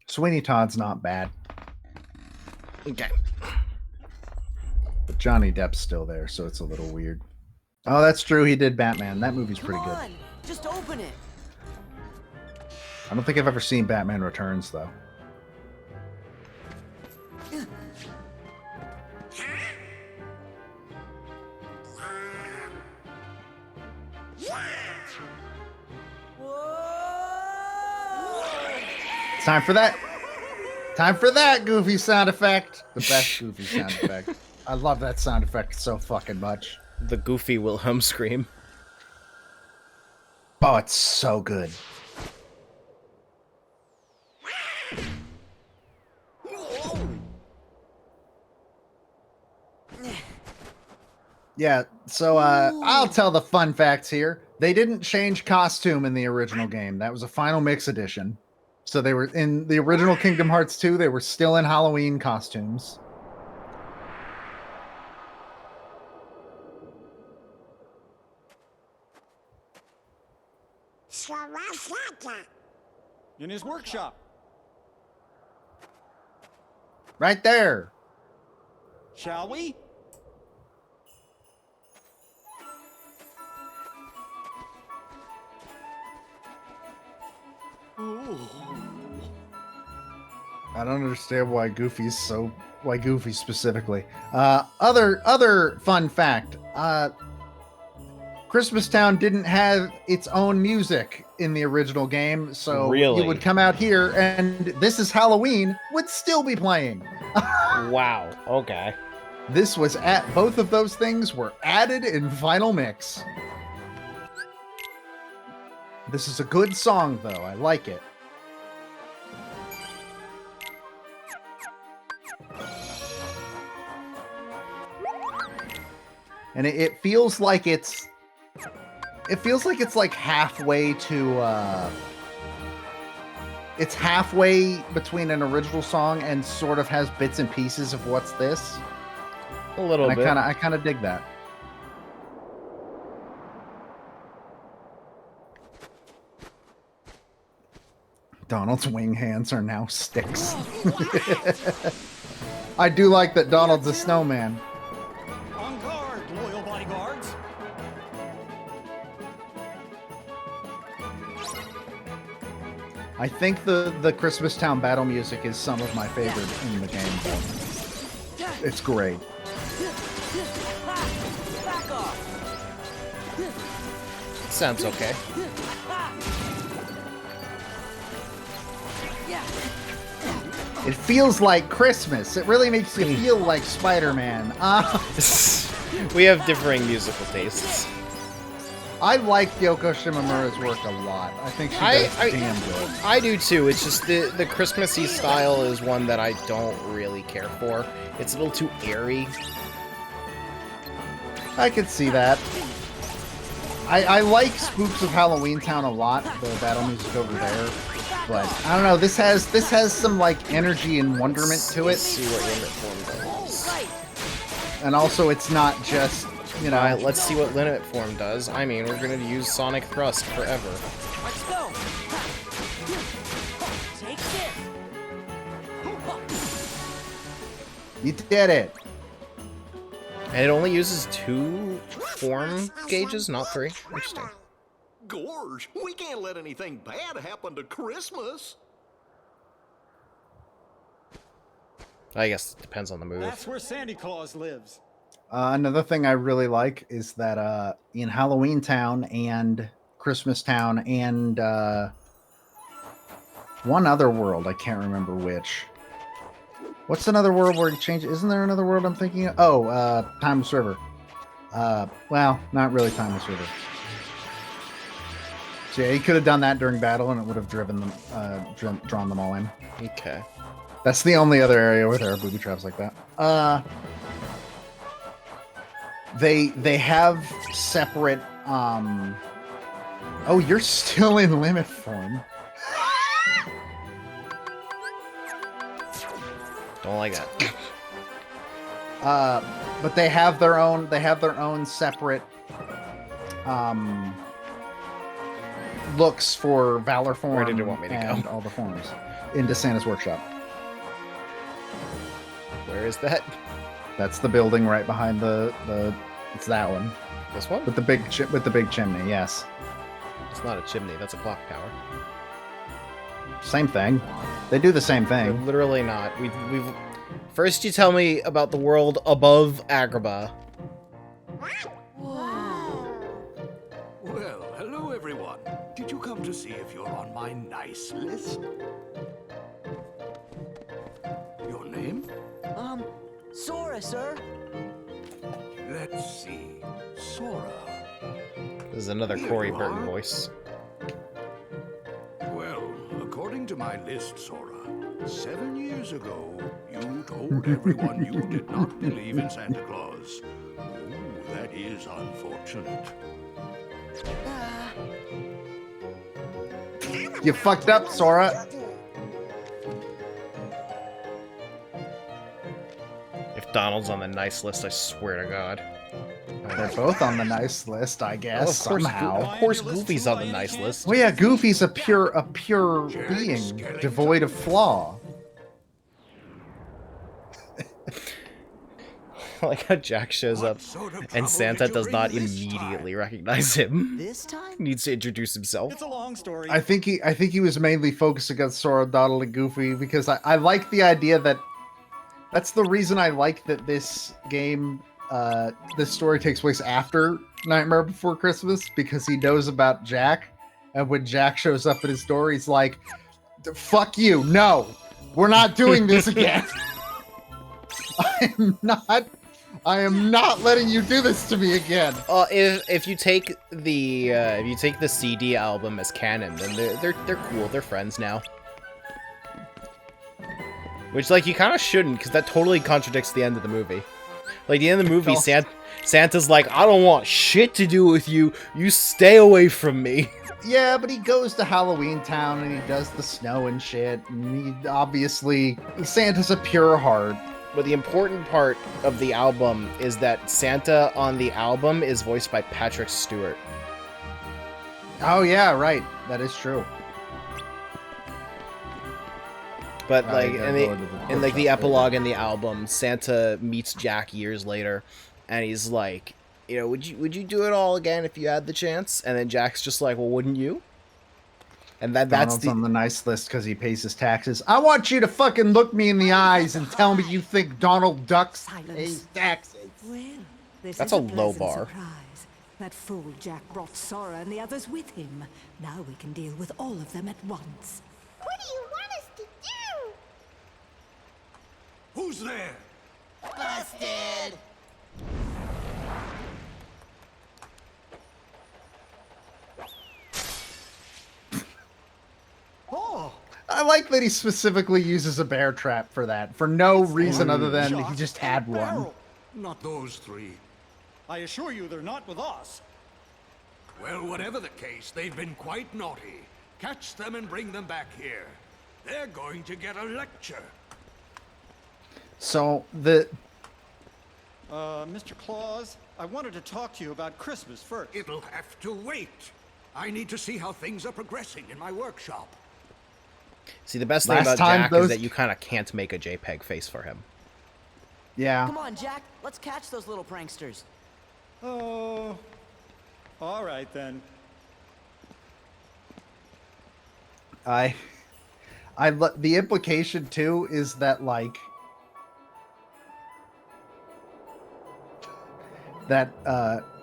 Sweeney Todd's not bad. Okay. But Johnny Depp's still there, so it's a little weird. Oh, that's true. He did Batman. That movie's pretty good. Come on, just open it. I don't think I've ever seen Batman Returns, though. It's time for that. Time for that Goofy sound effect. The best Goofy sound effect. I love that sound effect so fucking much. The Goofy Wilhelm scream. Oh, it's so good. Yeah, so I'll tell the fun facts here. They didn't change costume in the original game. That was a final mix edition. So they were in the original Kingdom Hearts 2, they were still in Halloween costumes. In his workshop. Right there. Shall we? I don't understand why Goofy specifically. Other fun fact. Christmas Town didn't have its own music in the original game, so Really? you would come out here and This Is Halloween would still be playing. Wow. Okay. This was both of those things were added in Final Mix. This is a good song, though. I like it. And it feels like it's like halfway to it's halfway between an original song and sort of has bits and pieces of what's this. A little bit. I kind of dig that. Donald's wing hands are now sticks. I do like that Donald's a snowman. On guard, loyal bodyguards. I think the Christmas Town battle music is some of my favorite in the game, though. It's great. Back off. Sounds okay. It feels like Christmas. It really makes you feel like Spider-Man. We have differing musical tastes. I like Yoko Shimomura's work a lot. I think she does damn good. I do too. It's just the Christmassy style is one that I don't really care for. It's a little too airy. I could see that. I like Spooks of Halloween Town a lot, the battle music over there. But I don't know, this has some like energy and wonderment to it. Let's see what limit form does. And also it's not just, you know, let's see what limit form does. I mean, we're gonna use Sonic Thrust forever. Let's go. Take this. You did it. And it only uses 2 form gauges, not 3. Interesting. Gorge, we can't let anything bad happen to Christmas. I guess it depends on the move. That's where Santa Claus lives. Another thing I really like is that in Halloween Town and Christmas Town and one other world, I can't remember which. What's another world where you change? Isn't there another world I'm thinking of? Oh, Timeless River. Well, not really Timeless River. So yeah, he could have done that during battle, and it would have driven them, drawn them all in. Okay. That's the only other area where there are booby traps like that. They have separate. Oh, you're still in limit form. Don't like that. But they have their own. They have their own separate. Looks for Valor form. Where did it want me to and go? all the forms into Santa's workshop. Where is that? That's the building right behind the. It's that one. This one? With the big chimney. Yes. It's not a chimney. That's a clock tower. Same thing. They do the same thing. They're literally not. We've. First, you tell me about the world above Agrabah. Well, hello everyone. Did you come to see if you're on my nice list? Your name? Sora, sir. Let's see. Sora. This is another Here Corey you Burton are. voice. Well, according to my list, Sora, 7 years ago, you told everyone you did not believe in Santa Claus. Oh, that is unfortunate. You fucked up, Sora. If Donald's on the nice list, I swear to God. They're both on the nice list, I guess. Well, Somehow. Of course, Goofy's on the nice list. Well, yeah, Goofy's a pure being, devoid of flaw. Like how Jack shows up and Santa does not immediately recognize him. This time? Needs to introduce himself. It's a long story. I think he was mainly focusing on Sora, Donald, and Goofy because I like the idea that that's the reason I like that this game, this story takes place after Nightmare Before Christmas because he knows about Jack, and when Jack shows up at his door, he's like, "Fuck you! No, we're not doing this again. I am not letting you do this to me again." If you take the CD album as canon, then they're cool. They're friends now. Which, like, you kind of shouldn't, because that totally contradicts the end of the movie. Like, the end of the movie, Santa's like, "I don't want shit to do with you. You stay away from me." Yeah, but he goes to Halloween Town and he does the snow and shit. And he obviously Santa's a pure heart. But the important part of the album is that Santa on the album is voiced by Patrick Stewart. Oh yeah, right. That is true. But like in the epilogue in the album, Santa meets Jack years later, and he's like, you know, would you do it all again if you had the chance? And then Jack's just like, well, wouldn't you? And that's on the nice list because he pays his taxes. I want you to fucking look me in the eyes and tell me you think Donald Duck pays taxes. Well, this That's is a low pleasant bar. Surprise. That fool Jack brought Sora and the others with him. Now we can deal with all of them at once. What do you want us to do? Who's there? Busted! Oh, I like that he specifically uses a bear trap for that, for no reason other than he just had one. Not those three. I assure you they're not with us. Well, whatever the case, they've been quite naughty. Catch them and bring them back here. They're going to get a lecture. So Mr. Claus, I wanted to talk to you about Christmas first. It'll have to wait. I need to see how things are progressing in my workshop. See, the best thing about Jack is that you kind of can't make a JPEG face for him. Yeah. Come on, Jack. Let's catch those little pranksters. Oh, all right then. The implication too is that like that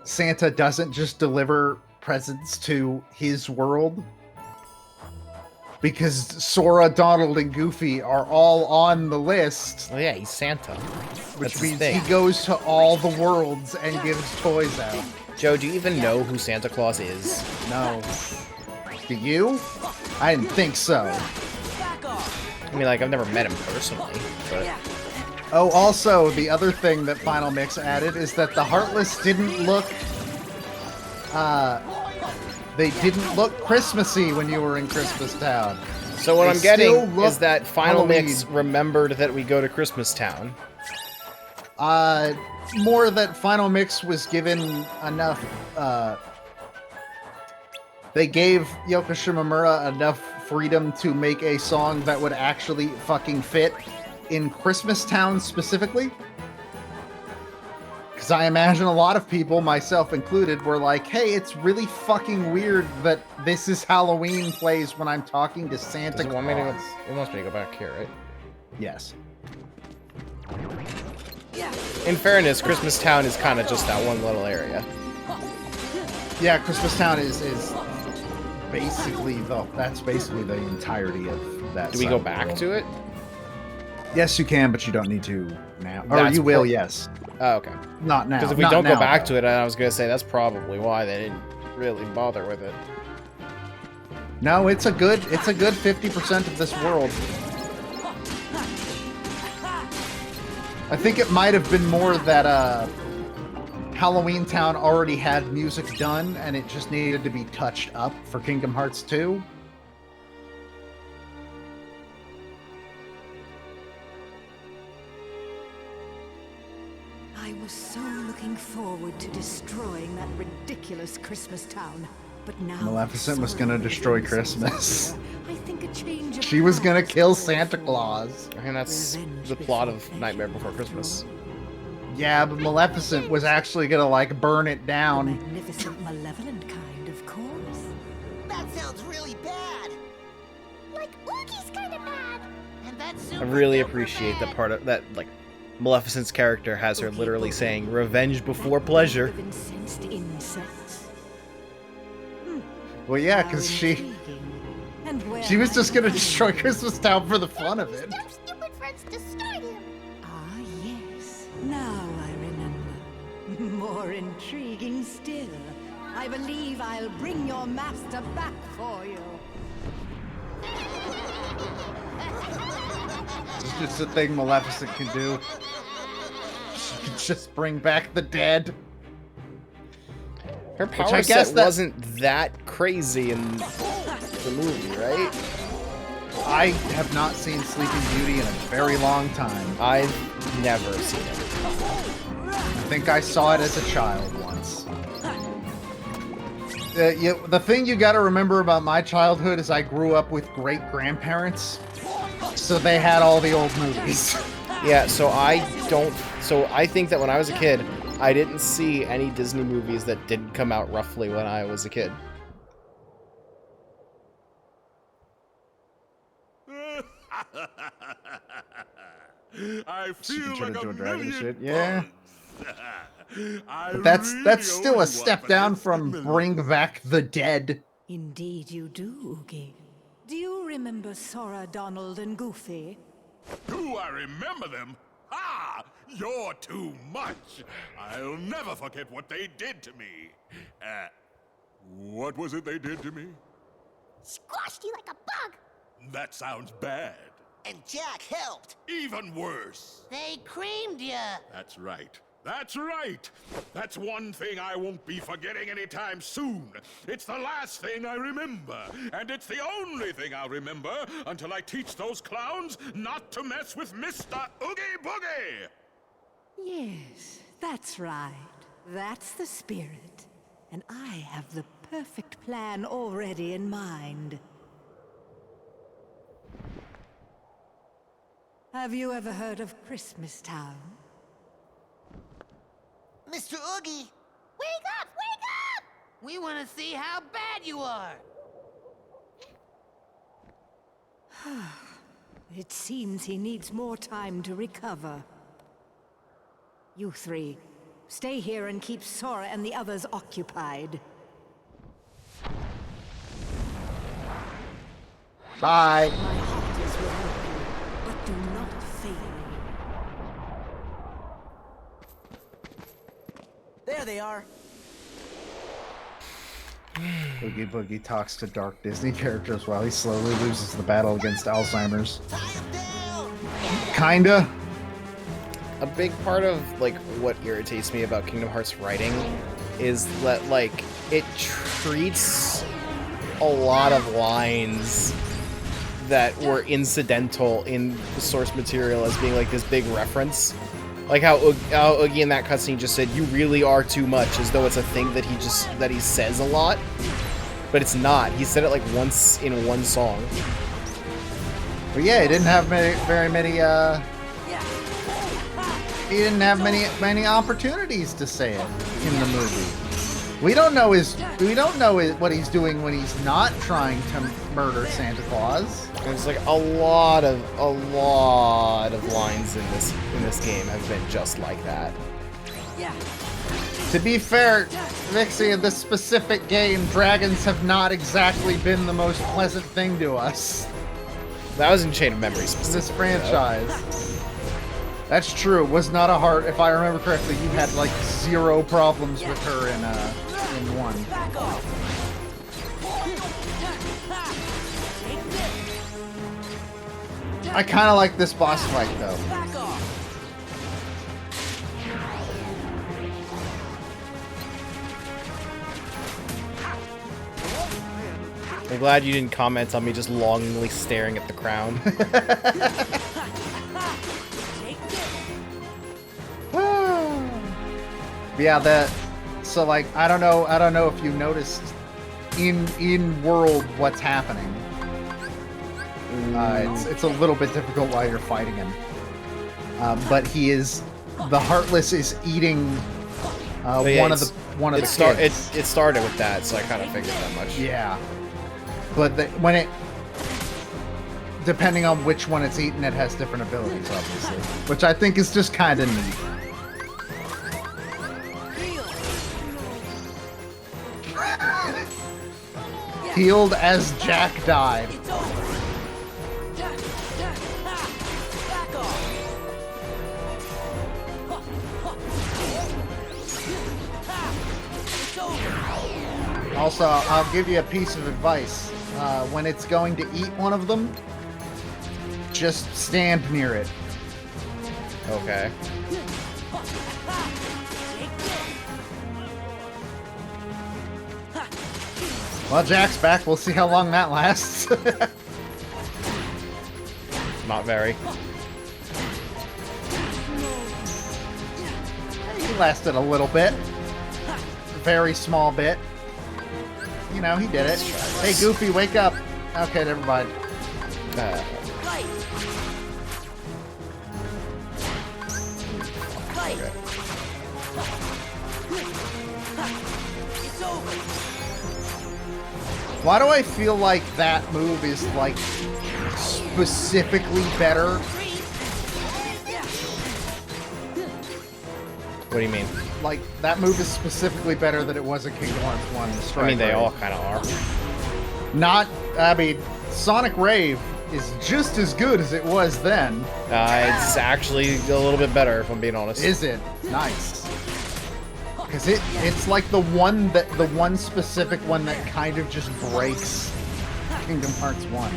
Santa doesn't just deliver presents to his world, because Sora, Donald, and Goofy are all on the list. Oh yeah, he's Santa. Which means he goes to all the worlds and gives toys out. Joe, do you even know who Santa Claus is? No. Do you? I didn't think so. I mean, like, I've never met him personally, but... Oh, also, the other thing that Final Mix added is that the Heartless didn't look... they didn't look Christmassy when you were in Christmas Town. So what They I'm getting still is look that Final Mix Halloween. remembered that we go to Christmas Town. More that Final Mix was given enough, they gave Yoko Shimomura enough freedom to make a song that would actually fucking fit in Christmas Town specifically. Because I imagine a lot of people, myself included, were like, hey, it's really fucking weird that this is Halloween plays when I'm talking to Santa Does it want me to go, Claus. it wants me to go back here, right? Yes. In fairness, Christmas Town is kind of just that one little area. Yeah, Christmas Town is basically that's basically the entirety of that. Do we go back to it? Yes, you can, but you don't need to now. Or That's you will, pro- yes. Oh, okay. Not now. Because if we Not don't now, go back though. to it, I was going to say that's probably why they didn't really bother with it. No, it's a good 50% of this world. I think it might have been more that Halloween Town already had music done and it just needed to be touched up for Kingdom Hearts 2. I was so looking forward to destroying that ridiculous Christmas Town. But now Maleficent was gonna destroy Christmas. I think a change of She was gonna plans kill is Santa Claus. And that's the plot of Nightmare Before Christmas. Yeah, but Maleficent was actually gonna, like, burn it down. magnificent, malevolent kind, of course. That sounds really bad. Like Oogie's kind of bad. And that's I really appreciate the part of that, like, Maleficent's character has her literally saying, revenge before pleasure. Incensed insects. Well, yeah, because she was just gonna destroy Christmas Town for the fun of it. Stupid friends destroyed him. Ah, yes. Now I remember. More intriguing still. I believe I'll bring your master back for you. It's just a thing Maleficent can do. She can just bring back the dead. Her Which power I guess set that- wasn't that crazy in the movie, right? I have not seen Sleeping Beauty in a very long time. I've never seen it. I think I saw it as a child once. The thing you gotta remember about my childhood is I grew up with great-grandparents, so they had all the old movies. Yeah, so I think that when I was a kid, I didn't see any Disney movies that didn't come out roughly when I was a kid. I feel turn like into a a dragon and million shit, yeah. I But that's really still owe a you step one, down but from Bring Back the Dead. Indeed you do, Oogie. Do you remember Sora, Donald, and Goofy? Do I remember them? Ha! You're too much. I'll never forget what they did to me. What was it they did to me? Squashed you like a bug. That sounds bad. And Jack helped. Even worse. They creamed you. That's right. That's right. That's one thing I won't be forgetting anytime soon. It's the last thing I remember. And it's the only thing I'll remember until I teach those clowns not to mess with Mr. Oogie Boogie. Yes, that's right. That's the spirit. And I have the perfect plan already in mind. Have you ever heard of Christmas Town? Mr. Oogie! Wake up! Wake up! We want to see how bad you are. It seems he needs more time to recover. You three, stay here and keep Sora and the others occupied. Bye. My heart is with you, but do not fail me. There they are. Oogie Boogie talks to dark Disney characters while he slowly loses the battle against Alzheimer's. Kinda. A big part of like what irritates me about Kingdom Hearts writing is that like it treats a lot of lines that were incidental in the source material as being like this big reference. Like how Oogie in that cutscene just said, "You really are too much," as though it's a thing that he says a lot, but it's not. He said it like once in one song. But yeah, he didn't have many opportunities to say it in the movie. We don't know what he's doing when he's not trying to murder Santa Claus. There's like a lot of lines in this game have been just like that. To be fair, Vixie, in this specific game, dragons have not exactly been the most pleasant thing to us. That was in Chain of Memories specifically. This franchise. That's true. It was not a hard. If I remember correctly, you had like 0 problems with her in 1. I kind of like this boss fight though. I'm glad you didn't comment on me just longingly staring at the crown. Yeah, so like I don't know if you noticed in world what's happening. It's a little bit difficult while you're fighting him. But the Heartless is eating one of the kids. It started with that, so I kind of figured that much. Yeah. But depending on which one it's eaten, it has different abilities, obviously. Which I think is just kind of neat. Healed as Jack died. Also, I'll give you a piece of advice. When it's going to eat one of them, just stand near it. Okay. Well, Jack's back. We'll see how long that lasts. Not very. He lasted a little bit. A very small bit. You know, he did it. Hey, Goofy, wake up. Okay, never mind. Why do I feel like that move is, like, specifically better? What do you mean? Like, that move is specifically better than it was in Kingdom Hearts 1. I mean, they all kind of are. Sonic Rave is just as good as it was then. It's actually a little bit better, if I'm being honest. Is it? Nice. Because it's like the one specific one that kind of just breaks Kingdom Hearts 1.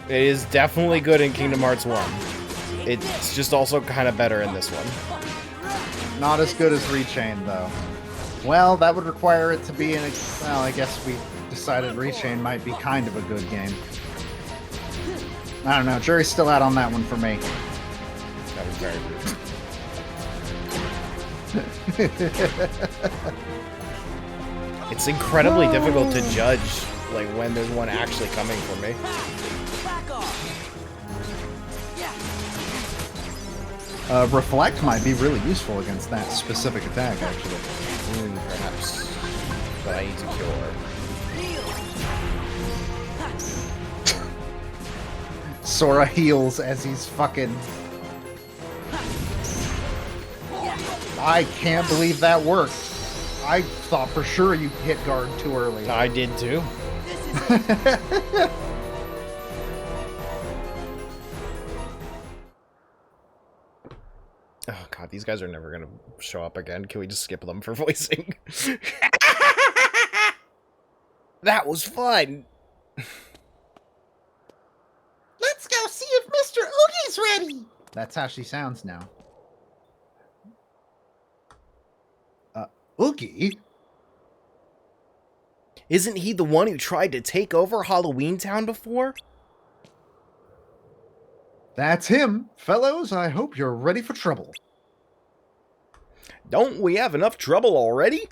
It is definitely good in Kingdom Hearts 1. It's just also kind of better in this one. Not as good as Rechain, though. Well, that would require it to be in a... Well, I guess we decided Rechain might be kind of a good game. I don't know. Jury's still out on that one for me. That was very rude. It's incredibly difficult to judge, like, when there's one actually coming for me. Reflect might be really useful against that specific attack, actually. Perhaps. But I need to cure. Sora heals as he's fucking... I can't believe that worked. I thought for sure you hit guard too early. I did too. Oh god, these guys are never gonna show up again. Can we just skip them for voicing? That was fun. Let's go see if Mr. Oogie's ready. That's how she sounds now. Oogie? Isn't he the one who tried to take over Halloween Town before? That's him. Fellows, I hope you're ready for trouble. Don't we have enough trouble already?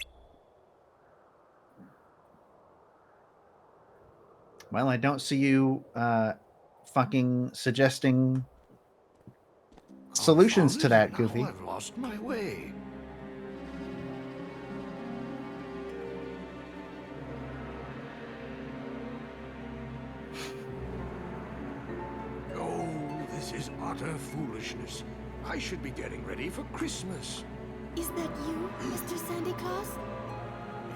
Well, I don't see you fucking suggesting solutions to that, Goofy. I've lost my way. Oh, this is utter foolishness. I should be getting ready for Christmas. Is that you, Mr. Santa Claus?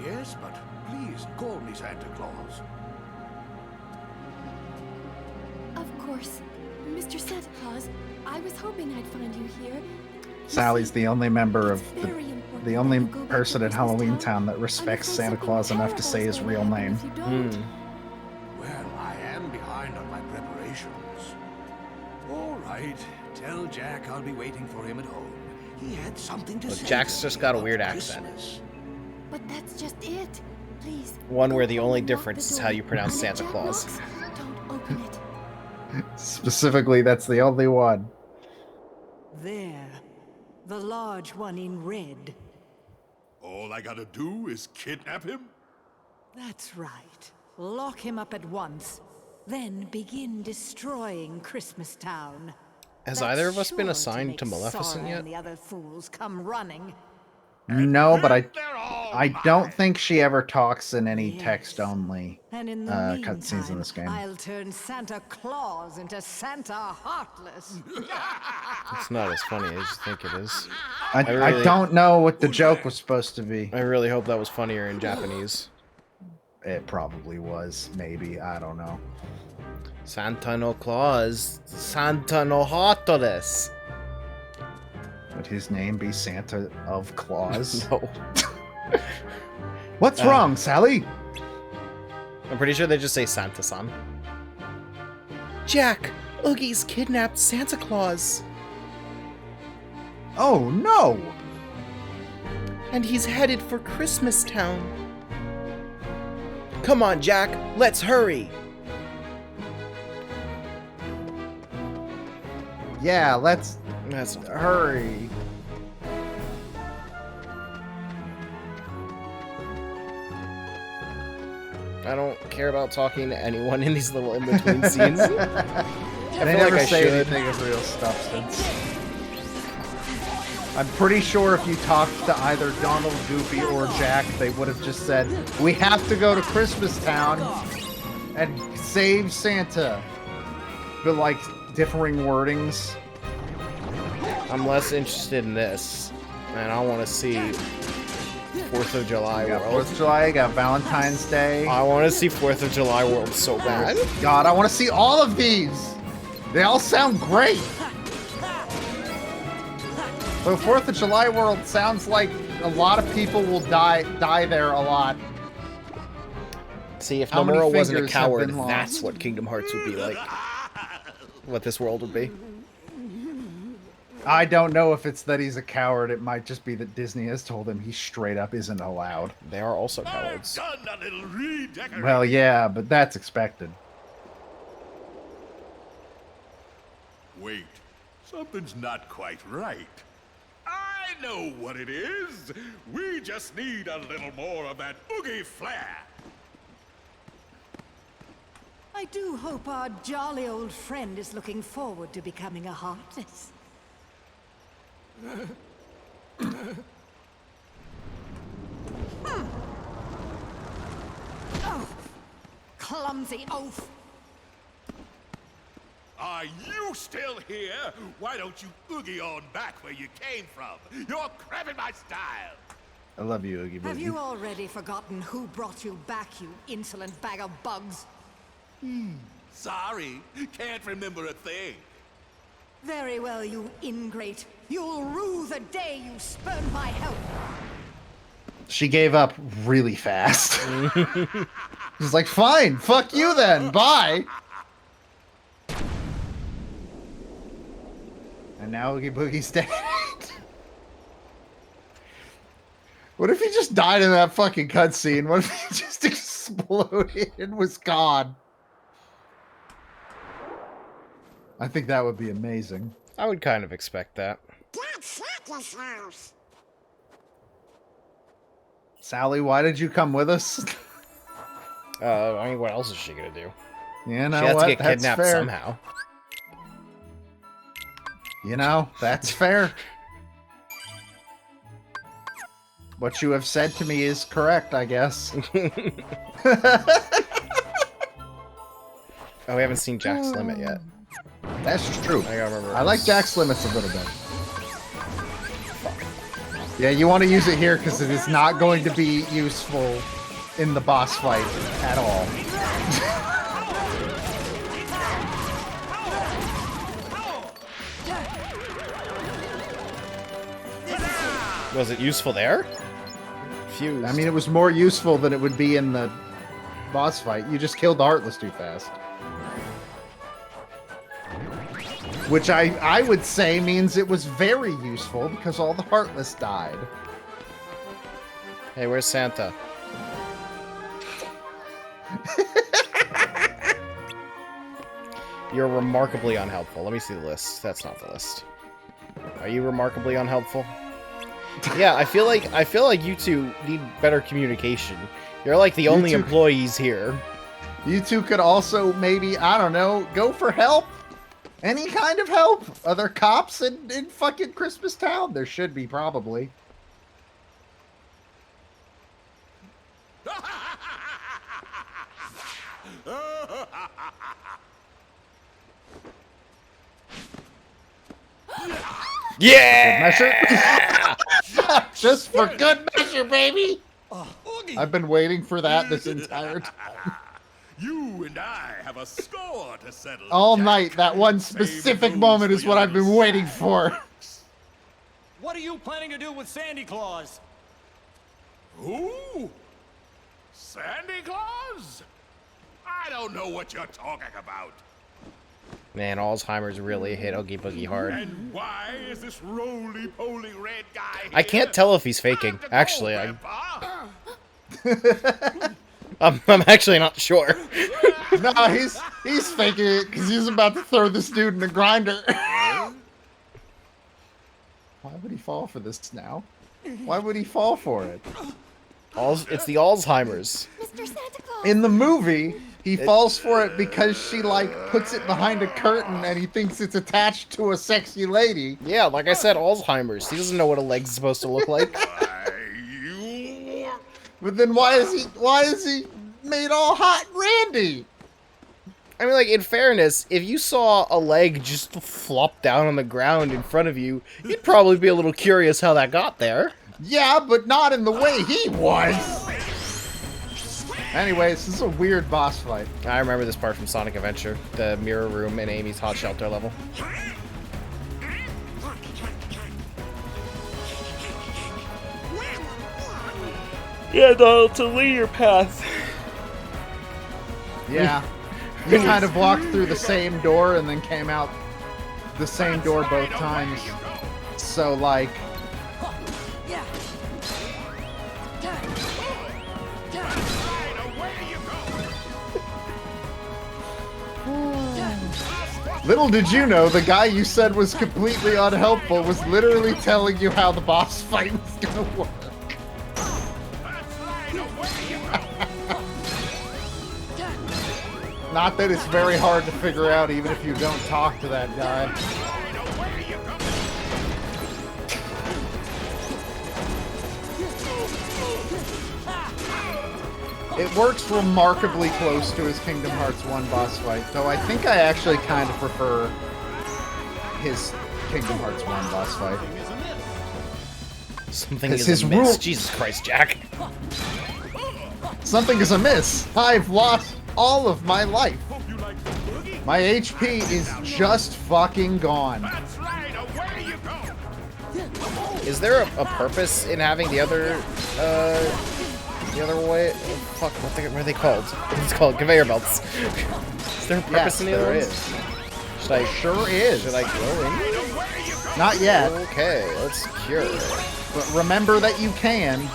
Yes, but please call me Santa Claus. Of course. Mr. Santa Claus, I was hoping I'd find you here. Sally's the only member of the only you go back to person in Christmas Halloween Town. Town that respects Santa Claus enough to say his real name. Well, I am behind on my preparations. All right, tell Jack I'll be waiting for him at home. He had something to say. Jack's to just me got a about weird accent. Christmas. But that's just it. Please. One where the go only and lock difference the is door. how you pronounce And if Santa Jack Claus. knocks, don't open it. Specifically, that's the only one. There. The large one in red. All I gotta do is kidnap him? That's right. Lock him up at once. Then begin destroying Christmas Town. Has That's either of us been sure assigned to make Maleficent Sora yet? and the other fools come running. No, but I don't think she ever talks in any text only And in the cutscenes in meantime, this game. I'll turn Santa Claus into Santa Heartless. It's not as funny as you think it is. I don't know what the joke was supposed to be. I really hope that was funnier in Japanese. It probably was, maybe. I don't know. Santa no Claus, Santa no Heartless. Would his name be Santa of Claus? No. What's wrong, Sally? I'm pretty sure they just say Santa-san. Jack, Oogie's kidnapped Santa Claus. Oh no! And he's headed for Christmas Town. Come on, Jack, let's hurry. Yeah, let's That's hurry. I don't care about talking to anyone in these little in-between scenes. I They feel never like I say should. anything of real substance. I'm pretty sure if you talked to either Donald, Goofy, or Jack, they would have just said, "We have to go to Christmas Town and save Santa." But like differing wordings. I'm less interested in this, and I want to see 4th of July You got World. 4th of July, you got Valentine's Day. I want to see 4th of July World so bad. God, I want to see all of these. They all sound great. So 4th of July World sounds like a lot of people will die there a lot. See, if How many Nomura wasn't a fingers have coward, been lost? that's what Kingdom Hearts would be like. What this world would be. I don't know if it's that he's a coward. It might just be that Disney has told him he straight up isn't allowed. They are also cowards. Done a little redecorating. Well, yeah, but that's expected. Wait, something's not quite right. I know what it is. We just need a little more of that Oogie flair. I do hope our jolly old friend is looking forward to becoming a Heartless. Oh, clumsy oaf! Are you still here? Why don't you Oogie on back where you came from? You're cramping my style. I love you, Oogie Have Boogie. you already forgotten who brought you back, you insolent bag of bugs? Sorry, can't remember a thing. Very well, you ingrate. You'll rue the day you spurned my help. She gave up really fast. She's like, fine, fuck you then, bye. And now Oogie Boogie's dead. What if he just died in that fucking cutscene? What if he just exploded and was gone? I think that would be amazing. I would kind of expect that. That's Santa's house. Sally, why did you come with us? I mean, what else is she gonna do? You know she has what? to get That's kidnapped fair. somehow. You know, that's fair. What you have said to me is correct, I guess. Oh, we haven't seen Jack's Limit yet. That's true. I gotta remember. I like Jack's Limits a little bit. Yeah, you want to use it here because it is not going to be useful in the boss fight at all. Was it useful there? Fused. I mean, it was more useful than it would be in the boss fight. You just killed the Heartless too fast. Which I would say means it was very useful because all the Heartless died. Hey, where's Santa? You're remarkably unhelpful. Let me see the list. That's not the list. Are you remarkably unhelpful? Yeah, I feel like you two need better communication. You're like the only employees here. You two could also maybe, I don't know, go for help. Any kind of help. Are there cops in fucking Christmas Town? There should be, probably. Yeah! Good measure. Just for good measure, baby. I've been waiting for that this entire time. You and I have a score to settle. All night, that one specific moment is what I've been waiting for. What are you planning to do with Sandy Claus? Who? Sandy Claus? I don't know what you're talking about. Man, Alzheimer's really hit Oogie Boogie hard. And why is this roly-poly red guy here? I can't tell if he's faking. Actually, I'm actually not sure. No, he's faking it because he's about to throw this dude in a grinder. Why would he fall for this now? Why would he fall for it? It's the Alzheimer's. Mr. Santa Claus. In the movie, he falls for it because she, like, puts it behind a curtain and he thinks it's attached to a sexy lady. Yeah, like I said, Alzheimer's. He doesn't know what a leg's supposed to look like. But then why is he made all hot and randy? I mean, like, in fairness, if you saw a leg just flop down on the ground in front of you, you'd probably be a little curious how that got there. Yeah, but not in the way he was. Anyways, this is a weird boss fight. I remember this part from Sonic Adventure, the mirror room in Amy's hot shelter level. Yeah, Donald, to lead your path. Yeah. You kind of walked through the same door and then came out the same door both times. So, like... Little did you know, the guy you said was completely unhelpful was literally telling you how the boss fight was gonna work. Not that it's very hard to figure out even if you don't talk to that guy. It works remarkably close to his Kingdom Hearts 1 boss fight, though I think I actually kind of prefer his Kingdom Hearts 1 boss fight. Something is amiss. Jesus Christ, Jack. Something is amiss. I've lost all of my life. My HP is just fucking gone. That's right, away you go. Is there a purpose in having the other way? Fuck, what are they called? It's called conveyor belts. Is there a purpose in the other ones? Should I? Sure is. Should I go in? Not yet. Okay, let's cure. But remember that you can.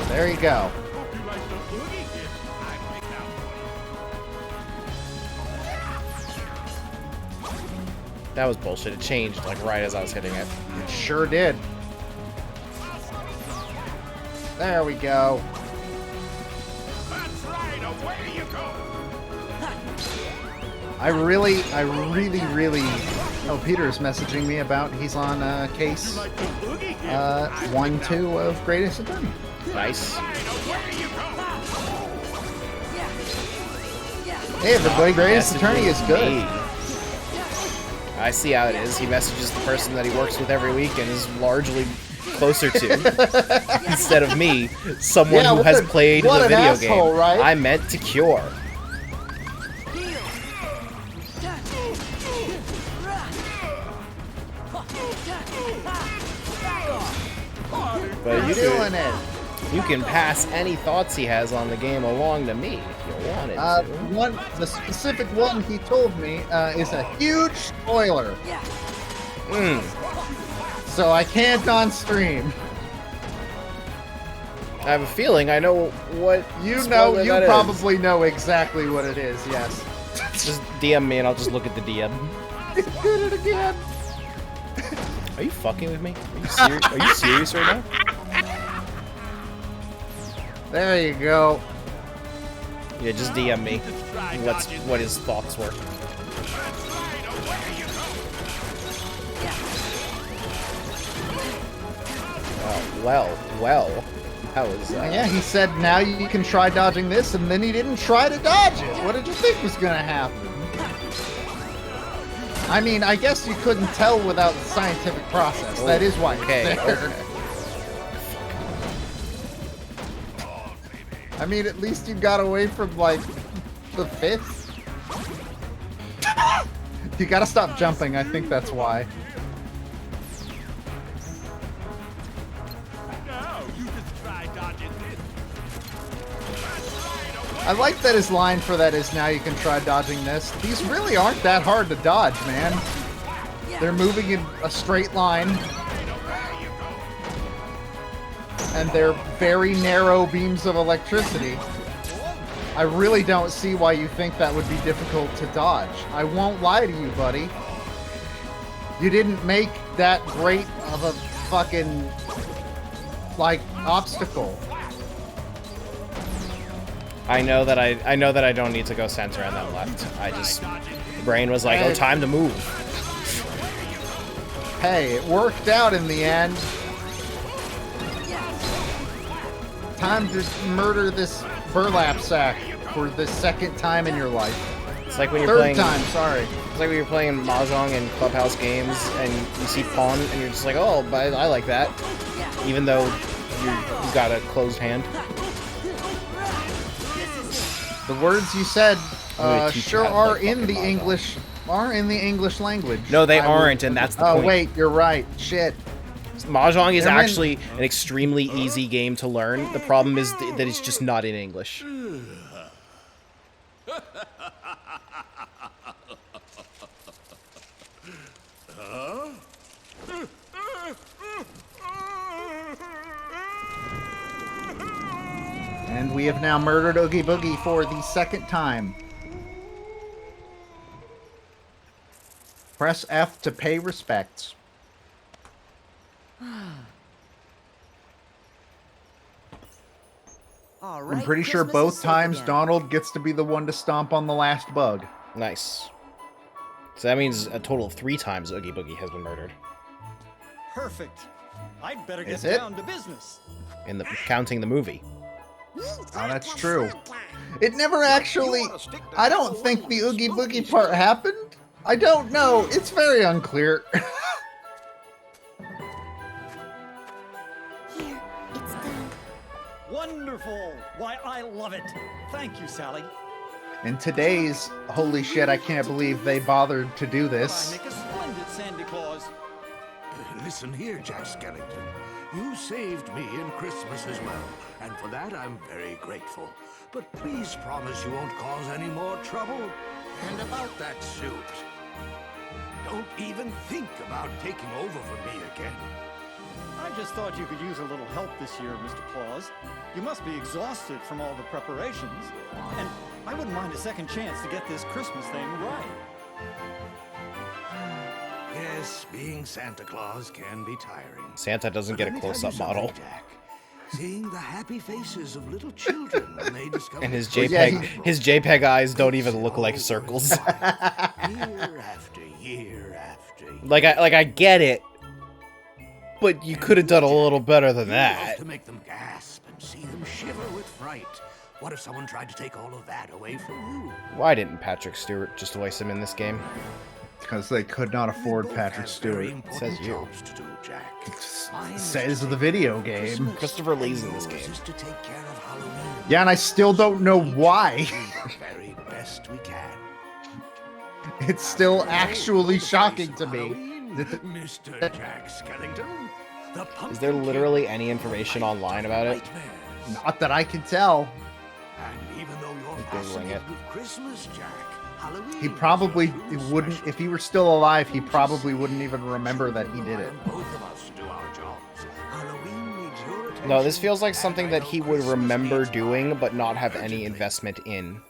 There you go. That was bullshit. It changed like right as I was hitting it. It sure did. There we go. I really. Oh, Peter's messaging me about he's on case 1-2 of Greatest Attorney. Nice. Hey everybody, Greatest Attorney is good. I see how it is. He messages the person that he works with every week and is largely closer to instead of me, someone who has played the video asshole, game. Right? I meant to cure. But you can pass any thoughts he has on the game along to me if you wanted to. The specific one he told me is a huge spoiler. So I can't on stream. I have a feeling I know what you probably know exactly what it is. Yes. Just DM me and I'll just look at the DM. You did it again. Are you fucking with me? Are you serious right now? There you go. Yeah, just DM me what his thoughts were. Oh, well. That was... Yeah, he said now you can try dodging this, and then he didn't try to dodge it. What did you think was going to happen? I mean, I guess you couldn't tell without the scientific process. That is why it's there. Okay. I mean, at least you got away from, like, the fifth. You gotta stop jumping, I think that's why. I like that his line for that is, now you can try dodging this. These really aren't that hard to dodge, man. They're moving in a straight line. And they're very narrow beams of electricity. I really don't see why you think that would be difficult to dodge. I won't lie to you, buddy. You didn't make that great of a fucking, like, obstacle. I know that I don't need to go center and then left. The brain was like, oh, time to move. Hey, it worked out in the end. Time to murder this burlap sack for the second time in your life. It's like when you're playing... Third time, sorry. It's like when you're playing Mahjong and Clubhouse games and you see pawn and you're just like, oh, but I like that. Even though you've got a closed hand. The words you said sure are in the English language. No, they aren't, and that's the point. Oh wait, you're right. Shit. Mahjong is actually an extremely easy game to learn. The problem is that it's just not in English. And we have now murdered Oogie Boogie for the second time. Press F to pay respects. I'm pretty sure both times Donald gets to be the one to stomp on the last bug. Nice. So that means a total of 3 times Oogie Boogie has been murdered. Perfect. I'd better Is get it? down to business. Counting the movie. Oh, that's true. It never actually... I don't think the Oogie Boogie part happened. I don't know. It's very unclear. Here, it's done. Wonderful. Why, I love it. Thank you, Sally. In today's, holy shit, I can't believe they bothered to do I this. make a splendid Santa Claus. Listen here, Jack Skellington. You saved me in Christmas as well, and for that I'm very grateful. But please promise you won't cause any more trouble. And about that suit, don't even think about taking over for me again. I just thought you could use a little help this year, Mr. Claus. You must be exhausted from all the preparations. And I wouldn't mind a second chance to get this Christmas thing right. Yes, being Santa Claus can be tiring. Santa doesn't get a close-up model. Jack. Seeing the happy faces of little children when they discover And his JPEG eyes don't even look like circles. year after year after year. Like I get it, but you could have done a little better than that. To make them gasp and see them shiver with fright. What if someone tried to take all of that away from you? Why didn't Patrick Stewart just voice him in this game? Because they could not afford Patrick Stewart. Says you. Jobs to do, Jack. Mine is Says to the video game. Christopher Lee's in this game. Yours is to take care of Halloween. Yeah, and I still don't know why. The very best we can. It's still actually shocking to me. Mr. Jack Skellington. Is there literally any information online about it? Not that I can tell. And even though you're Googling fascinated it. with Christmas, Jack, Halloween He probably wouldn't, if he were still alive, he probably wouldn't even remember that he did it. both of us do our jobs. Halloween needs your attention. No, this feels like something that he would remember doing, but not have any investment in.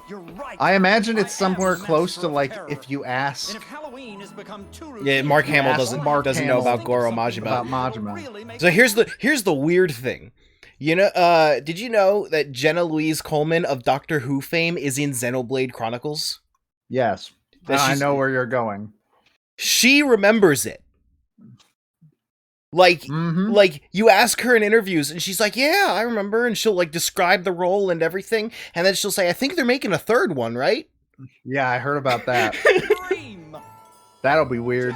You're right. I imagine it's somewhere close to like if you ask. And if Halloween has become too Yeah, Mark Hamill ask doesn't Mark know Hamill about Goro Majima. about Majima. So here's the weird thing. You know, did you know that Jenna Louise Coleman of Doctor Who fame is in Xenoblade Chronicles? Yes, That I she's- know where you're going. She remembers it. Like, like you ask her in interviews, and she's like, "Yeah, I remember," and she'll like describe the role and everything, and then she'll say, "I think they're making a third one, right?" Yeah, I heard about that. That'll be weird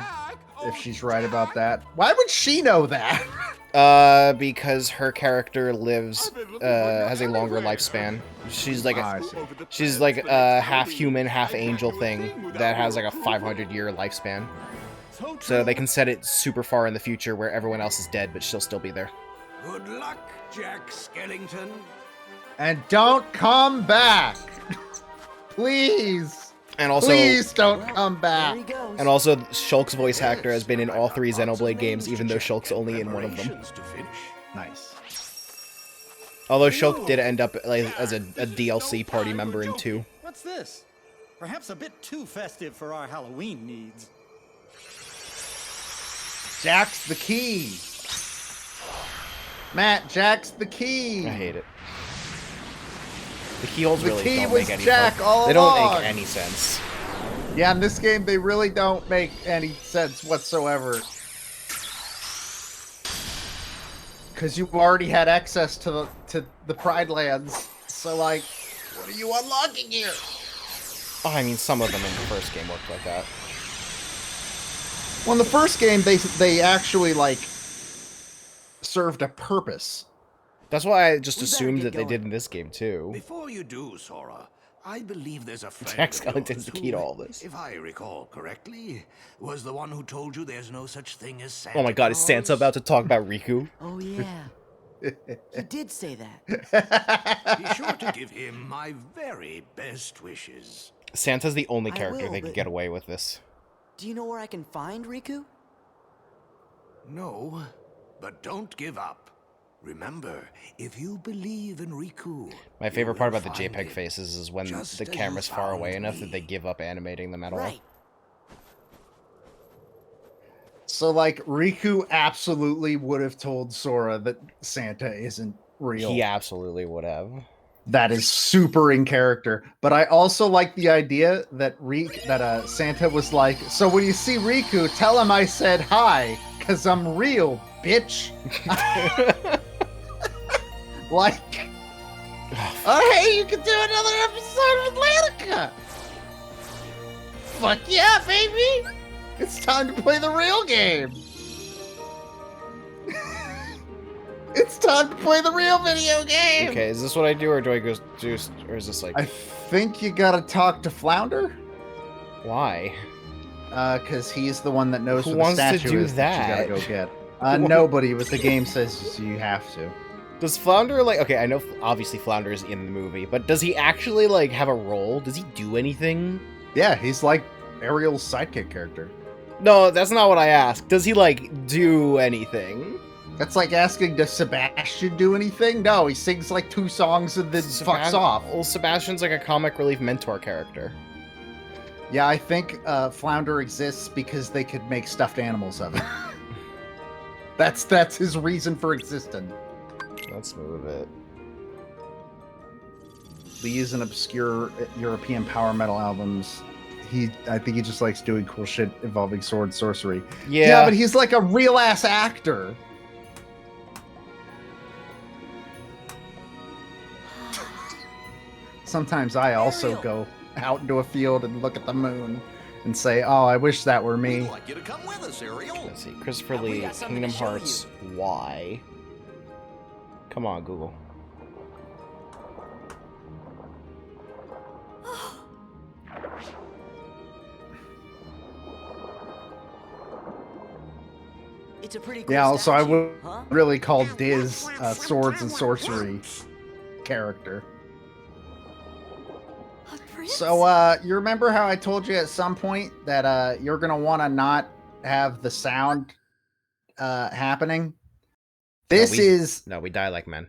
if she's right about that. Why would she know that? Because her character lives, has a longer lifespan. She's like a half human, half angel thing that has like a 500-year lifespan. So they can set it super far in the future where everyone else is dead, but she'll still be there. Good luck, Jack Skellington. And don't come back, please. And also, please don't come back. And also, Shulk's voice actor has been in all 3 Xenoblade games, even though Shulk's only in one of them. Nice. Although Shulk did end up like, as a DLC party member in 2. What's this? Perhaps a bit too festive for our Halloween needs. Jack's the key. Matt, Jack's the key. I hate it. The keyholes The really key don't was make any Jack sense. all They don't along. make any sense. Yeah, in this game, they really don't make any sense whatsoever. Because you already had access to the Pride Lands. So, like, what are you unlocking here? Oh, I mean, some of them in the first game worked like that. Well, in the first game, they actually, like, served a purpose. That's why I just assumed that they did in this game, too. Before you do, Sora, I believe there's a friend Jack of Skellington's yours the key to who, all this. if I recall correctly, was the one who told you there's no such thing as Santa Oh my god, is Santa about to talk about Riku? Oh, yeah. He did say that. Be sure to give him my very best wishes. Santa's the only I character will, that could but- get away with this. Do you know where I can find Riku? No, but don't give up. Remember, if you believe in Riku, My favorite you part will about the find JPEG it. faces is when Just the as you camera's far found away enough me. that they give up animating them at all. Right. So, like, Riku absolutely would have told Sora that Santa isn't real. He absolutely would have. That is super in character. But I also like the idea that Santa was like, so when you see Riku, tell him I said hi, because I'm real, bitch. Like, oh, hey, you can do another episode of Atlantica. Fuck yeah, baby. It's time to play the real game. It's time to play the real video game. Okay, is this what I do, or do I go do, or is this like? I think you gotta talk to Flounder. Why? Because he's the one that knows Who where the wants to statue do is that you that? gotta go get. Nobody, but the game says you have to. Does Flounder, like... Okay, I know obviously Flounder is in the movie, but does he actually, like, have a role? Does he do anything? Yeah, he's like Ariel's sidekick character. No, that's not what I asked. Does he, like, do anything? That's like asking, does Sebastian do anything? No, he sings like 2 songs and then fucks off. Well, Sebastian's like a comic relief mentor character. Yeah, I think Flounder exists because they could make stuffed animals of it. That's his reason for existing. Let's move it. Lee is an obscure European power metal albums. I think he just likes doing cool shit involving sword sorcery. Yeah, but he's like a real ass actor. Sometimes I also go out into a field and look at the moon and say, "Oh, I wish that were me." We'd like you to come with us, Ariel. Let's see. Christopher Lee, Kingdom Hearts Y. Come on, Google. It's a pretty cool Yeah, also I statue, would huh? really call Diz a swords and sorcery character. So, you remember how I told you at some point that you're gonna want to not have the sound happening? No, we die like men.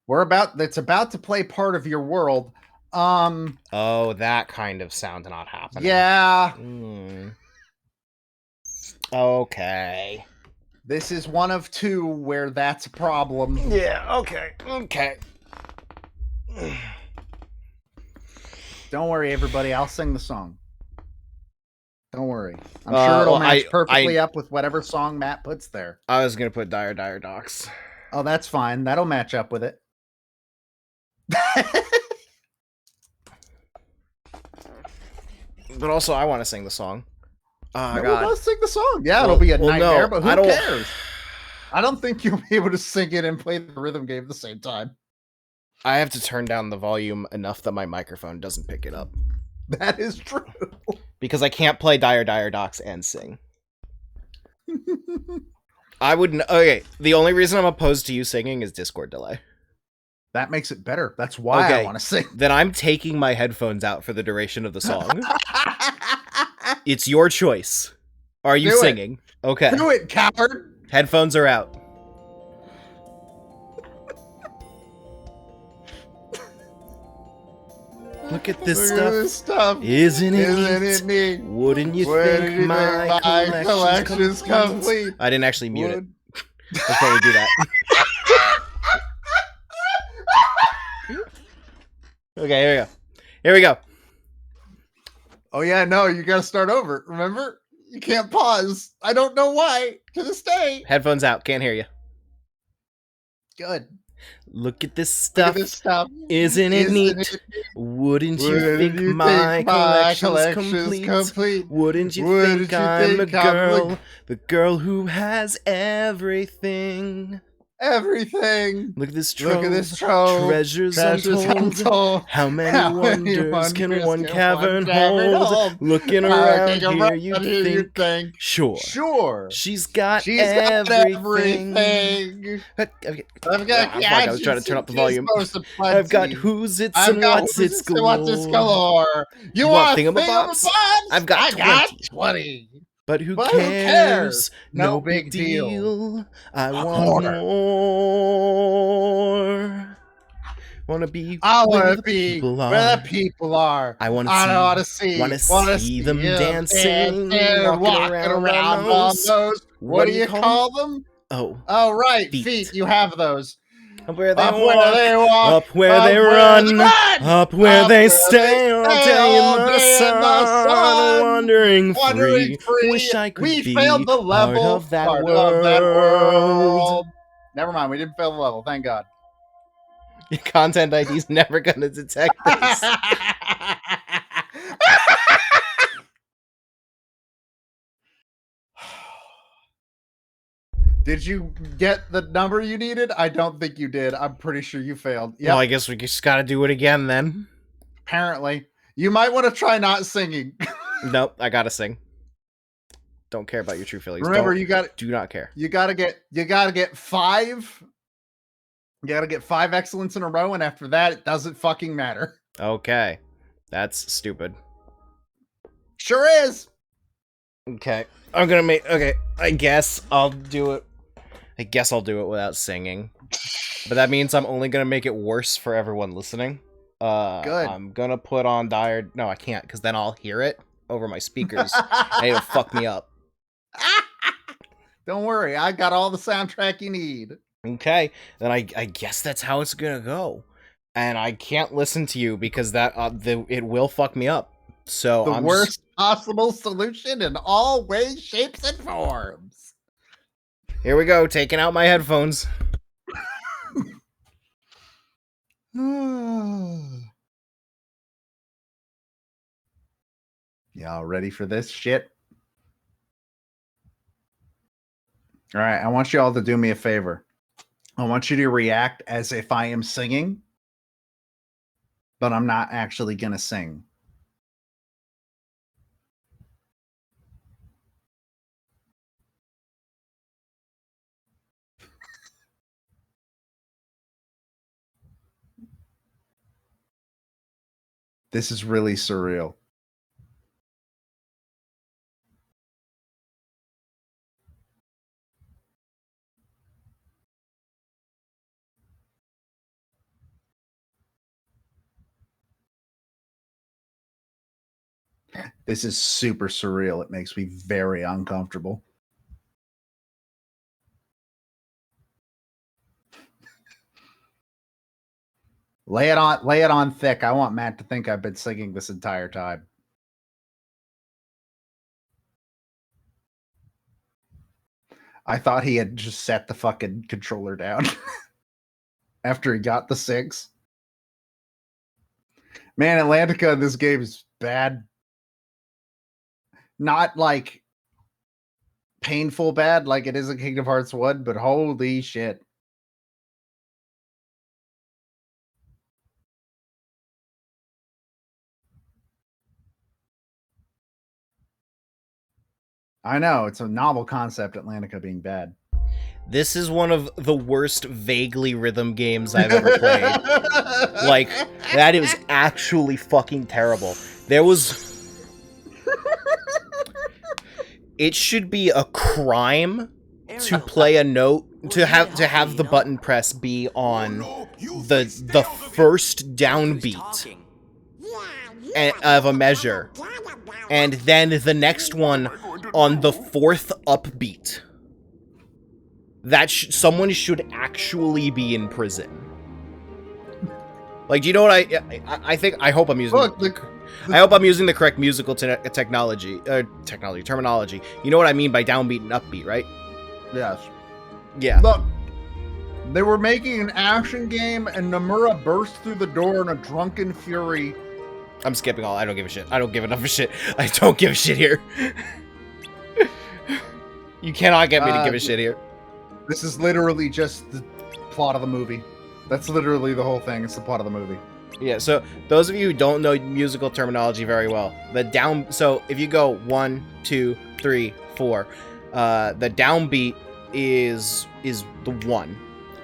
It's about to play part of your world. Oh, that kind of sound not happening. Yeah. Okay. This is one of 2 where that's a problem. Yeah, okay. Okay. Don't worry, everybody. I'll sing the song. Don't worry. I'm sure it'll match perfectly up with whatever song Matt puts there. I was going to put Dire Dire Docks. Oh, that's fine. That'll match up with it. But also, I want to sing the song. Oh, No, God. we'll sing the song. Yeah, it'll be a nightmare, no, but who cares? I don't think you'll be able to sing it and play the rhythm game at the same time. I have to turn down the volume enough that my microphone doesn't pick it up. That is true. Because I can't play Dire Dire Docks and sing. I wouldn't... Okay, the only reason I'm opposed to you singing is Discord delay. That makes it better. That's why I want to sing. Then I'm taking my headphones out for the duration of the song. It's your choice. Are you singing? Okay. Do it, coward! Headphones are out. Look at this stuff. Isn't it neat? Wouldn't you think my collection's complete? I didn't actually mute it. Let's probably do that. Okay, here we go. Here we go. Oh yeah, no, you gotta start over. Remember? You can't pause. I don't know why. To this day. Headphones out. Can't hear you. Good. Look at this stuff. Isn't it neat? Wouldn't you think my collection's complete? Wouldn't you think I'm the girl who has everything? Everything. Look at this trove. Treasures untold. How many wonders can one cavern hold? Looking around here, you think. Sure. She's got everything. I've got I was trying to turn up the volume. I've got who's its and what's its galore. You want thingamabobs? I've got 20. But who cares? No big deal. I want more. I want to be where the people are. I want to see them dancing, walking around on those. What do you call them? Oh, right, feet. You have those. Up where they walk, up where they run, up where they stay all day in the sun, wandering free. Wish I could be failed the level, part of that world. Never mind, we didn't fail the level, thank God. Your content ID's never gonna detect this. Did you get the number you needed? I don't think you did. I'm pretty sure you failed. Well, I guess we just gotta do it again then. Apparently. You might want to try not singing. Nope, I gotta sing. Don't care about your true feelings. Remember, do not care. You gotta get 5. You gotta get 5 excellence in a row, and after that, it doesn't fucking matter. Okay. That's stupid. Sure is. Okay. I'm gonna make... Okay, I guess I'll do it. I guess I'll do it without singing. But that means I'm only gonna make it worse for everyone listening. Good. I'm gonna put on Dire... No, I can't, because then I'll hear it over my speakers, and it'll fuck me up. Don't worry, I got all the soundtrack you need. Okay, then I guess that's how it's gonna go. And I can't listen to you because it will fuck me up. So The worst possible solution in all ways, shapes, and forms. Here we go, taking out my headphones. Y'all ready for this shit? All right, I want you all to do me a favor. I want you to react as if I am singing, but I'm not actually going to sing. This is really surreal. This is super surreal. It makes me very uncomfortable. Lay it on thick. I want Matt to think I've been singing this entire time. I thought he had just set the fucking controller down after he got the 6. Man, Atlantica in this game is bad. Not like painful bad like it is in Kingdom Hearts 1, but holy shit. I know, it's a novel concept, Atlantica being bad. This is one of the worst vaguely rhythm games I've ever played. Like, that is actually fucking terrible. There was... It should be a crime to play a note, to have the button press be on the first downbeat of a measure, and then the next one on the 4th upbeat. That someone should actually be in prison. Like, do you know what I think? I hope I'm using. I hope I'm using the correct musical terminology. You know what I mean by downbeat and upbeat, right? Yes. Yeah. Look, they were making an action game, and Nomura burst through the door in a drunken fury. I'm skipping all. I don't give a shit. I don't give enough of shit. I don't give a shit here. You cannot get me to give a shit here. This is literally just the plot of the movie. That's literally the whole thing. It's the plot of the movie. Yeah, so those of you who don't know musical terminology very well, so if you go 1, 2, 3, 4, the downbeat is the 1.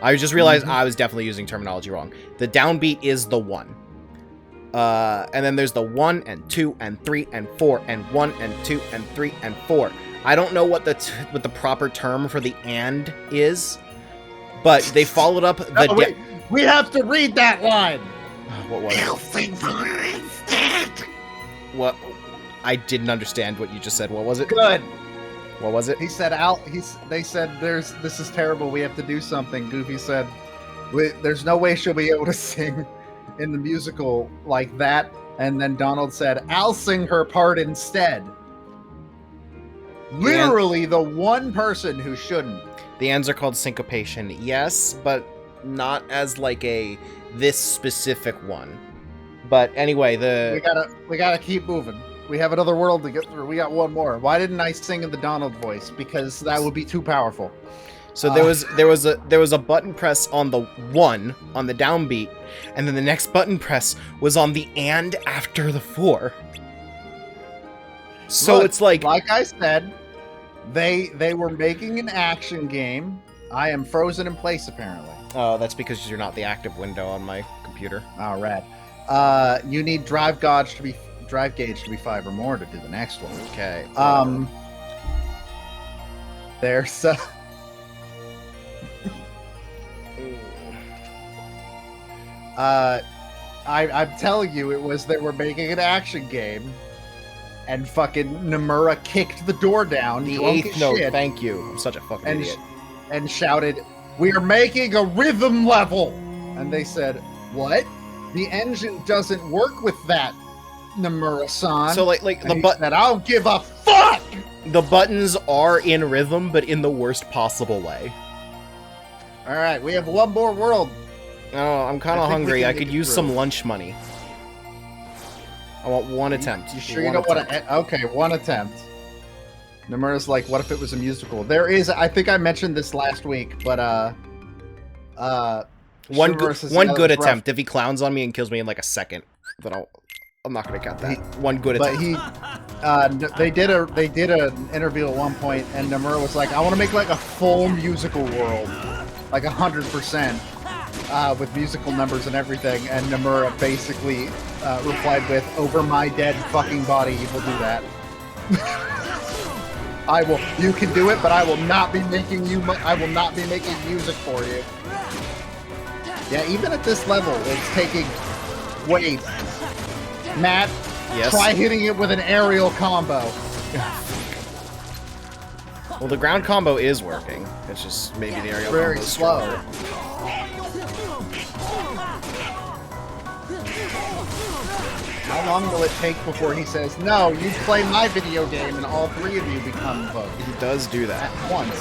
I just realized I was definitely using terminology wrong. The downbeat is the 1. And then there's the 1 and 2 and 3 and 4 and 1 and 2 and 3 and 4. I don't know what the proper term for the and is, but they followed up the... wait, we have to read that line! What was it? What? I didn't understand what you just said. What was it? Good. What was it? He said, they said, this is terrible. We have to do something. Goofy said, there's no way she'll be able to sing in the musical like that. And then Donald said, I'll sing her part instead. Literally the one person who shouldn't. The ends are called syncopation. Yes, but not as like this specific one. But anyway, we gotta keep moving. We have another world to get through. We got one more. Why didn't I sing in the Donald voice? Because that would be too powerful. So there was a button press on the 1 on the downbeat, and then the next button press was on the and after the 4. So Look, it's like I said, they were making an action game. I am frozen in place apparently. Oh, that's because you're not the active window on my computer. All right. You need drive gauge to be 5 or more to do the next one. Okay. There's I'm telling you, it was they were making an action game, and fucking Nomura kicked the door down. The drunk 8th as note. shit, Thank you. I'm such a fucking idiot. and shouted, "We are making a rhythm level," and they said, "What? The engine doesn't work with that, Nomura-san." So like And the he button. said, "I don't give a fuck." The buttons are in rhythm, but in the worst possible way. All right, we have one more world. Oh, I'm kind I of think we hungry. can I make could it use through. some lunch money. I want one attempt. You sure you don't want to? Okay, one attempt. Nomura's like, what if it was a musical? There is, I think I mentioned this last week, but One Shura good is rough. attempt. If he clowns on me and kills me in like a second, then I'm not gonna count that. One good But attempt. they did an interview at one point, and Nomura was like, I want to make like a full musical world, like 100%, with musical numbers and everything. And Nomura basically replied with, "Over my dead fucking body, you will do that." I will. You can do it, but I will not be making you. I will not be making music for you. Yeah, even at this level, it's taking. Wait, Matt. Yes? Try hitting it with an aerial combo. Well, the ground combo is working. It's just maybe the aerial Very combo is slow. stronger. How long will it take before he says, "No, you play my video game," and all three of you become votes He does do that. at once?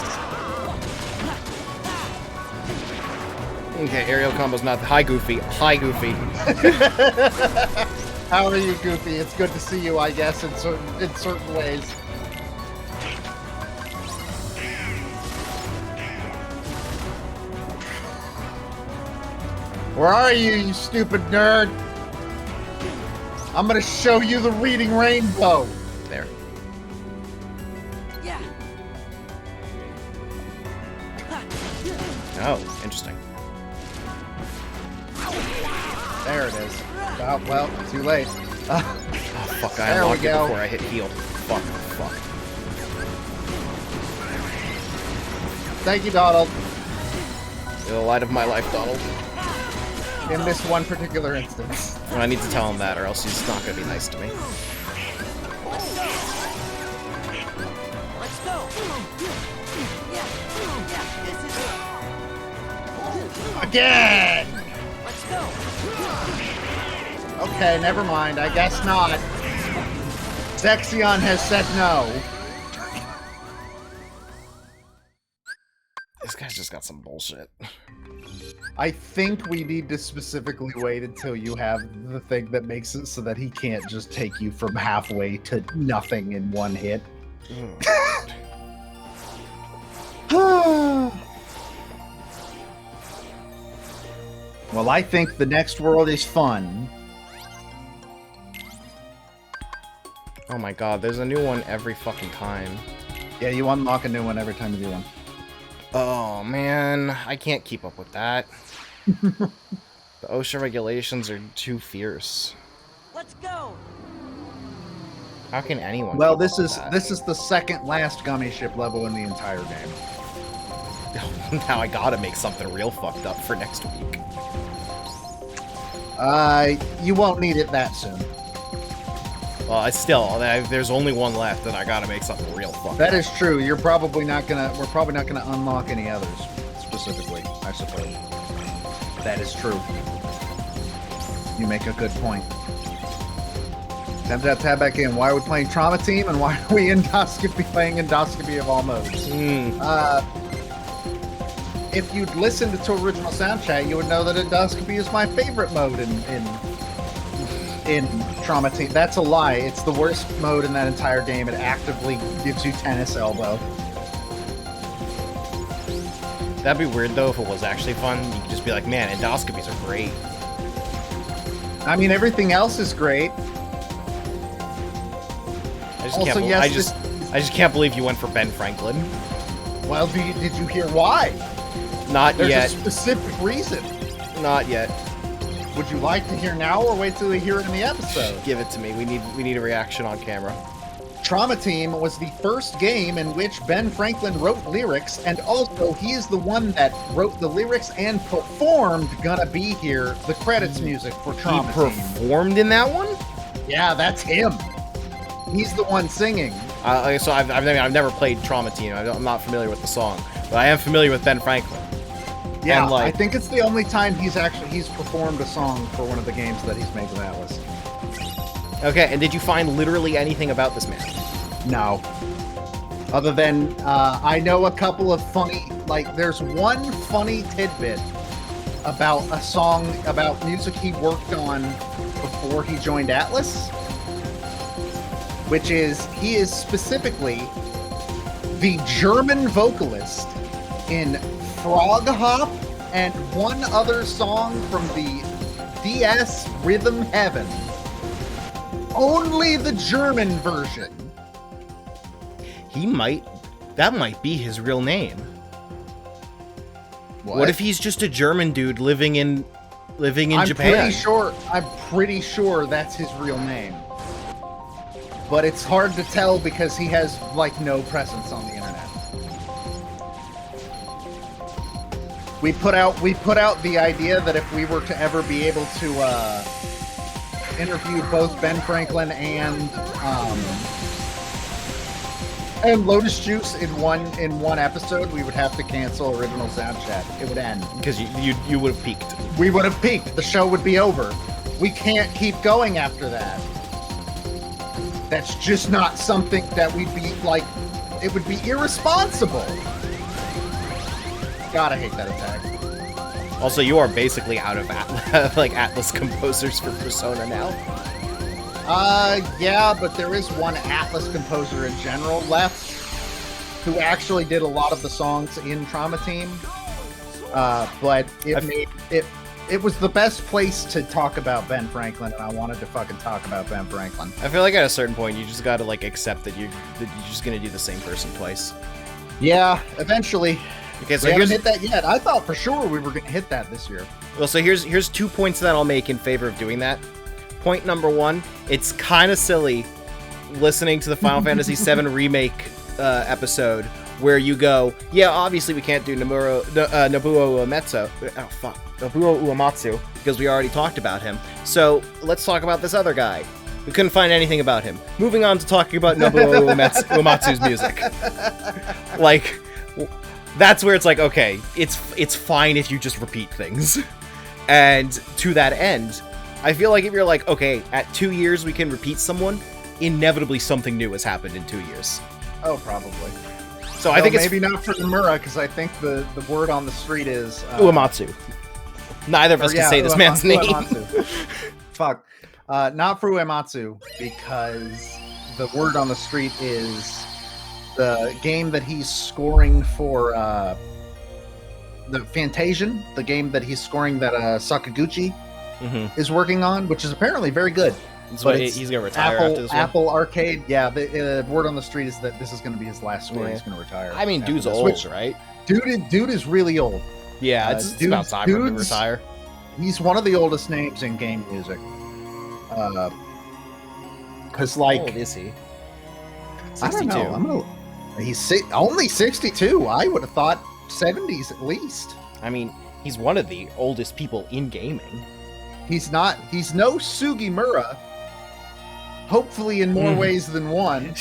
Okay, aerial combo's not. Hi, Goofy. Hi, Goofy. How are you, Goofy? It's good to see you, I guess, in certain ways. Where are you, you stupid nerd? I'm gonna show you the reading rainbow. There. Yeah. Oh, interesting. There it is. Oh, well, too late. Oh, fuck, I There we unlocked it go. before I hit heal. Fuck. Thank you, Donald. You're the light of my life, Donald. In this one particular instance. Well, I need to tell him that, or else he's not gonna be nice to me. Let's go. Yeah, this is it. Again! Let's go. Okay, never mind. I guess not. Zexion has said no. This guy's just got some bullshit. I think we need to specifically wait until you have the thing that makes it so that he can't just take you from halfway to nothing in one hit. Well, I think the next world is fun. Oh my god, there's a new one every fucking time. Yeah, you unlock a new one every time you do one. Oh man, I can't keep up with that. The OSHA regulations are too fierce. Let's go. How can anyone? Well, keep this up is with this is the second last gummy ship level in the entire game. that? Now I gotta make something real fucked up for next week. You won't need it that soon. Well, there's only one left, and I gotta make something real fucked That up. is true. We're probably not gonna unlock any others specifically, I suppose. That is true. You make a good point. Time to tab back in. Why are we playing Trauma Team, and why are we playing Endoscopy of all modes? If you'd listened to original sound chat, you would know that Endoscopy is my favorite mode in Trauma Team. That's a lie. It's the worst mode in that entire game. It actively gives you tennis elbow. That'd be weird though if it was actually fun. You could just be like, man, endoscopies are great. I mean, everything else is great. I just can't believe you went for Ben Franklin. Well, did you hear why? Not There's yet. a specific reason. Not yet. Would you like to hear now, or wait till we hear it in the episode? Give it to me. We need a reaction on camera. Trauma Team was the first game in which Ben Franklin wrote lyrics, and also he is the one that wrote the lyrics and performed "Gonna Be Here," the credits music for Trauma Team. He performed in that one? Yeah, that's him. He's the one singing. So I've never played Trauma Team. I'm not familiar with the song, but I am familiar with Ben Franklin. Yeah, and, like, I think it's the only time he's performed a song for one of the games that he's made with Atlas. Okay, and did you find literally anything about this man? No. Other than, I know a couple of funny, like, there's one funny tidbit about a song, about music he worked on before he joined Atlas, which is, he is specifically the German vocalist in Frog Hop and one other song from the DS Rhythm Heaven. Only the German version. That might be his real name. What if he's just a German dude living in Japan? I'm pretty sure that's his real name. But it's hard to tell because he has, like, no presence on the internet. We put out the idea that if we were to ever be able to interview both Ben Franklin and Lotus Juice in one episode, we would have to cancel Original Sound Chat. It would end. Because you would have peaked. We would have peaked. The show would be over. We can't keep going after that. That's just not something that we'd be, like, it would be irresponsible. God, I hate that attack. Also, you are basically out of Atlas composers for Persona now. Yeah, but there is one Atlas composer in general left who actually did a lot of the songs in Trauma Team. But it was the best place to talk about Ben Franklin, and I wanted to fucking talk about Ben Franklin. I feel like at a certain point, you just gotta, like, accept that you're just gonna do the same person twice. Yeah, eventually. Okay, so we haven't hit that yet. I thought for sure we were gonna hit that this year. Well, so here's 2 points that I'll make in favor of doing that. Point number 1, it's kind of silly listening to the Final Fantasy VII Remake episode where you go, yeah, obviously we can't do Nobuo Uematsu because we already talked about him. So let's talk about this other guy. We couldn't find anything about him. Moving on to talking about Nobuo Uematsu's music. Like, that's where it's like, okay, it's fine if you just repeat things. And to that end, I feel like if you're like, okay, at 2 years we can repeat someone, inevitably something new has happened in 2 years. Oh, probably. So I think it's maybe not for Nomura, because I think the word on the street is Uematsu. Neither of us can say this man's name. Fuck. Not for Uematsu, because the word on the street is the game that he's scoring for the Fantasian, the game that he's scoring that Sakaguchi is working on, which is apparently very good. So he's gonna retire after this one? Apple Arcade, yeah. The word on the street is that this is going to be his last score. Yeah. He's going to retire. I mean, dude's old, right? Dude is really old. Yeah, it's about time for him to retire. He's one of the oldest names in game music. Because, like, how old is he? 62. I don't know. He's only 62. I would have thought 70s at least. I mean, he's one of the oldest people in gaming. He's no Sugimura. Hopefully in more ways than one.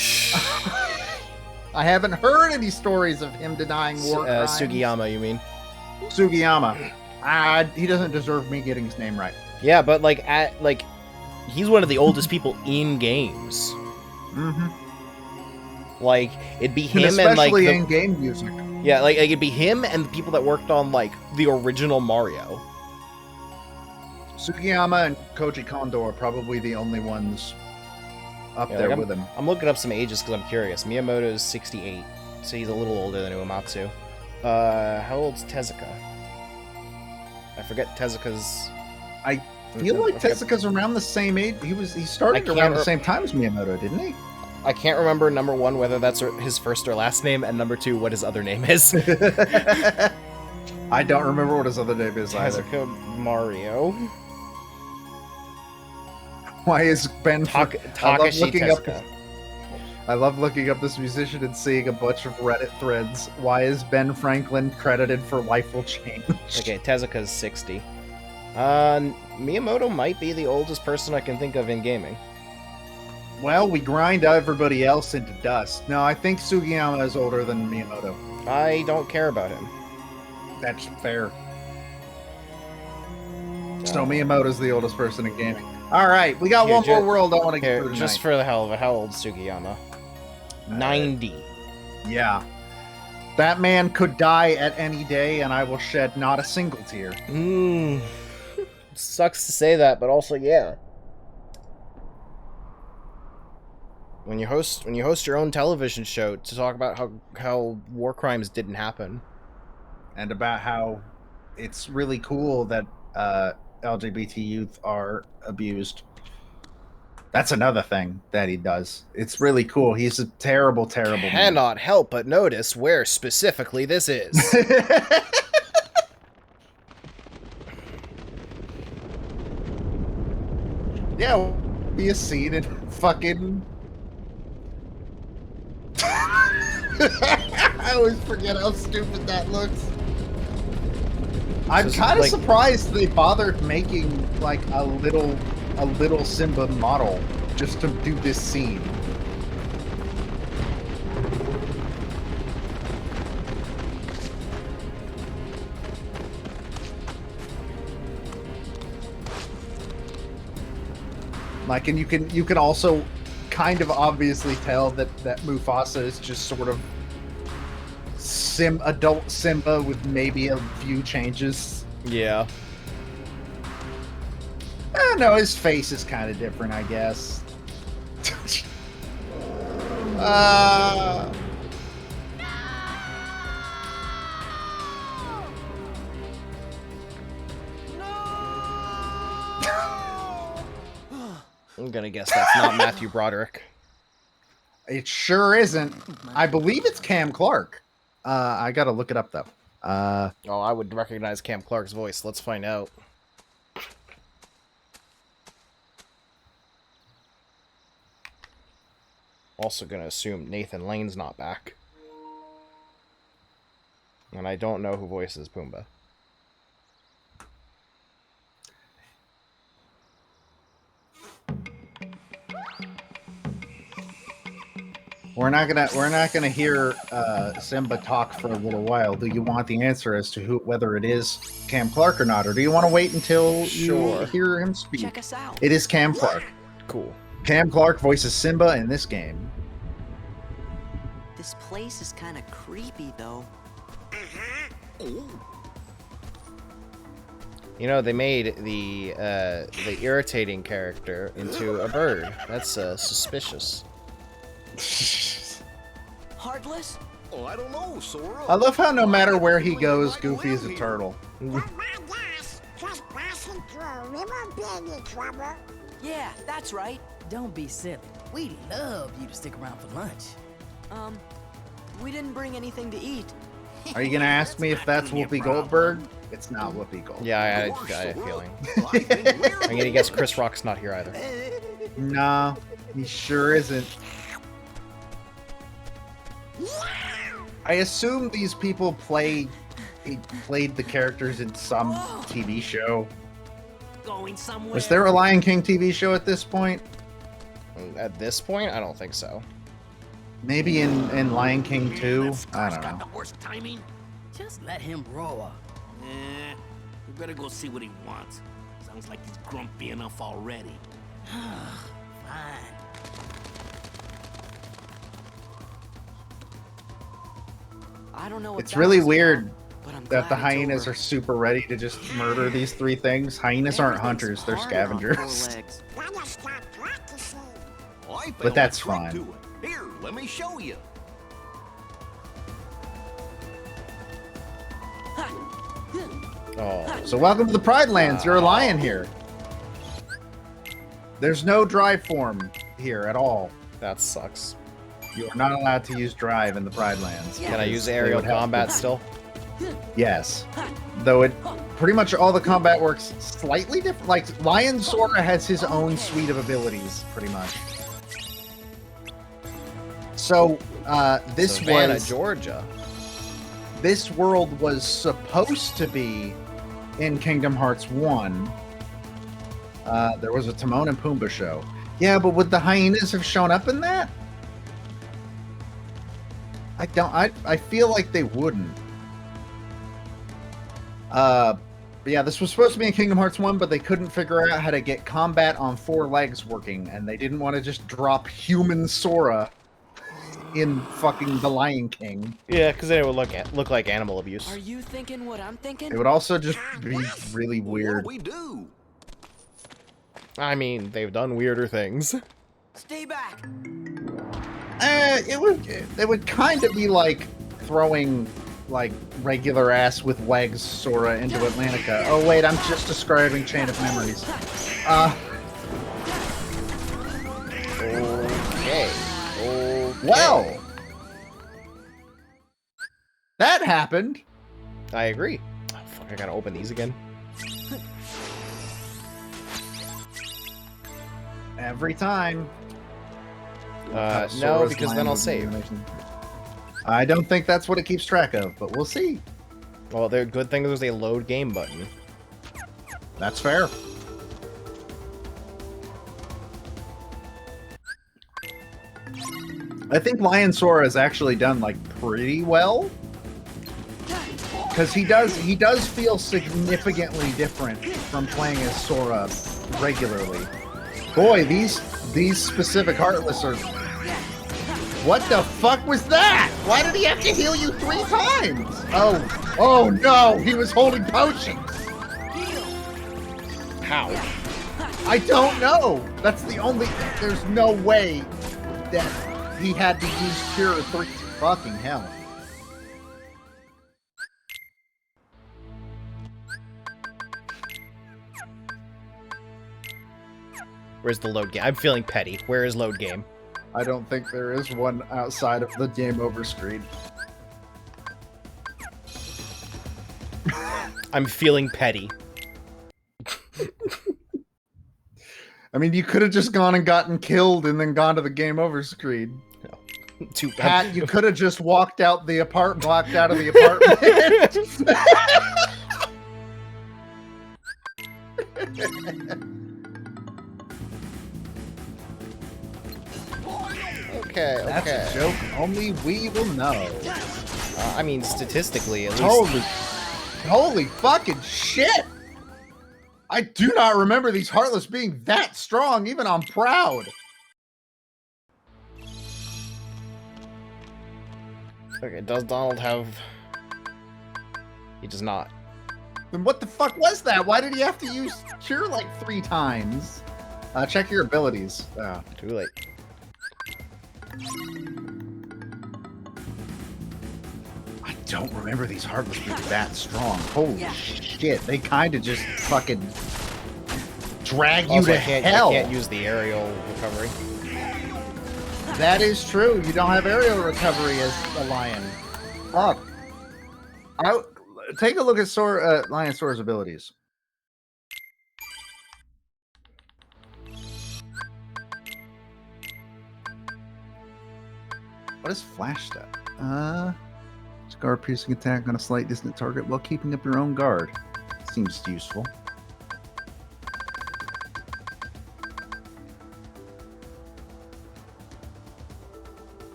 I haven't heard any stories of him denying war crimes. Sugiyama, you mean? Sugiyama. He doesn't deserve me getting his name right. Yeah, but he's one of the oldest people in games. Like, it'd be him and especially in game music. Yeah, like it'd be him and the people that worked on like the original Mario. Sugiyama and Koji Kondo are probably the only ones up there with him. I'm looking up some ages because I'm curious. Miyamoto's 68, so he's a little older than Uematsu. How old's Tezuka? I forget Tezuka's. I feel like Tezuka's around the same age. He started around the same time as Miyamoto, didn't he? I can't remember, number one, whether that's his first or last name, and number two, what his other name is. I don't remember what his other name is either. Tezuka Mario. Why is Ben Takashi Tezuka? I love looking up this musician and seeing a bunch of Reddit threads. Why is Ben Franklin credited for Life Will Change? Okay, Tezuka's 60. Miyamoto might be the oldest person I can think of in gaming. Well, we grind everybody else into dust. No, I think Sugiyama is older than Miyamoto. I don't care about him. That's fair. So Miyamoto's the oldest person in gaming. All right, we got one more world I want to get through tonight. Just for the hell of it, how old is Sugiyama? 90. Yeah. That man could die at any day, and I will shed not a single tear. Sucks to say that, but also, yeah. When you host your own television show to talk about how war crimes didn't happen, and about how it's really cool that LGBT youth are abused. That's another thing that he does. It's really cool. He's a terrible, terrible man. Cannot help but notice where specifically this is. Yeah, be a scene in fucking... I always forget how stupid that looks. I'm kind of surprised they bothered making like a little Simba model just to do this scene. Like, and you can also kind of obviously tell that Mufasa is just sort of adult Simba with maybe a few changes. Yeah. No, his face is kind of different, I guess. I'm gonna guess that's not Matthew Broderick. It sure isn't. I believe it's Cam Clark. I gotta look it up though. Oh, I would recognize Cam Clark's voice. Let's find out. Also gonna assume Nathan Lane's not back. And I don't know who voices Pumbaa. We're not gonna hear Simba talk for a little while. Do you want the answer as to whether it is Cam Clark or not, or do you want to wait until you hear him speak? Check us out. It is Cam Clark. Cool. Cam Clark voices Simba in this game. This place is kind of creepy, though. You know, they made the irritating character into a bird. That's suspicious. Heartless? Oh, I don't know, Sora. I love how no matter where he goes, Goofy is a turtle. Just passing through. We won't be any trouble. Yeah, that's right. Don't be silly. We'd love you to stick around for lunch. We didn't bring anything to eat. Are you gonna ask me if that's Whoopi Goldberg? It's not Whoopi Goldberg. Yeah, I had a feeling. I'm gonna guess Chris Rock's not here either. No, he sure isn't. I assume these people played the characters in some TV show. Going somewhere. Was there a Lion King TV show at this point? At this point, I don't think so. Maybe in Lion King 2? I don't know. The worst timing. Just let him roar. We better go see what he wants. Sounds like he's grumpy enough already. Fine. I don't know what It's really weird but I'm that glad the it's hyenas over. are super ready to just murder these three things. Hyenas aren't hunters, they're scavengers. Gotta stop practicing. But that's fine. Here, let me show you. Oh. So welcome to the Pride Lands. You're a lion here. There's no drive form here at all. That sucks. You are not allowed to use drive in the Pride Lands. Can I use aerial combat still? Yes. Though it pretty much all the combat works slightly different. Like Lion Sora has his own suite of abilities, pretty much. So this Savannah, was Georgia. This world was supposed to be in Kingdom Hearts 1. There was a Timon and Pumbaa show. Yeah, but would the hyenas have shown up in that? I feel like they wouldn't. But yeah, this was supposed to be in Kingdom Hearts 1, but they couldn't figure out how to get combat on 4 legs working, and they didn't want to just drop human Sora in fucking The Lion King. Yeah, because then it would look like animal abuse. Are you thinking what I'm thinking? It would also just be really weird. We do. I mean, they've done weirder things. Stay back. It would kind of be like throwing like regular ass with legs Sora into Atlantica. Oh wait, I'm just describing Chain of Memories. Okay. Well, that happened. I agree. Oh, fuck, I gotta open these again. Every time. No, Sora's because line then I'll of save. animation. I don't think that's what it keeps track of, but we'll see. Well, the good thing there's a load game button. That's fair. I think Lion Sora has actually done like pretty well, because he does feel significantly different from playing as Sora regularly. Boy, these specific Heartless are. What the fuck was that? Why did he have to heal you 3 times? Oh no, he was holding potions. How? I don't know. That's the only. There's no way that he had to use Cure 3. Fucking hell. Where's the load game? I'm feeling petty. Where is load game? I don't think there is one outside of the game over screen. I'm feeling petty. I mean, you could have just gone and gotten killed and then gone to the game over screen. No. Too Pat, you could have just walked out of the apartment. Okay, That's a joke. Only we will know. I mean, statistically, at least. Holy fucking shit! I do not remember these Heartless being that strong, even on Proud. Okay, does Donald have... He does not. Then what the fuck was that? Why did he have to use Cure like 3 times? Check your abilities. Too late. I don't remember these Heartless being that strong. Holy shit, they kind of just fucking drag you Also, to hell. I can't use the aerial recovery. That is true. You don't have aerial recovery as a lion. Fuck. Take a look at Lion Sora's abilities. What is flash step? Scar piercing attack on a slight distant target while keeping up your own guard. Seems useful.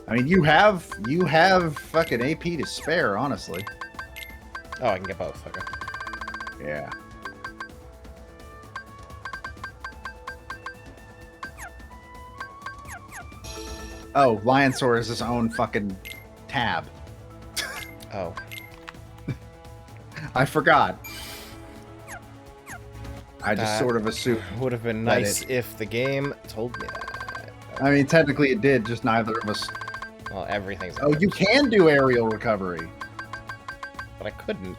I mean, you have fucking AP to spare, honestly. Oh, I can get both. Okay. Yeah. Oh, Lion Sora is his own fucking tab. Oh. I forgot. I just sort of assumed. Would have been nice if the game told me that. I mean, technically it did, just neither of us. Well, everything's. Oh, you can do aerial recovery. but I couldn't.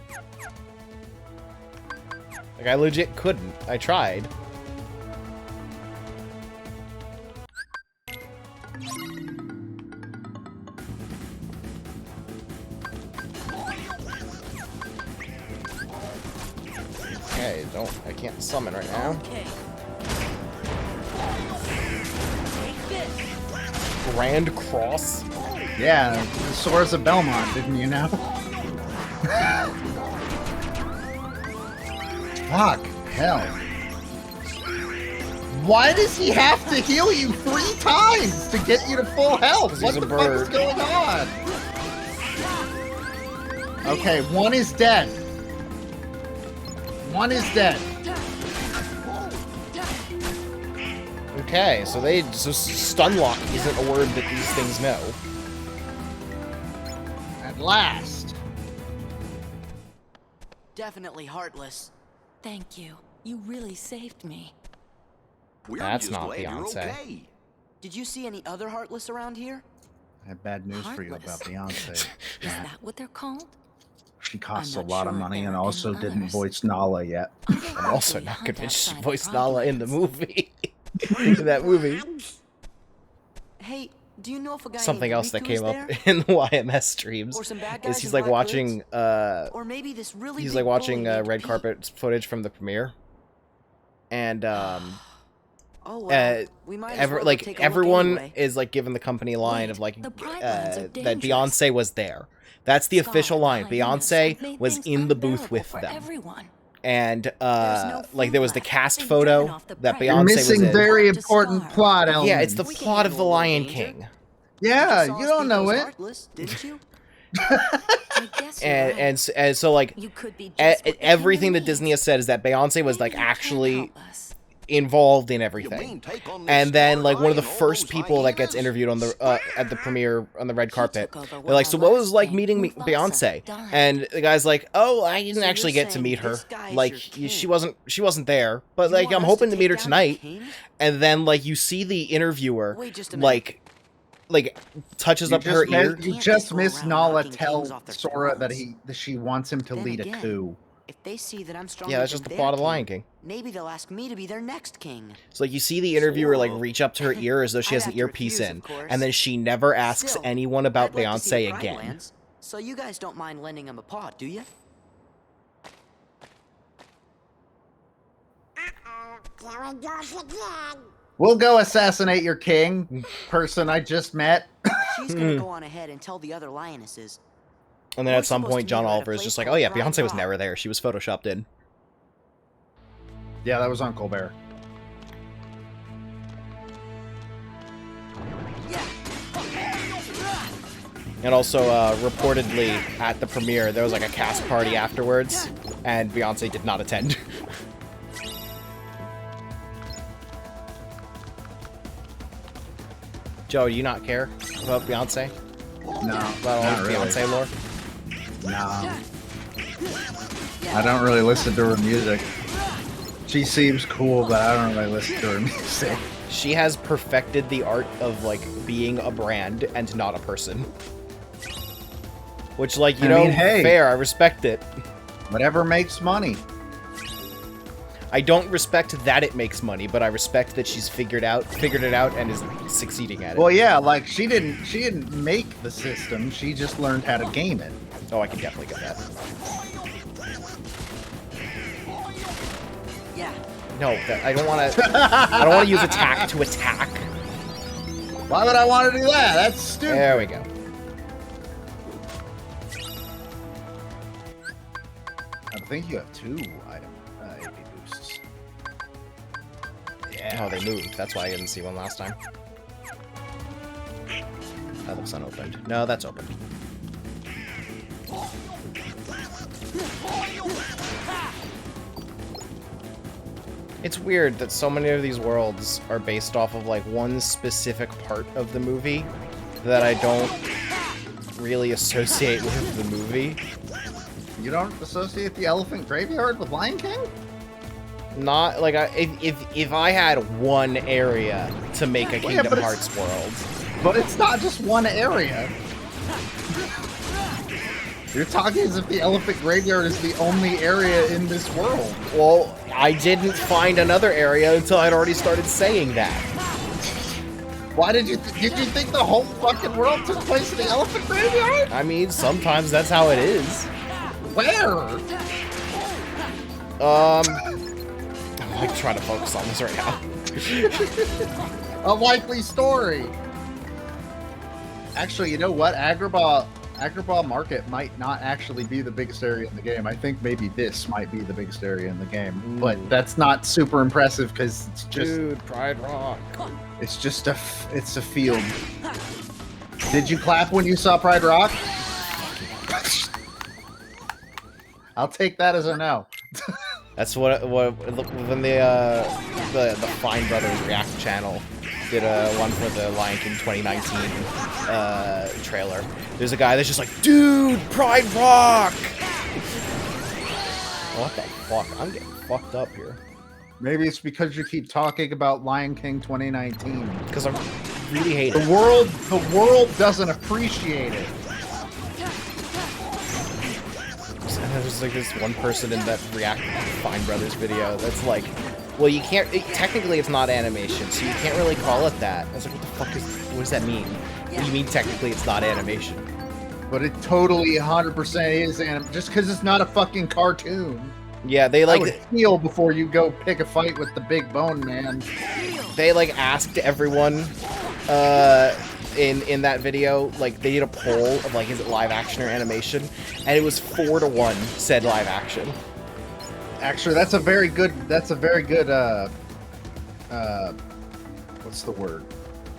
Like, I legit couldn't. I tried. Okay, I can't summon right now. Okay. Grand Cross? Yeah, Sora's of Belmont, didn't you know? Fuck, hell. Why does he have to heal you 3 times to get you to full health? What the fuck is going on? Okay, one is dead. One is dead. Okay, so Stunlock isn't a word that these things know. At last. Definitely heartless. Thank you. You really saved me. That's not Beyonce. Did you see any other heartless around here? I have bad news for you about Beyonce. Is that what they're called? She costs a lot of money and also didn't voice Nala yet. I'm also not convinced she voiced Nala in the movie. In that movie. Hey, do you know if a guy Something else that Riku came is up there? in the YMS streams Or some bad is guys he's in like black watching or maybe this really he's big like watching bully named red Pete. carpet footage from the premiere, and Oh, well, we might as well go take a look everyone anyway. is like given the company line of like Pride Lands are that dangerous. Beyonce was there. That's the official line. Beyonce was in the booth with for them. everyone. And like there was the cast photo that You're Beyonce was missing in. very important plot elements. Yeah, it's the plot of The Lion King. Yeah, you don't know it. Heartless, didn't you? And so like everything that Disney has said is that Beyonce was like actually involved in everything. And then like one of the first people that gets interviewed on the at the premiere on the red carpet, they're like, "So what was it like meeting Beyonce?" And the guy's like, "Oh, I didn't actually get to meet her. Like she wasn't there, but like I'm hoping to meet her tonight." And then like you see the interviewer like touches up her ear. You just missed Nala tell Sora that she wants him to lead a coup. If they see that I'm stronger Yeah, that's just than the their plot of The king, Lion King. Maybe they'll ask me to be their next king. So like you see the interviewer like reach up to her ear as though she has an earpiece in, and then she never asks Still, anyone about I'd like to see Beyonce Pride again. Lands, so you guys don't mind lending him a paw, do you? There it goes again. We'll go assassinate your king, person I just met. She's gonna go on ahead and tell the other lionesses. And then We're at some supposed point, to John meet her at a Oliver is place just like, called "Oh yeah, Pride Beyonce was Rock." never there. She was photoshopped in." Yeah, that was on Colbert. And also, reportedly at the premiere, there was like a cast party afterwards, and Beyonce did not attend. Joe, do you not care about Beyonce? No, About all not this really. Beyonce lore? No. I don't really listen to her music. She seems cool, but I don't really listen to her music. She has perfected the art of like being a brand and not a person. Which, like, you I know, mean, hey. fair. I respect it. Whatever makes money. I don't respect that it makes money, but I respect that she's figured it out and is succeeding at it. Well, yeah, like she didn't make the system. She just learned how to game it. Oh, I can definitely get that. Yeah. No, I don't want to. I don't want to use attack to attack. Why would I want to do that? That's stupid. There we go. I think you have 2 item AP boosts. Yeah. Oh, they moved. That's why I didn't see one last time. That looks unopened. No, that's open. It's weird that so many of these worlds are based off of like one specific part of the movie that I don't really associate with the movie. You don't associate the Elephant Graveyard with Lion King? Not like if I had one area to make a Well, yeah, Kingdom but Hearts world. But it's not just one area. You're talking as if the elephant graveyard is the only area in this world. Well, I didn't find another area until I'd already started saying that. Why did you think the whole fucking world took place in the elephant graveyard? I mean, sometimes that's how it is. Where? I'm like trying to focus on this right now. A likely story. Actually, you know what? Agrabah Market might not actually be the biggest area in the game. I think maybe this might be the biggest area in the game. But that's not super impressive because it's just... Dude, Pride Rock. It's just it's a field. Did you clap when you saw Pride Rock? I'll take that as a no. That's what when the Fine Brothers React channel did one for the Lion King 2019 trailer. There's a guy that's just like, dude, Pride Rock! What the fuck? I'm getting fucked up here. Maybe it's because you keep talking about Lion King 2019. Because I really hate it. The world doesn't appreciate it. There's like this one person in that React Fine Brothers video that's like, well, you can't, technically it's not animation, so you can't really call it that. I was like, what does that mean? What do you mean technically it's not animation? But it totally 100% is just because it's not a fucking cartoon. Yeah, they like... I would heal before you go pick a fight with the big bone man. They like asked everyone in that video, like they did a poll of like, is it live action or animation? And it was 4-1 said live action. Actually, that's a very good what's the word?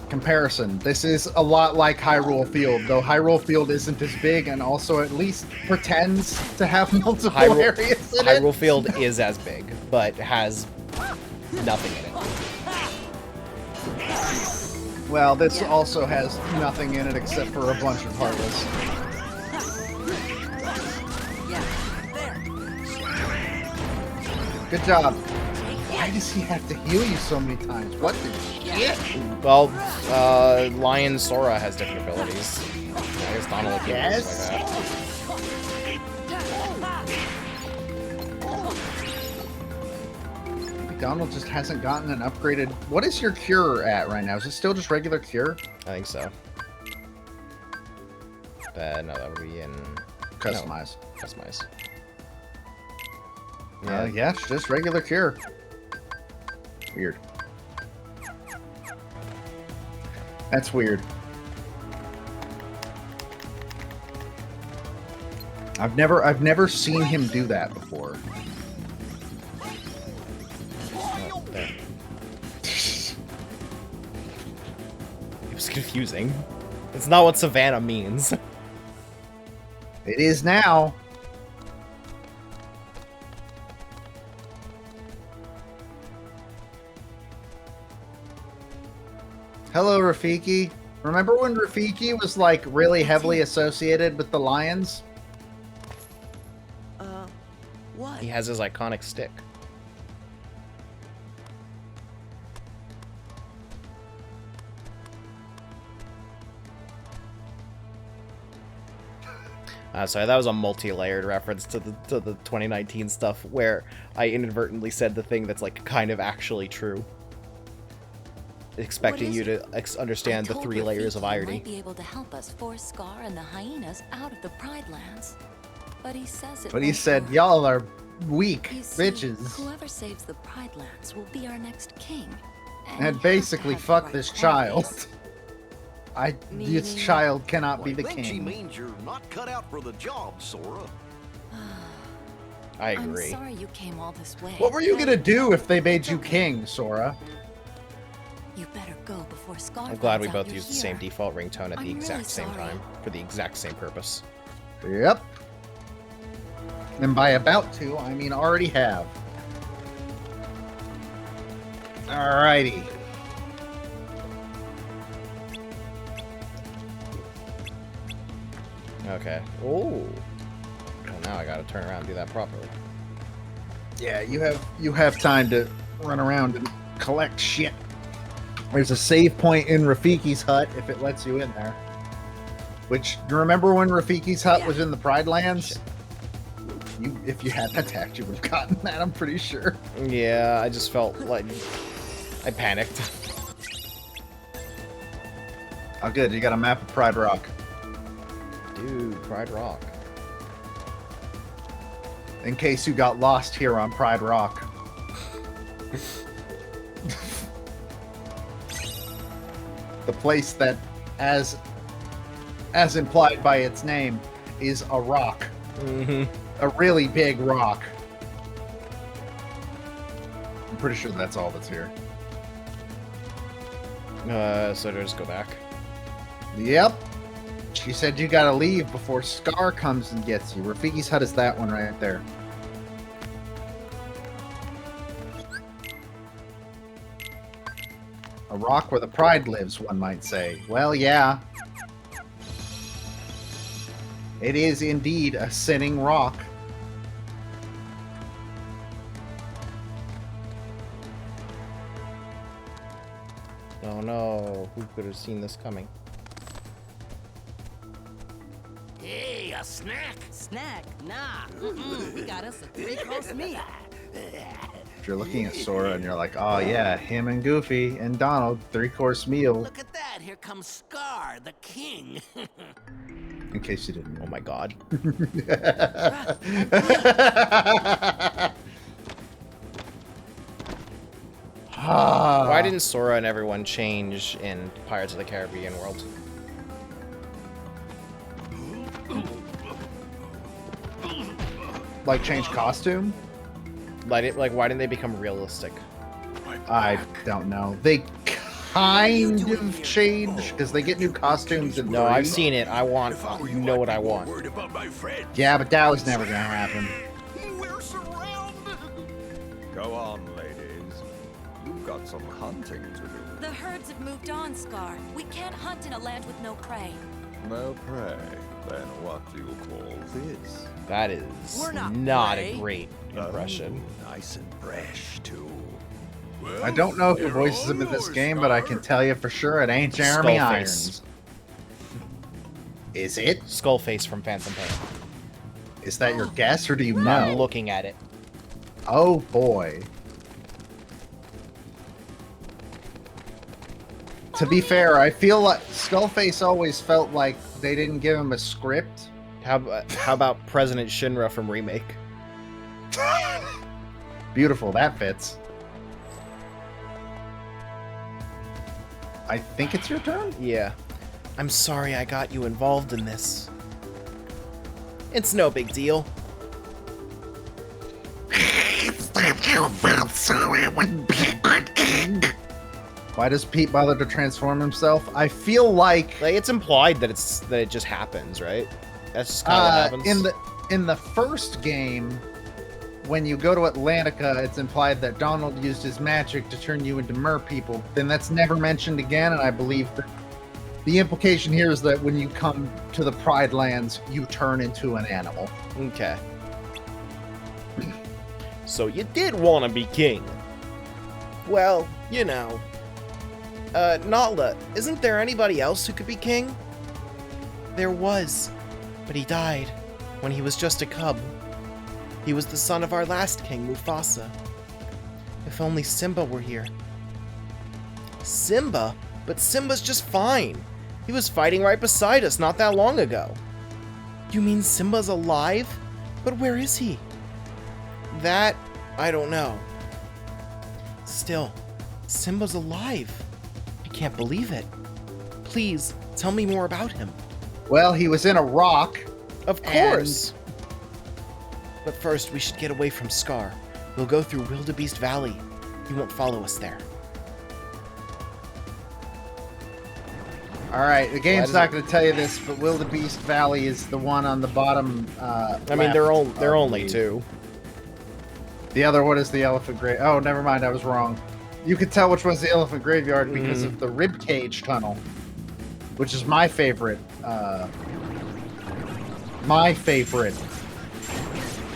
Comparison. This is a lot like Hyrule Field, though Hyrule Field isn't as big and also at least pretends to have multiple areas in Hyrule it. Field is as big, but has nothing in it. Well, this also has nothing in it except for a bunch of Heartless. Good job. Why does he have to heal you so many times? What the shit? Well, Lion Sora has different abilities. I guess Donald like that. Donald just hasn't gotten an upgraded... What is your cure at right now? Is it still just regular cure? I think so. No, that would be in... Customize. No, customize. Yeah, it's just regular cure. Weird. That's weird. I've never seen him do that before. Oh, there. It was confusing. It's not what Savannah means. It is now. Hello, Rafiki. Remember when Rafiki was like really heavily associated with the Lions? What? He has his iconic stick. Sorry, that was a multi-layered reference to the 2019 stuff where I inadvertently said the thing that's like kind of actually true. Expecting you to understand the 3 layers of irony. Might be able to help us force Scar and the hyenas out of the Pride Lands, but he says it. But he said, "Y'all are weak bitches." Whoever saves the Pride Lands will be our next king. And basically, fuck this child. This child cannot be the king. She means you're not cut out for the job, Sora. I agree. I'm sorry you came all this way. What were you gonna do if they made you king, Sora? You better go before Scar. I'm glad we finds out both you're used the here. same default ringtone at the I'm exact really same sorry. time for the exact same purpose. Yep. And by about to, I mean already have. Alrighty. Okay. Oh. Now I gotta turn around and do that properly. Yeah, you have time to run around and collect shit. There's a save point in Rafiki's hut if it lets you in there. Which, remember when Rafiki's hut was in the Pride Lands? If you had attacked, you would have gotten that, I'm pretty sure. Yeah, I just felt like I panicked. Oh, good. You got a map of Pride Rock. Dude, Pride Rock. In case you got lost here on Pride Rock. The place that, as implied by its name, is a rock. Mm-hmm. A really big rock. I'm pretty sure that's all that's here. So do I just go back? Yep. She said you gotta leave before Scar comes and gets you. Rafiki's hut is that one right there. A rock where the pride lives, one might say. Well, yeah. It is indeed a sinning rock. Oh no, who could have seen this coming? Hey, a snack? Snack? Nah. We got us a 3-course meal. If you're looking at Sora and you're like, oh yeah, him and Goofy and Donald, 3-course meal. Look at that, here comes Scar, the king. In case you didn't know. Oh my god. Why didn't Sora and everyone change in Pirates of the Caribbean world? Like change costume? Like why didn't they become realistic? I don't know. They kind of change because they get new costumes in No, 3. I've seen it. I want. You know what I want. Yeah, but that was never gonna happen. Go on, ladies. You've got some hunting to do. The herds have moved on, Scar. We can't hunt in a land with no prey. No prey. Then what do you call this? That is We're not a prey. great impression. Oh, nice and fresh too. I don't know who voices him in this game, but I can tell you for sure it ain't Jeremy Skullface. Irons. Is it? Skullface from Phantom Pain. Is that your guess, or do you I'm know? looking at it. Oh boy. To be fair, I feel like Skullface always felt like they didn't give him a script. How about President Shinra from Remake? Beautiful, that fits. I think it's your turn? Yeah. I'm sorry I got you involved in this. It's no big deal. Why does Pete bother to transform himself? I feel like it's implied that it just happens, right? That's just kind of what happens. in the first game, when you go to Atlantica, it's implied that Donald used his magic to turn you into mer people. Then that's never mentioned again, and I believe that the implication here is that when you come to the Pride Lands, you turn into an animal. Okay. So you did want to be king. Well, you know. Nala, isn't there anybody else who could be king? There was, but he died when he was just a cub. He was the son of our last king, Mufasa. If only Simba were here. Simba? But Simba's just fine. He was fighting right beside us not that long ago. You mean Simba's alive? But where is he? That, I don't know. Still, Simba's alive. I can't believe it. Please, tell me more about him. Well, he was in a rock. Of course. But first, we should get away from Scar. We'll go through Wildebeest Valley. He won't follow us there. Alright, the game's not going to tell you this, but Wildebeest Valley is the one on the bottom I mean, they're only 2. The other one is the Elephant Grave. Oh, never mind, I was wrong. You could tell which one's the Elephant Graveyard because of the Ribcage Tunnel, which is my favorite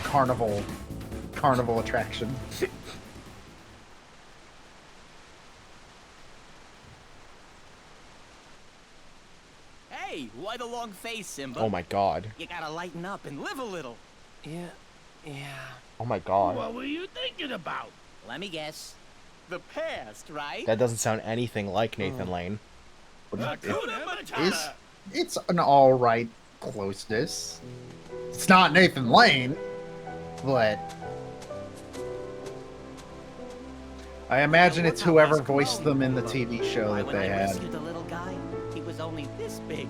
carnival attraction. Hey, Why the long face, Simba? Oh my god. You gotta lighten up and live a little. Yeah. Oh my god. What were you thinking about? Let me guess. The past, right? That doesn't sound anything like Nathan Lane. It's an alright closeness. It's not Nathan Lane, but I imagine it's whoever voiced them in the TV show that they had. The little guy, he was only this big.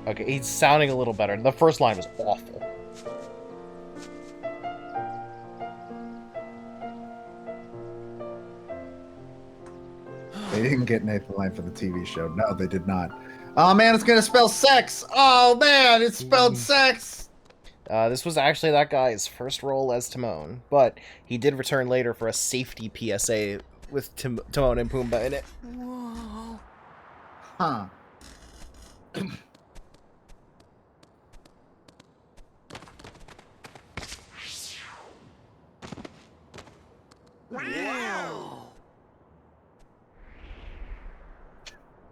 Okay, he's sounding a little better. The first line was awful. They didn't get Nathan Lane for the TV show. No, they did not. Oh man, it's gonna spell sex! Oh man, it spelled sex! This was actually that guy's first role as Timon, but he did return later for a safety PSA with Timon and Pumbaa in it. Whoa. Huh. Wow!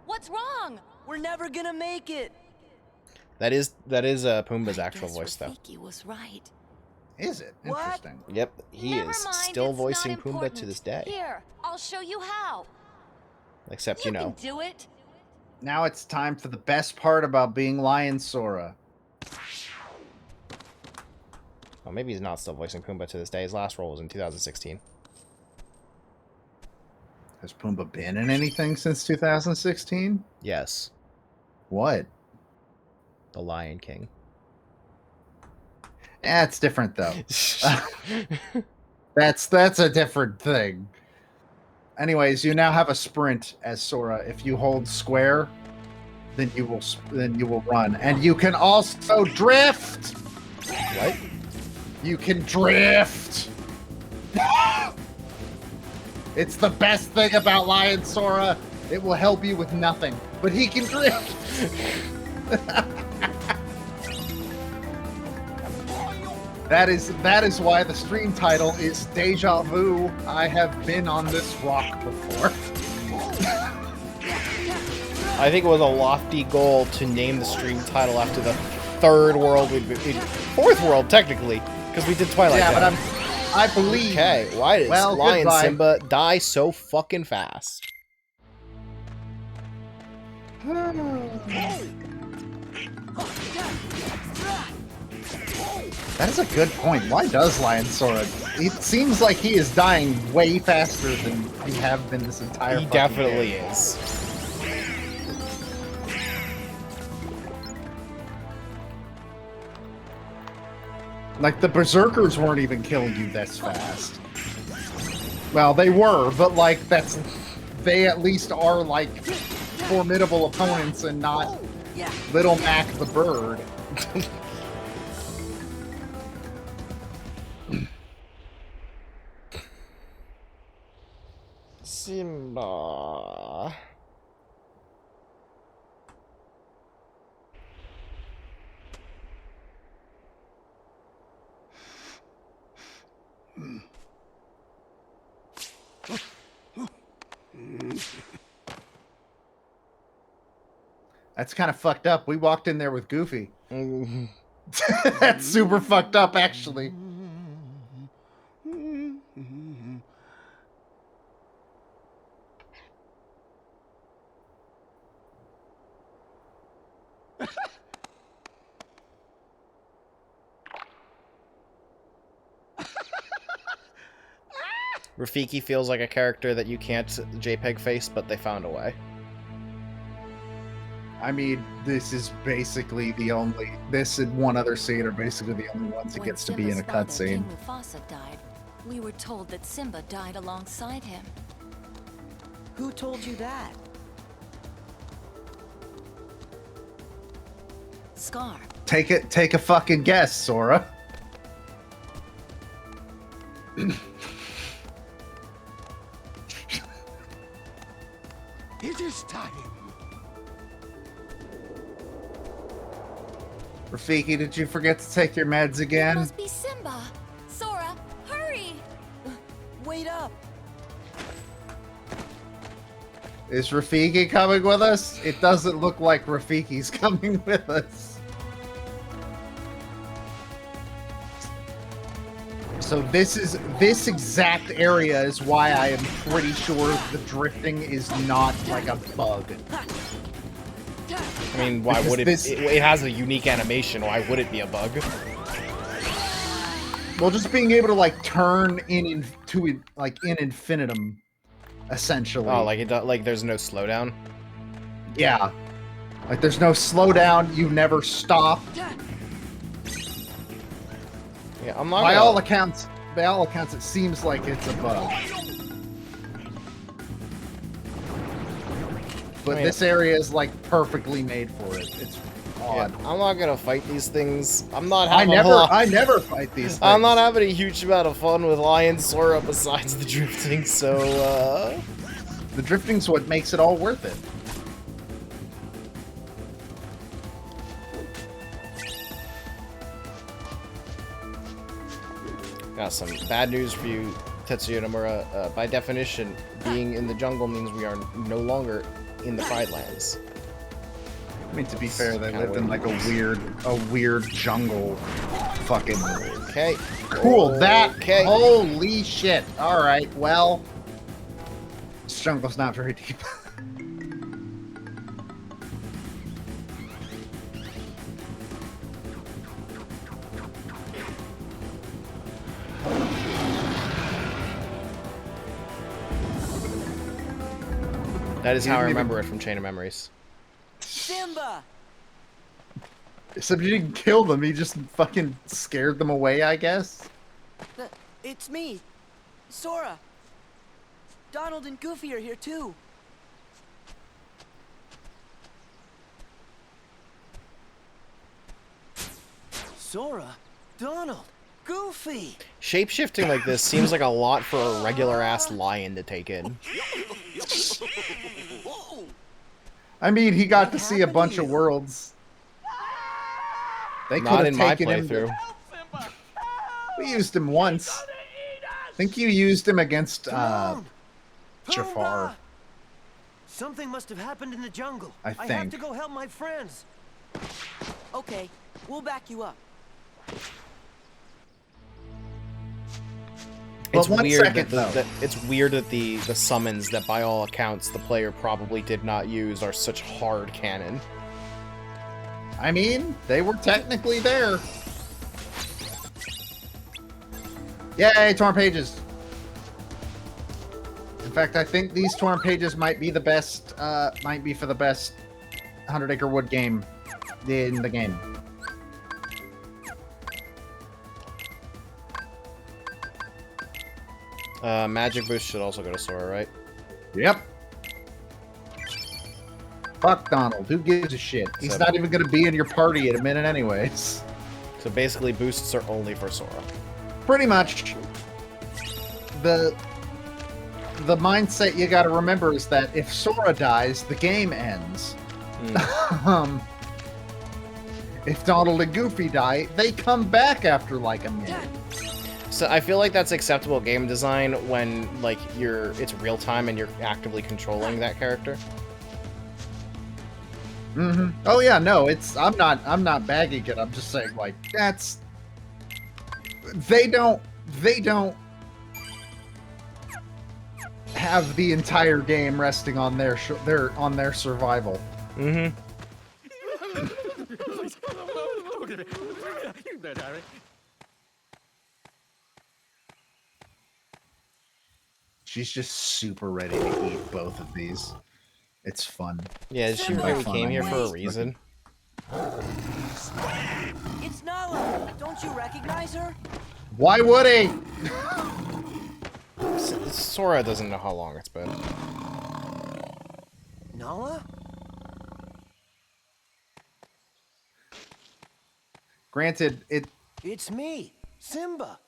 What's wrong? We're never gonna make it. That is Pumbaa's actual voice, though. Rafiki was right. Is it? Interesting. Yep, he Never is mind, still it's voicing not Pumbaa to important. this day. Here, I'll show you how. Except, You you know. can do it. Now it's time for the best part about being Lion Sora. Well, maybe he's not still voicing Pumbaa to this day. His last role was in 2016. Has Pumbaa been in anything since 2016? Yes. What? The Lion King. It's different though. That's a different thing. Anyways, you now have a sprint as Sora. If you hold square, then you will run, and you can also drift. What? You can drift. It's the best thing about Lion Sora. It will help you with nothing, but he can drift. That is why the stream title is Deja Vu. I have been on this rock before. I think it was a lofty goal to name the stream title after the third world fourth world technically, because we did Twilight. Yeah, Zone. but I believe. Okay, why does Lion goodbye. Simba die so fucking fast? That is a good point. Why does Lion Sora? It seems like he is dying way faster than we have been this entire. He fucking definitely game. is. Like the Berserkers weren't even killing you this fast. Well, they were, but like they at least are like formidable opponents and not Little Mac the bird. Simba. That's kind of fucked up. We walked in there with Goofy. That's super fucked up, actually. Rafiki feels like a character that you can't JPEG face, but they found a way. I mean, this is basically the only. This and one other scene are basically the only ones he gets to be in a cutscene. King Mufasa died. We were told that Simba died alongside him. Who told you that? Scar. Take a fucking guess, Sora. It is time. Rafiki, did you forget to take your meds It again? must be Simba. Sora, hurry! Wait up. Is Rafiki coming with us? It doesn't look like Rafiki's coming with us. So this exact area is why I am pretty sure the drifting is not like a bug. I mean, why would it? It has a unique animation. Why would it be a bug? Well, just being able to like turn in infinitum, essentially. Oh, like there's no slowdown. Yeah, like there's no slowdown. You never stop. Yeah, I'm not. By all accounts, it seems like it's a bug. But this area is like perfectly made for it. It's odd. Yeah, I'm not gonna fight these things. I'm not. I never fight these things. I'm not having a huge amount of fun with Lion Sora besides the drifting. So the drifting's what makes it all worth it. Got some bad news for you, Tetsuya Nomura. By definition, being in the jungle means we are no longer in the Pride Lands. I mean, to be fair, they lived in like a weird jungle. Fucking. Okay. Cool. Okay. Holy shit. All right. Well, this jungle's not very deep. That is how I remember it from Chain of Memories. Simba! Except you didn't kill them, you just fucking scared them away, I guess? It's me, Sora. Donald and Goofy are here too. Sora? Donald? Goofy! Shapeshifting like this seems like a lot for a regular-ass lion to take in. I mean, he got to see a bunch of worlds. They could Not have in my taken him. playthrough. We used him once. I think you used him against Jafar. Something must have happened in the jungle. I have think. to go help my friends. Okay, we'll back you up. It's But one weird second, that it's weird that the summons that by all accounts the player probably did not use are such hard canon. I mean, they were technically there. Yay, torn pages. In fact, I think these torn pages might be the best, might be for the best 100 Acre Wood game in the game. Magic Boost should also go to Sora, right? Yep. Fuck Donald. Who gives a shit? He's So- not even going to be in your party in a minute anyways. So basically, boosts are only for Sora. Pretty much. The mindset you got to remember is that if Sora dies, the game ends. If Donald and Goofy die, they come back after like a minute. So I feel like that's acceptable game design when like it's real time and you're actively controlling that character. Mm-hmm. Oh yeah, no, I'm not bagging it. I'm just saying like they don't have the entire game resting on their survival. Mm-hmm. You bet, Harry. She's just super ready to eat both of these. It's fun. Yeah, she really came here for a reason. It's Nala! Don't you recognize her? Why would he? Sora doesn't know how long it's been. Nala? Granted, It's me, Simba.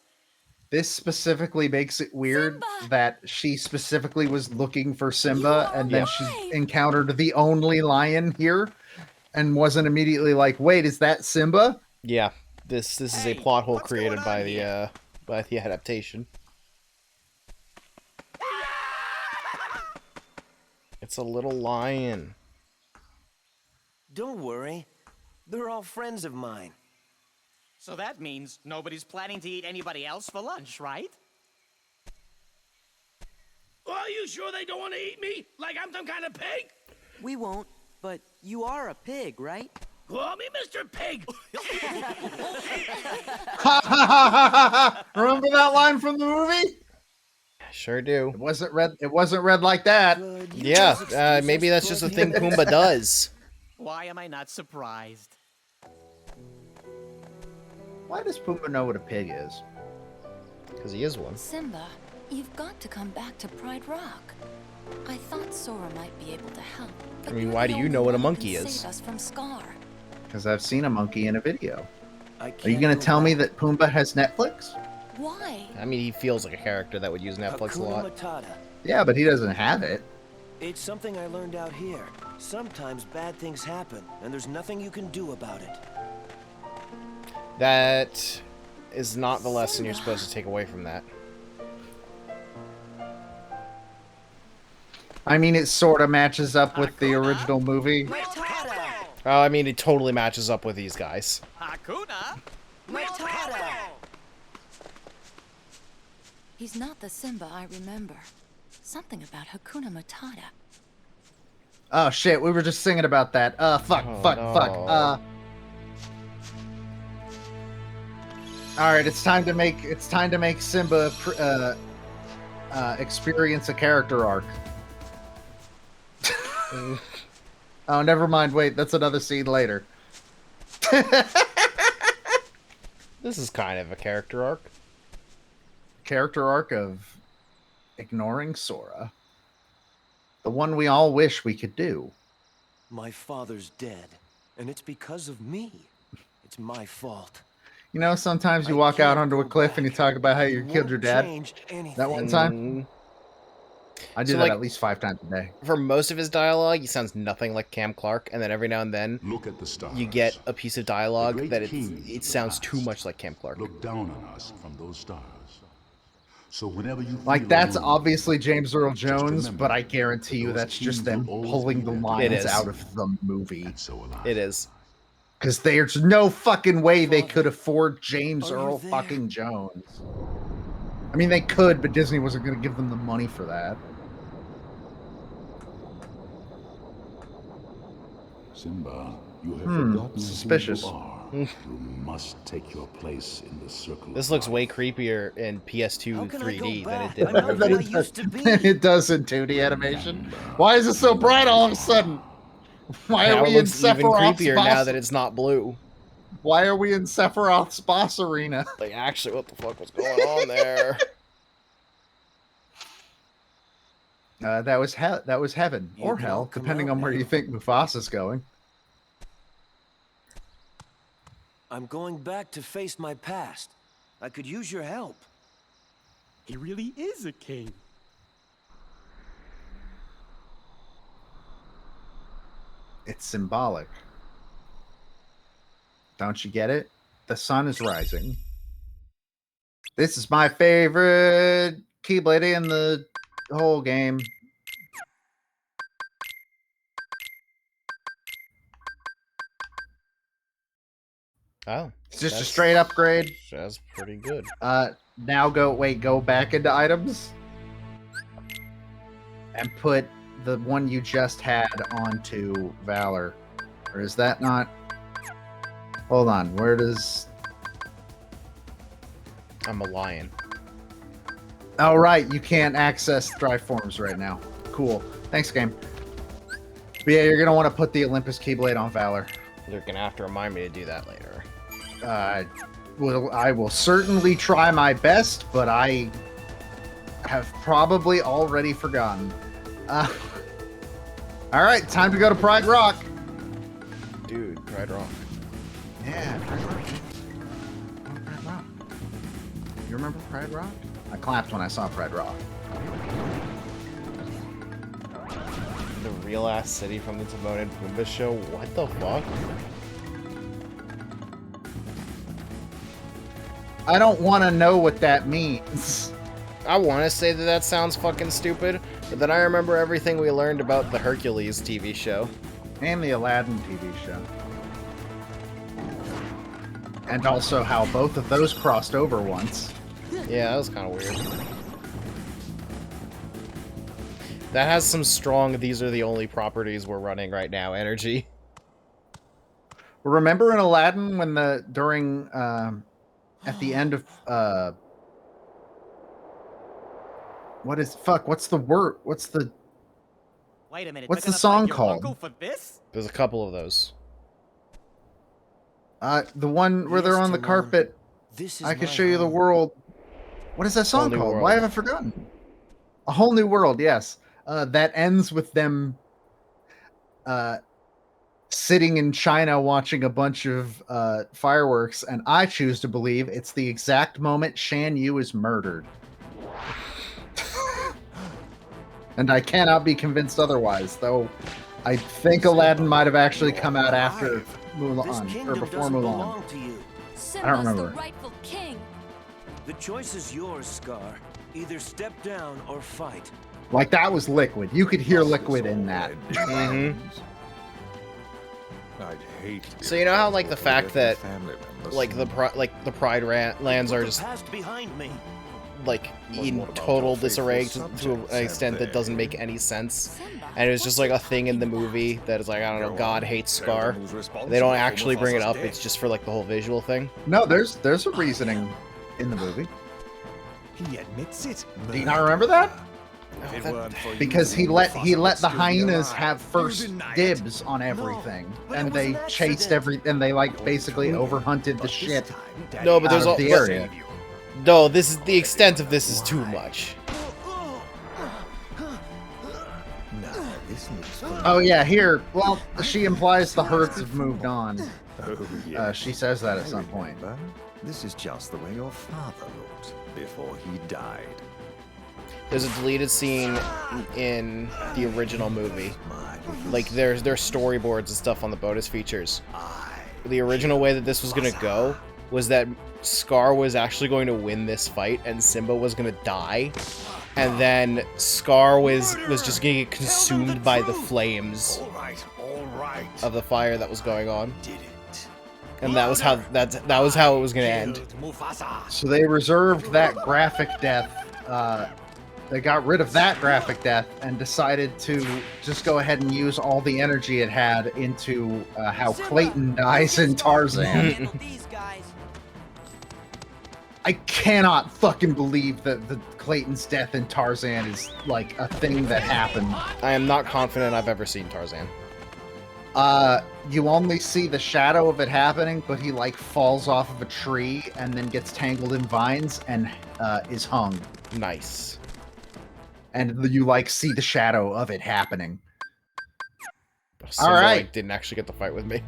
this specifically makes it weird that she specifically was looking for Simba and then she encountered the only lion here and wasn't immediately like, wait, is that Simba? Yeah, this is a plot hole created by the adaptation. It's a little lion. Don't worry. They're all friends of mine. So that means nobody's planning to eat anybody else for lunch, right? Are you sure they don't want to eat me? Like I'm some kind of pig? We won't, but you are a pig, right? Call me Mr. Pig. Remember that line from the movie? Sure do. It wasn't red. It wasn't red like that. Yeah, maybe that's just a thing Pumbaa does. Why am I not surprised? Why does Pumbaa know what a pig is? Because he is one. Simba, you've got to come back to Pride Rock. I thought Sora might be able to help. I mean, why do you know what a monkey is? Save us from Scar. Because I've seen a monkey in a video. Are you going to tell me that Pumbaa has Netflix? Why? I mean, he feels like a character that would use Netflix a lot. Matata. Yeah, but he doesn't have it. It's something I learned out here. Sometimes bad things happen, and there's nothing you can do about it. That is not the lesson you're supposed to take away from that. I mean, it sort of matches up with the original movie. Oh, I mean, it totally matches up with these guys. Hakuna Matata. He's not the Simba I remember. Something about Hakuna Matata. Oh shit, we were just singing about that. Fuck. All right, it's time to make Simba experience a character arc. Oh, never mind. Wait, that's another scene later. This is kind of a character arc. Character arc of ignoring Sora. The one we all wish we could do. My father's dead, and it's because of me. It's my fault. You know, sometimes you walk out onto a cliff and you talk about how you killed your dad. That one time? I do that at least 5 times a day. For most of his dialogue, he sounds nothing like Cam Clark, and then every now and then Look at the stars. you get a piece of dialogue The that great king it of sounds the too past. much like Cam Clark. Look down on us from those stars. So whenever you Like, feel that's alone, obviously James Earl Jones, remember, but I guarantee you that's just them pulling the lines out of the movie. It is. Because there's no fucking way they could afford James Earl fucking Jones. I mean, they could, but Disney wasn't going to give them the money for that. Simba, you have forgotten suspicious. who you are. You must take your place in the circle. This looks way creepier in PS2 3D than it did in Than the it does- than it does in 2D animation. Why is it so bright all of a sudden? Why Now are it we in looks even Sephiroth's creepier boss? now that it's not blue. Why are we in Sephiroth's boss arena? Like, actually, what the fuck was going on there? That was heaven or hell, depending on where you think Mufasa's going. I'm going back to face my past. I could use your help. He really is a king. It's symbolic. Don't you get it? The sun is rising. This is my favorite Keyblade in the whole game. Oh. It's just a straight upgrade. That's pretty good. Now go back into items. And put the one you just had onto Valor. Or is that not... Hold on, where does... I'm a lion. Oh, right, you can't access drive forms right now. Cool. Thanks, game. But yeah, you're going to want to put the Olympus Keyblade on Valor. You're going to have to remind me to do that later. I will certainly try my best, but I have probably already forgotten. Alright, time to go to Pride Rock. Dude, Pride Rock. Yeah, Pride Rock. Pride Rock. You remember Pride Rock? I clapped when I saw Pride Rock. The real ass city from the Timon and Pumbaa show? What the fuck? I don't want to know what that means. I want to say that sounds fucking stupid, But then I remember everything we learned about the Hercules TV show. And the Aladdin TV show. And also how both of those crossed over once. Yeah, that was kind of weird. That has some strong, these are the only properties we're running right now energy. Remember in Aladdin when at the end of, what's the word? Wait a minute. What's they're the gonna song find your called? uncle for this? There's a couple of those. The one where they're on the carpet. I can show you the world. What is that song New called? World. Why have I forgotten? A Whole New World, yes. That ends with them sitting in China watching a bunch of fireworks, and I choose to believe it's the exact moment Shan Yu is murdered. And I cannot be convinced otherwise, though I think Aladdin might have actually come out after Mulan, or before Mulan. I don't remember. The rightful king. The choice is yours, Scar. Either step down or fight. Like, that was Liquid. You could hear Liquid in that. Mm-hmm. I'd hate. So you know how like the fact that like the Pride lands are just behind me. like in total disarray to an extent that doesn't make any sense, and it was just like a thing in the movie that is like, I don't know, God hates Scar. They don't actually bring it up. It's just for like the whole visual thing. No, there's a reasoning in the movie. He admits it. Do you not remember that? Because he let the hyenas have first dibs on everything, and they chased and they like basically overhunted the shit. No, but there's out of the area. No, this is the extent of this is too much. Oh yeah, here. Well, she implies the herds have moved on. Oh, yeah. She says that at some point. This is just the way your father looked before he died. There's a deleted scene in the original movie. Like there's storyboards and stuff on the bonus features. The original way that this was gonna go was that Scar was actually going to win this fight and Simba was gonna die. And then Scar was just gonna get consumed by the flames of the fire that was going on. And that was how it was gonna end. So they reserved that graphic death. They got rid of that graphic death and decided to just go ahead and use all the energy it had into how Clayton dies in Tarzan. I cannot fucking believe that the Clayton's death in Tarzan is like a thing that happened. I am not confident I've ever seen Tarzan. You only see the shadow of it happening, but he like falls off of a tree and then gets tangled in vines and is hung. Nice. And you like see the shadow of it happening. Simba, all right, like, didn't actually get the fight with me.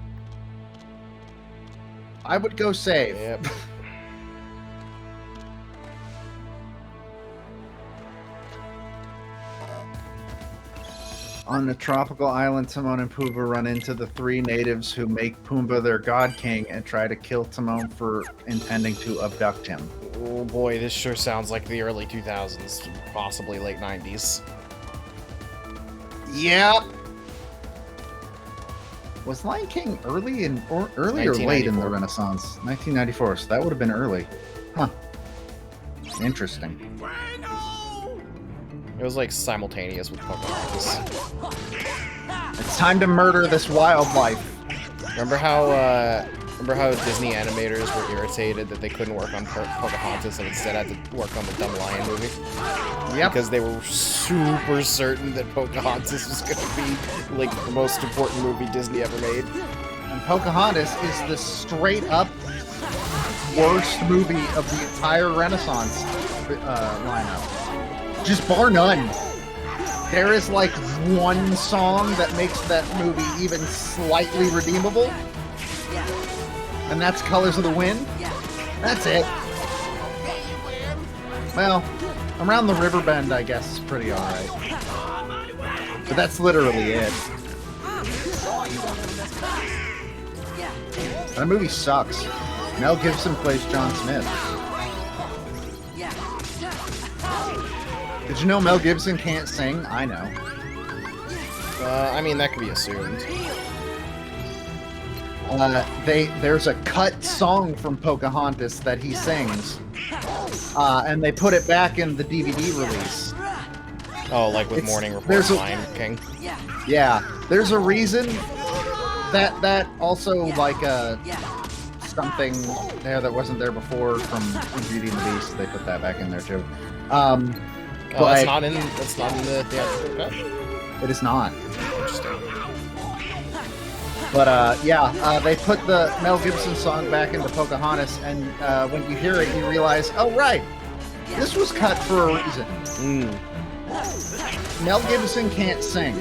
I would go save. Yep. On the tropical island, Timon and Pumbaa run into the three natives who make Pumbaa their god king and try to kill Timon for intending to abduct him. Oh boy, this sure sounds like the early 2000s, possibly late 90s. Yep. Was Lion King early or late in the Renaissance? 1994, so that would have been early. Huh. Interesting. It was like simultaneous with Pocahontas. It's time to murder this wildlife. Remember how Disney animators were irritated that they couldn't work on Pocahontas and instead had to work on the Dumb Lion movie? Yep. Because they were super certain that Pocahontas was going to be like the most important movie Disney ever made. And Pocahontas is the straight up worst movie of the entire Renaissance lineup. Just bar none. There is like one song that makes that movie even slightly redeemable. And that's Colors of the Wind. That's it. Well, Around the River Bend, I guess, is pretty alright. But that's literally it. That movie sucks. Mel Gibson plays John Smith. Did you know Mel Gibson can't sing? I know. I mean, that could be assumed. There's a cut song from Pocahontas that he sings, and they put it back in the DVD release. Oh, like with Morning Report, there's Lion King. Yeah, there's a reason that also like something there that wasn't there before from Beauty and the Beast. They put that back in there too. Oh, but that's not in the theatrical cut? It is not. Interesting. But yeah, they put the Mel Gibson song back into Pocahontas, and when you hear it, you realize, oh right, this was cut for a reason. Mel Gibson can't sing.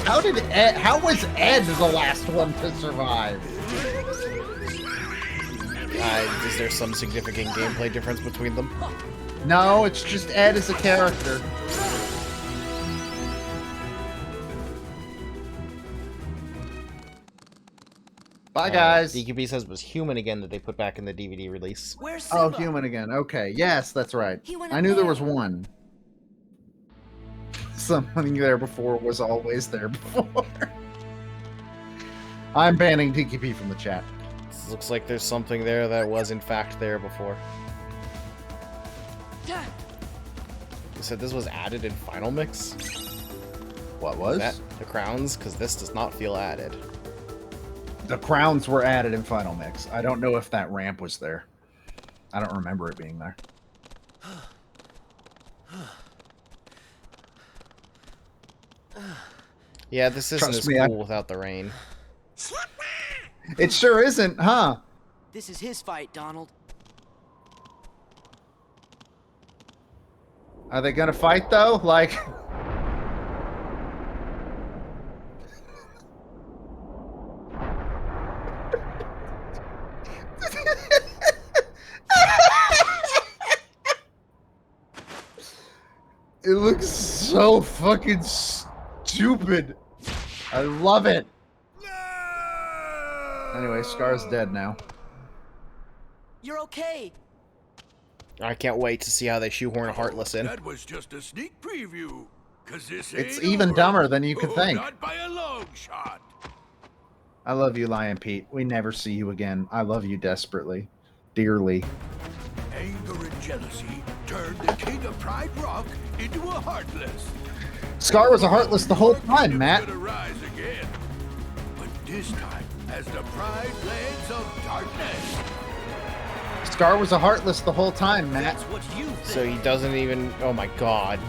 How was Ed the last one to survive? Is there some significant gameplay difference between them? No, it's just Ed as a character. Bye, guys. DQB says it was Human again that they put back in the DVD release. Oh, Human again. Okay, yes, that's right. I knew there was one. Something there before was always there before. I'm banning DQB from the chat. This looks like there's something there that was in fact there before. You said this was added in Final Mix? What was? Is that the crowns? Because this does not feel added. The crowns were added in Final Mix. I don't know if that ramp was there. I don't remember it being there. Yeah, this isn't Trust as me, cool without the rain. It sure isn't, huh? This is his fight, Donald. Are they gonna fight though? Like... It looks so fucking stupid. I love it. Anyway, Scar's dead now. You're okay. I can't wait to see how they shoehorn Heartless in. That was just a sneak preview. 'Cause this It's ain't even over. dumber than you could Oh, think. Not by a long shot. I love you, Lion Pete. We never see you again. I love you desperately. Dearly. Anger and jealousy turned the King of Pride Rock into a Heartless. Scar was a Heartless the whole time, Matt. Gonna rise again, but this time as the Pride Lands of Darkness. Scar was a Heartless the whole time, Matt. So he doesn't even... Oh my god.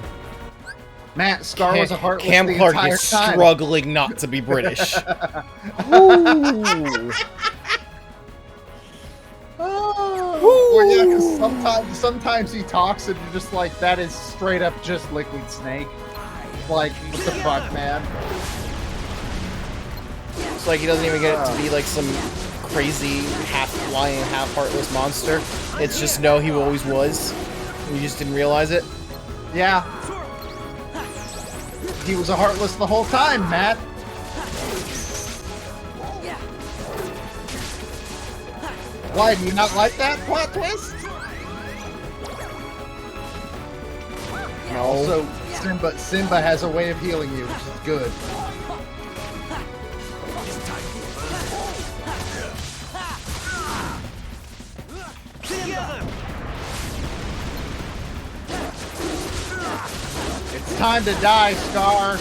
Matt, Scar was a Heartless Cam the Clark entire is time. struggling not to be British. Ooh. Well, yeah, because sometimes he talks and you're just like, that is straight up just Liquid Snake. Like, what the fuck, man? It's like he doesn't even get it to be like some crazy half lion, half heartless monster. It's just no, he always was. You just didn't realize it. Yeah. He was a Heartless the whole time, Matt. Why, do you not like that plot twist? No. Also, Simba has a way of healing you, which is good. It's time to die, Scar.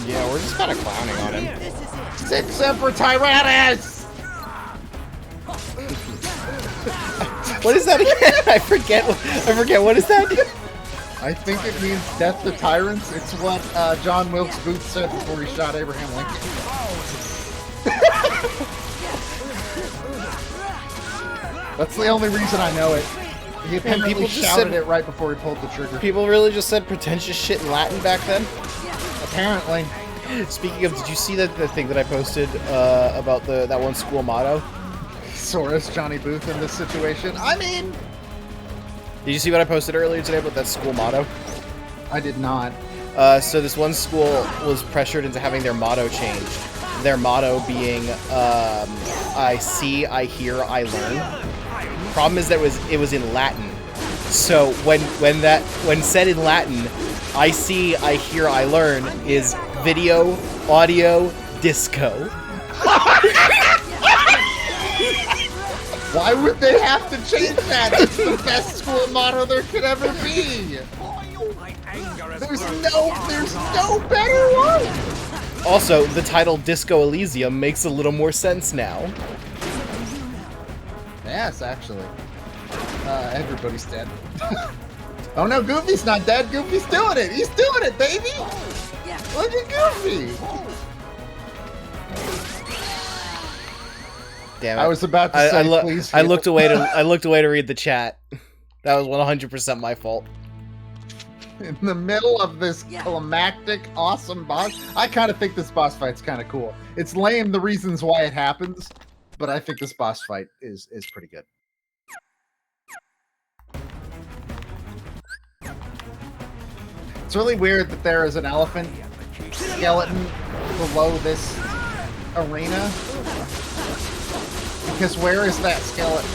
Yeah, we're just kind of clowning on him. Six Semper Tyrannis! What is that again? I forget. What is that? I think it means death to tyrants. It's what John Wilkes Booth said before he shot Abraham Lincoln. That's the only reason I know it. He apparently people just shouted said- it right before he pulled the trigger. People really just said pretentious shit in Latin back then? Apparently. Speaking of, did you see the thing that I posted about that one school motto? Soros, Johnny Booth in this situation. I mean... Did you see what I posted earlier today about that school motto? I did not. So this one school was pressured into having their motto changed. Their motto being, I see, I hear, I learn. problem is that it was in Latin. So when said in Latin, I see, I hear, I learn is video, audio, disco. Why would they have to change that? It's the best school motto there could ever be. There's no better one. Also, the title Disco Elysium makes a little more sense now. Yes, actually. Everybody's dead. Oh no, Goofy's not dead. Goofy's doing it. He's doing it, baby. Look at Goofy. Damn it. I was about to say, please. I looked away to read the chat. That was 100% my fault. In the middle of this climactic, awesome boss, I kind of think this boss fight's kind of cool. It's lame the reasons why it happens, but I think this boss fight is pretty good. It's really weird that there is an elephant skeleton below this arena. Because where is that skeleton?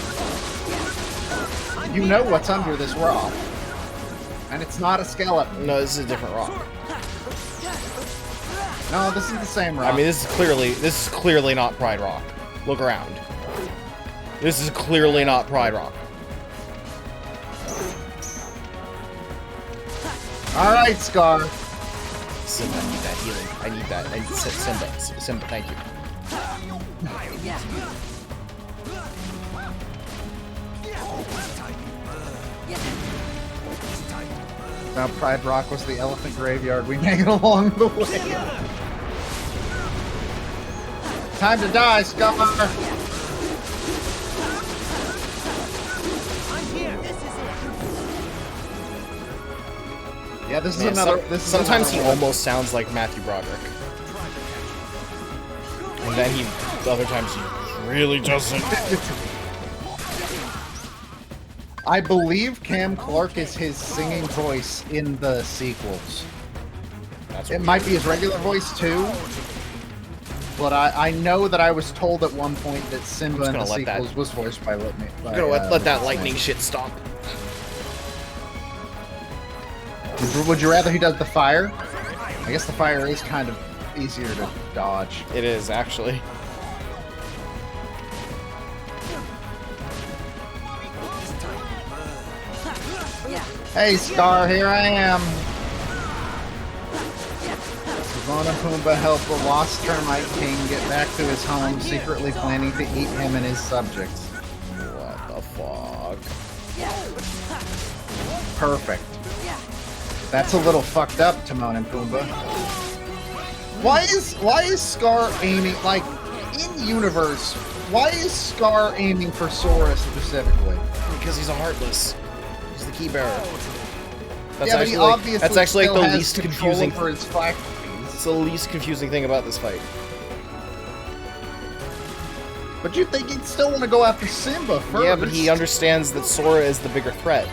You know what's under this rock. And it's not a skeleton. No, this is a different rock. No, this is the same rock. I mean, this is clearly not Pride Rock. Look around. This is clearly not Pride Rock. Alright, Scar. Simba, I need that healing. I need that. I need Simba, thank you. Now Pride Rock was the elephant graveyard we made along the way. Time to die, Scar! Yeah, this is another. Sometimes he almost sounds like Matthew Broderick, and then other times he really doesn't. I believe Cam Clark is his singing voice in the sequels. It might be his regular voice too, but I know that I was told at one point that Simba in the sequels was voiced by Litney. I'm gonna let that lightning shit stop. Would you rather he does the fire? I guess the fire is kind of easier to dodge. It is, actually. Hey, Scar, here I am. Timon and Pumbaa help the lost termite king get back to his home, secretly planning to eat him and his subjects. What the fuck? Perfect. That's a little fucked up, Timon and Pumbaa. Why is Scar aiming, like, in universe, why is Scar aiming for Sora specifically? Because he's a Heartless. He's the key bearer. That's actually like the least confusing for his faculties. It's the least confusing thing about this fight. But you think he'd still want to go after Simba first? Yeah, but he understands that Sora is the bigger threat.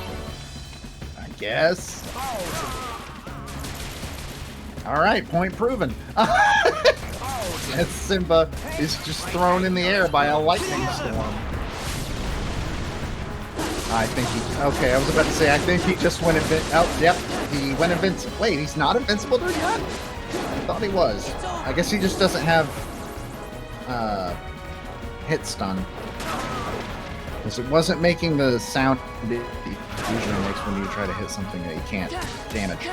I guess. Alright, point proven. As Simba is just thrown in the air by a lightning storm. I think he... Okay, I was about to say, I think he just went invincible. Oh, yep, he went invincible. Wait, he's not invincible during that? I thought he was. I guess he just doesn't have... hit stun. Because it wasn't making the sound it usually makes when you try to hit something that you can't damage.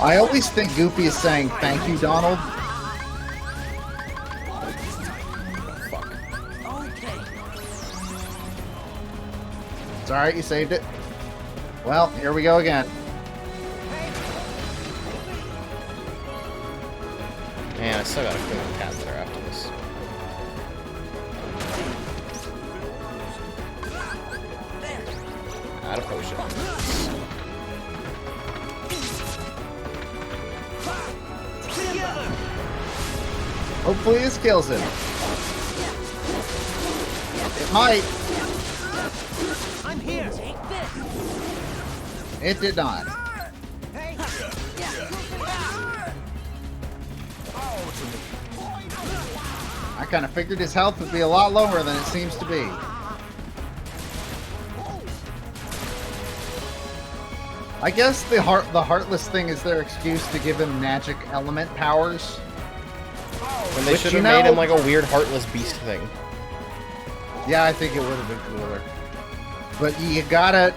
I always think Goofy is saying, "Thank you, Donald." Fuck. It's alright, you saved it. Well, here we go again. Man, I still gotta clear the paths there after this. Add a potion. Hopefully this kills him. It might. I'm here. Take this. It did not. kind of figured his health would be a lot lower than it seems to be. I guess the Heartless thing is their excuse to give him magic element powers. When they should have made him like a weird Heartless beast thing. Yeah, I think it would have been cooler. But you gotta...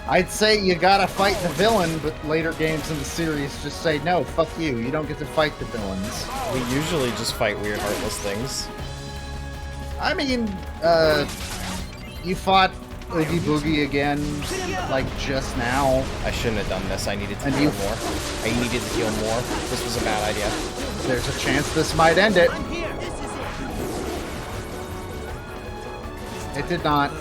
I'd say you gotta fight the villain, but later games in the series just say, no, fuck you. You don't get to fight the villains. We usually just fight weird Heartless things. I mean, you fought Oogie Boogie again, like, just now. I shouldn't have done this. I needed to heal more. I needed to heal more. This was a bad idea. There's a chance this might end it. It did not.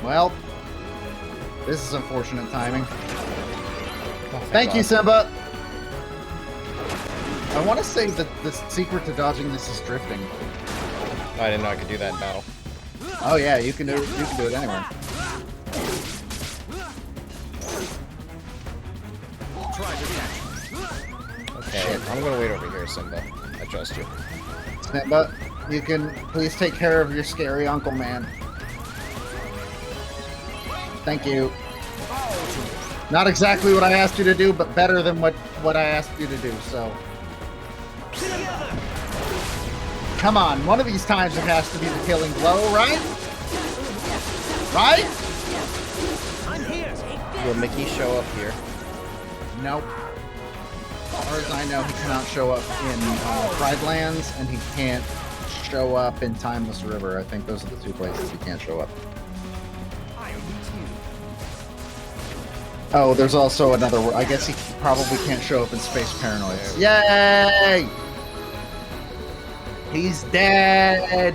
Well, this is unfortunate timing. Thank you, Simba! I want to say that the secret to dodging this is drifting. I didn't know I could do that in battle. Oh yeah, you can do it anywhere. Okay, I'm gonna wait over here, Simba. I trust you. Simba, you can please take care of your scary uncle, man. Thank you. Not exactly what I asked you to do, but better than what I asked you to do, so. Come on, one of these times it has to be the killing blow, right? Right? Will Mickey show up here? Nope. As far as I know, he cannot show up in Pride Lands, and he can't show up in Timeless River. I think those are the two places he can't show up. Oh, there's also another... I guess he probably can't show up in Space Paranoids. Yay! He's dead!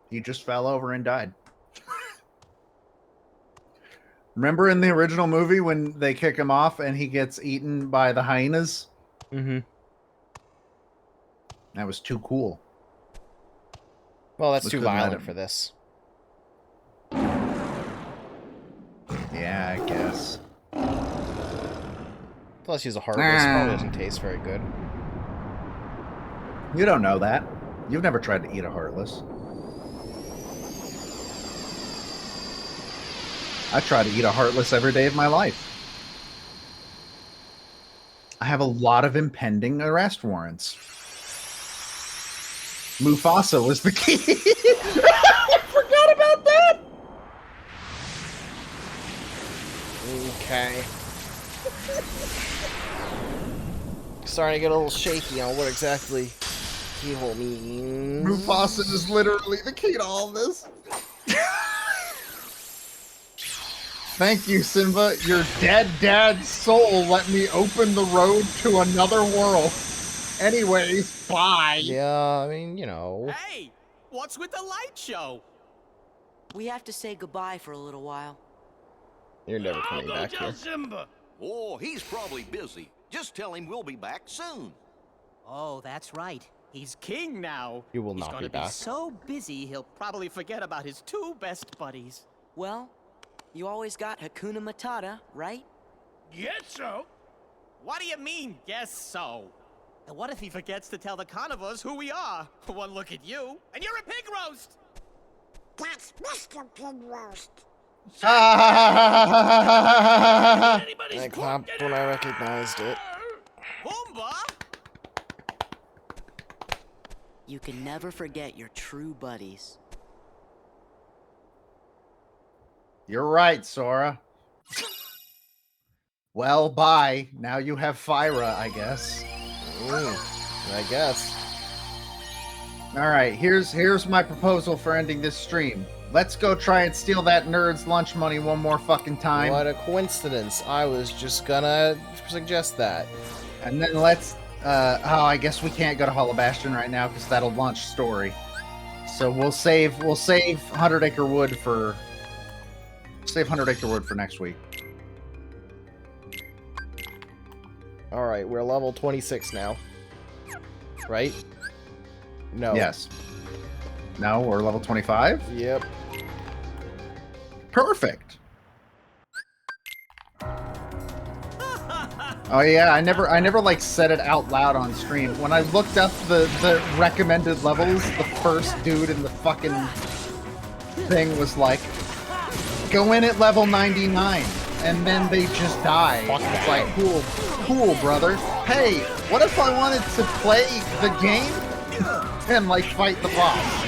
He just fell over and died. Remember in the original movie when they kick him off and he gets eaten by the hyenas? Mm-hmm. That was too cool. Well, that's too violent for this. Yeah, I guess. Plus, he's a Heartless. Probably doesn't taste very good. You don't know that. You've never tried to eat a Heartless. I try to eat a Heartless every day of my life. I have a lot of impending arrest warrants. Mufasa was the key. I forgot about that. Okay. Starting to get a little shaky on what exactly keyhole means. Mufasa is literally the key to all this. Thank you, Simba. Your dead dad's soul let me open the road to another world. Anyways, bye. Yeah, I mean, you know. Hey, what's with the light show? We have to say goodbye for a little while. You're never coming back here. Simba. Oh, he's probably busy. Just tell him we'll be back soon. Oh, that's right. He's king now. You will He's not gonna be back. So busy, he'll probably forget about his two best buddies. Well, you always got Hakuna Matata, right? Guess so. What do you mean, guess so? And what if he forgets to tell the carnivores who we are? One look at you, and you're a pig roast! That's Mr. Pig Roast. I clapped when I recognized it. Boomba! You can never forget your true buddies. You're right, Sora. Well, bye. Now you have Fyra, I guess. I guess. Alright, here's my proposal for ending this stream. Let's go try and steal that nerd's lunch money one more fucking time. What a coincidence. I was just gonna suggest that. And then let's I guess we can't go to Hollow Bastion right now because that'll launch story. So we'll save 100 Acre Wood for next week. All right, we're level 26 now. Right? No. Yes. No, we're level 25? Yep. Perfect. Oh yeah, I never like said it out loud on stream. When I looked up the recommended levels, the first dude in the fucking thing was like, go in at level 99, and then they just die. It's like, cool, brother. Hey, what if I wanted to play the game and like fight the boss?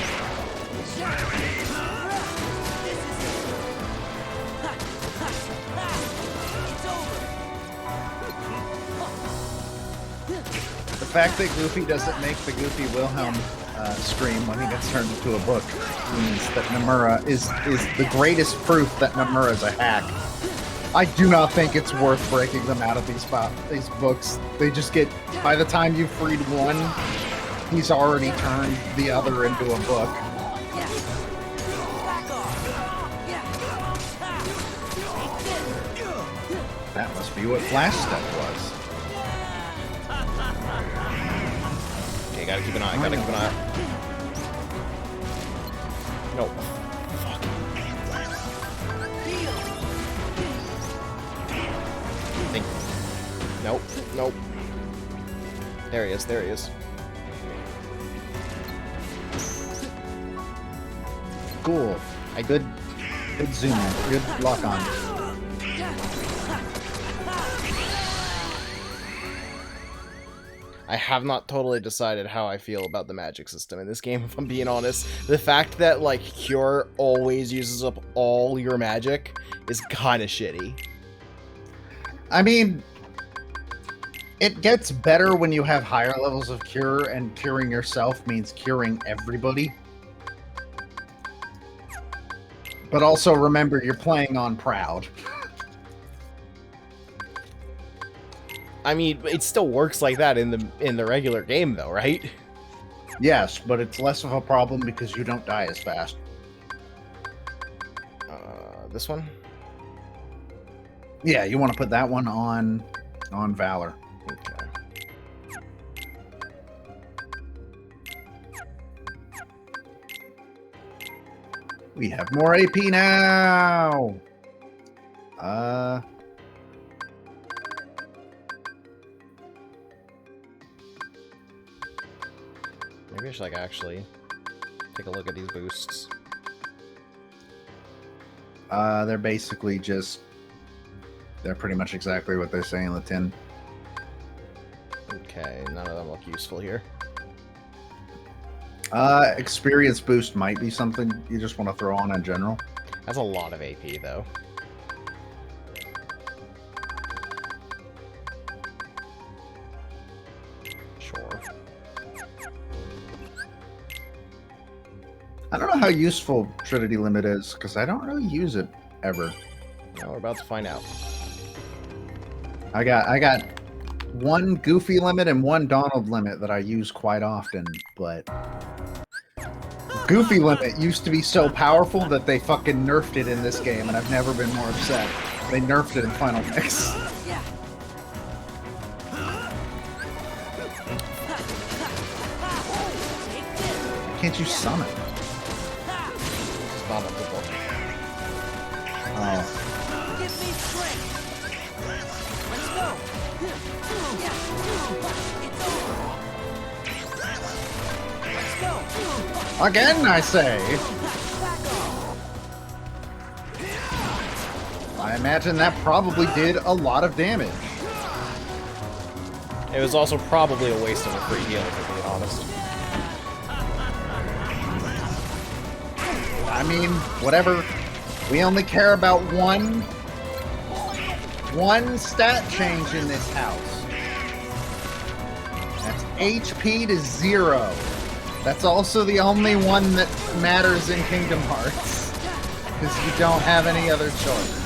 The fact that Goofy doesn't make the Goofy Wilhelm scream when he gets turned into a book means that Nomura is the greatest proof that Nomura is a hack. I do not think it's worth breaking them out of these books. They just get, by the time you've freed one, he's already turned the other into a book. That must be what Flash Step was. Okay, gotta keep an eye, gotta keep an eye. No. Fuck. Think. Nope, nope. There he is, there he is. Cool. Good zoom in. Good lock on. I have not totally decided how I feel about the magic system in this game, if I'm being honest. The fact that, like, Cure always uses up all your magic is kind of shitty. I mean, it gets better when you have higher levels of Cure, and curing yourself means curing everybody. But also remember, you're playing on Proud. I mean, it still works like that in the regular game, though, right? Yes, but it's less of a problem because you don't die as fast. This one? Yeah, you want to put that one on Valor. Okay. We have more AP now! Maybe I should, like, actually take a look at these boosts. They're basically just... They're pretty much exactly what they say in the tin. Okay, none of them look useful here. Experience boost might be something you just want to throw on in general. That's a lot of AP, though. Sure. I don't know how useful Trinity Limit is, because I don't really use it ever. No, we're about to find out. I got one Goofy limit and one Donald limit that I use quite often, but Goofy limit used to be so powerful that they fucking nerfed it in this game, and I've never been more upset. They nerfed it in Final Mix. Can't you summon? Stop it, people. Oh. Again, I say. I imagine that probably did a lot of damage. It was also probably a waste of a free heal, to be honest. I mean, whatever. We only care about one stat change in this house. That's HP to 0. That's also the only one that matters in Kingdom Hearts. Because you don't have any other choice.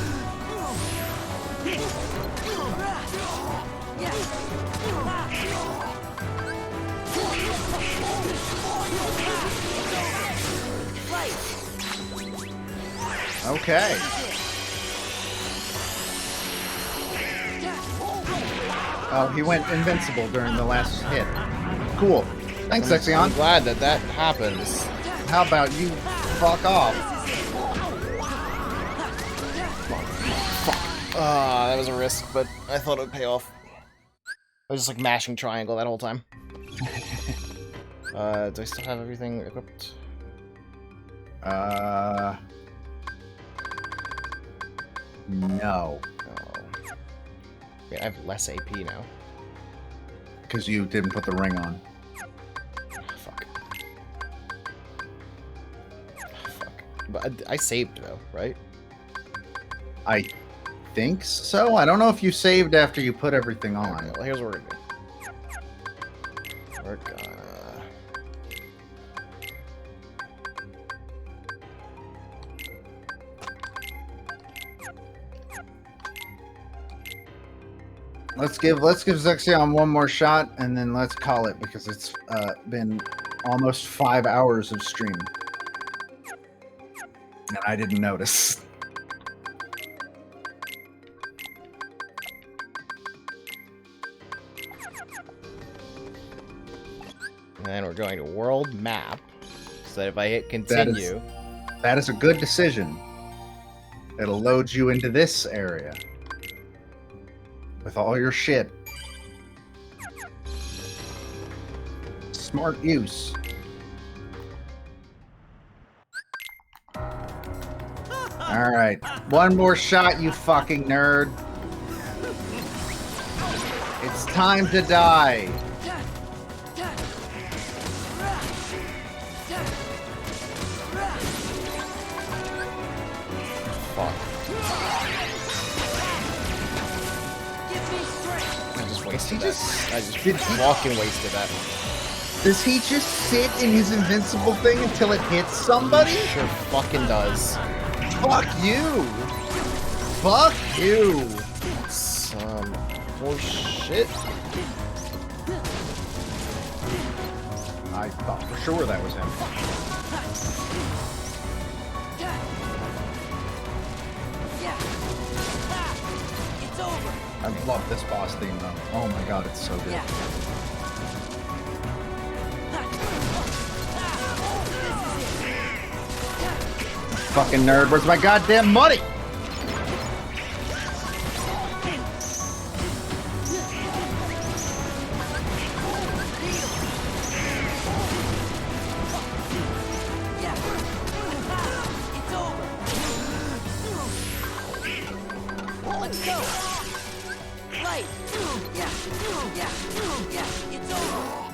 Okay. Oh, he went invincible during the last hit. Cool. Thanks, I'm Zexion. glad that happens. How about you fuck off? That was a risk, but I thought it would pay off. I was just like mashing triangle that whole time. Do I still have everything equipped? No. Yeah, I have less AP now. Because you didn't put the ring on. Fuck. But I saved though, right? I think so. I don't know if you saved after you put everything on. Okay, well, here's what we're gonna do. We're gonna... Let's give Zexion one more shot, and then let's call it, because it's been almost 5 hours of stream, and I didn't notice. And then we're going to world map, so that if I hit continue... That is a good decision. It'll load you into this area. With all your shit. Smart use. Alright. One more shot, you fucking nerd. It's time to die. Fuck. I just fucking wasted that. Does he just sit in his invincible thing until it hits somebody? Sure fucking does. Fuck you! Fuck you! Some horse shit. I thought for sure that was him. It's over. I love this boss theme though. Oh my god, it's so good. Fucking nerd, where's my goddamn money? Let's go. Right. Yeah. It's over.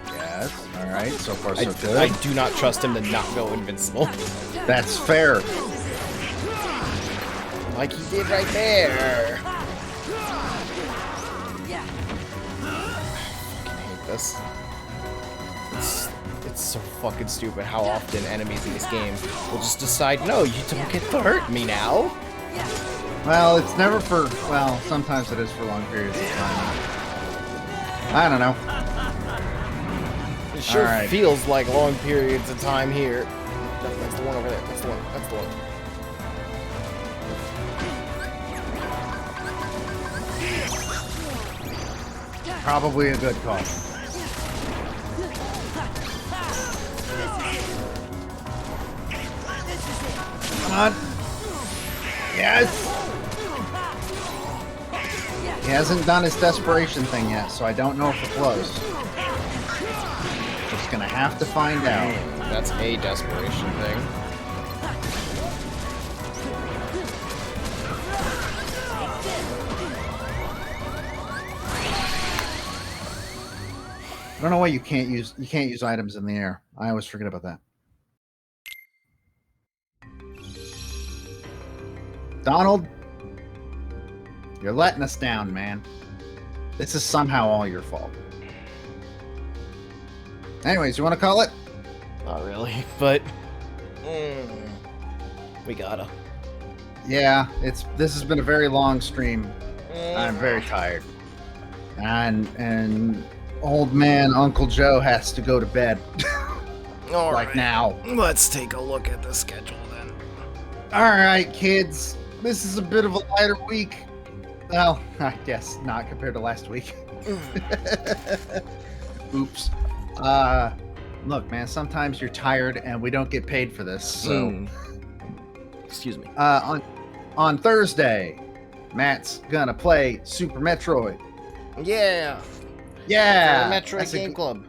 Yes. Alright, so far so good. I do not trust him to not go invincible. That's fair. Like he did right there. Yeah. I hate this. It's so fucking stupid how often enemies in this game will just decide, no, you don't get to hurt me now. Well, it's never for, well, sometimes it is for long periods of time. I don't know. It sure All right. feels like long periods of time here. That's the one over there. That's the one. That's the one. Probably a good call. Come on. Yes! He hasn't done his desperation thing yet, so I don't know if it blows. Just gonna have to find out. That's a desperation thing. I don't know why you can't use items in the air. I always forget about that. Donald, you're letting us down, man. This is somehow all your fault. Anyways, you want to call it? Not really, but we gotta. Yeah, this has been a very long stream. I'm very tired, and old man Uncle Joe has to go to bed. All like right. now. Let's take a look at the schedule then. All right, kids. This is a bit of a lighter week. Well, I guess not compared to last week. Oops. Look, man, sometimes you're tired and we don't get paid for this, so... Excuse me. On Thursday, Matt's gonna play Super Metroid. Yeah! Yeah! Metroid Game Club.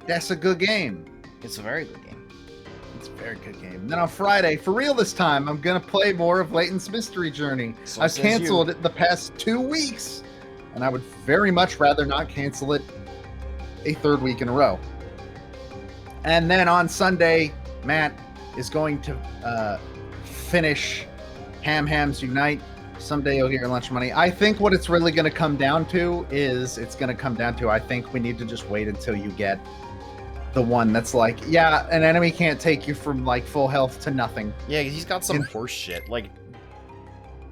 That's a good game. It's a very good game. It's a very good game. And then on Friday, for real this time, I'm gonna play more of Layton's Mystery Journey. So I've says canceled you. it the past 2 weeks, and I would very much rather not cancel it a third week in a row. And then on Sunday, Matt is going to finish Ham Hams Unite. Someday you'll get your lunch money. I think what it's really going to come down to is I think we need to just wait until you get the one that's like, yeah, an enemy can't take you from like full health to nothing. Yeah, he's got some horse shit. Like,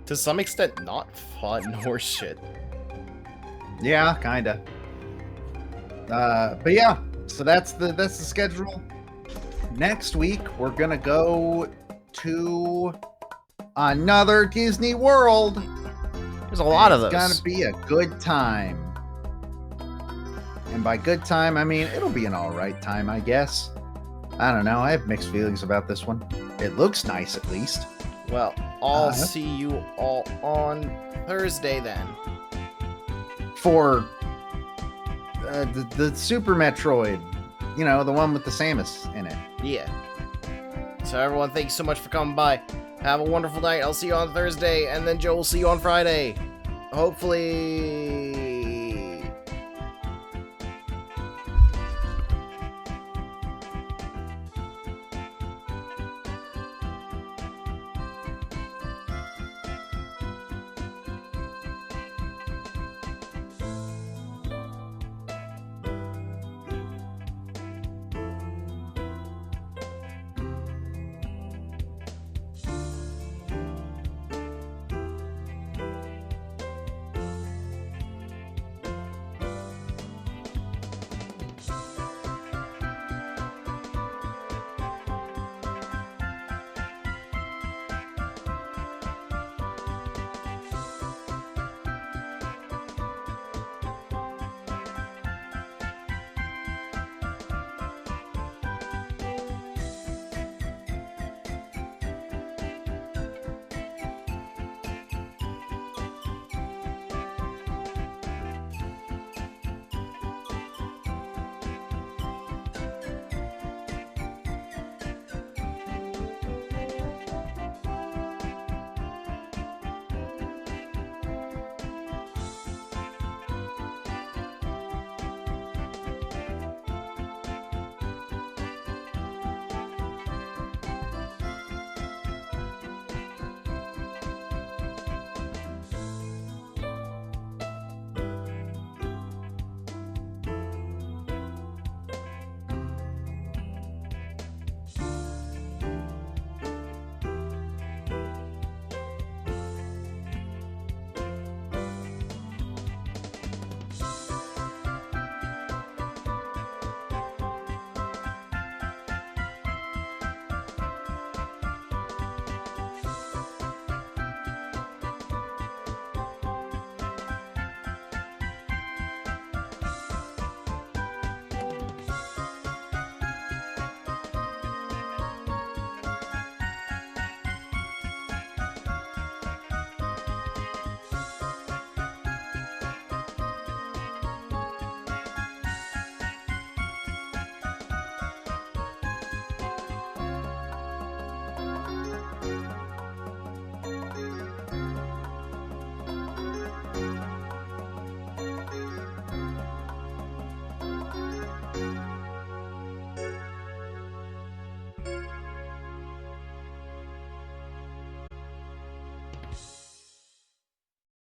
to some extent, not fun horse shit. Yeah, kinda. But yeah, so that's the schedule. Next week we're gonna go to another Disney World. There's a lot of those. It's gonna be a good time. And by good time, I mean it'll be an alright time, I guess. I don't know, I have mixed feelings about this one. It looks nice at least. Well, I'll see you all on Thursday then. For the Super Metroid, you know, the one with the Samus in it. Yeah. So everyone, thank you so much for coming by. Have a wonderful night. I'll see you on Thursday, and then Joe will see you on Friday. Hopefully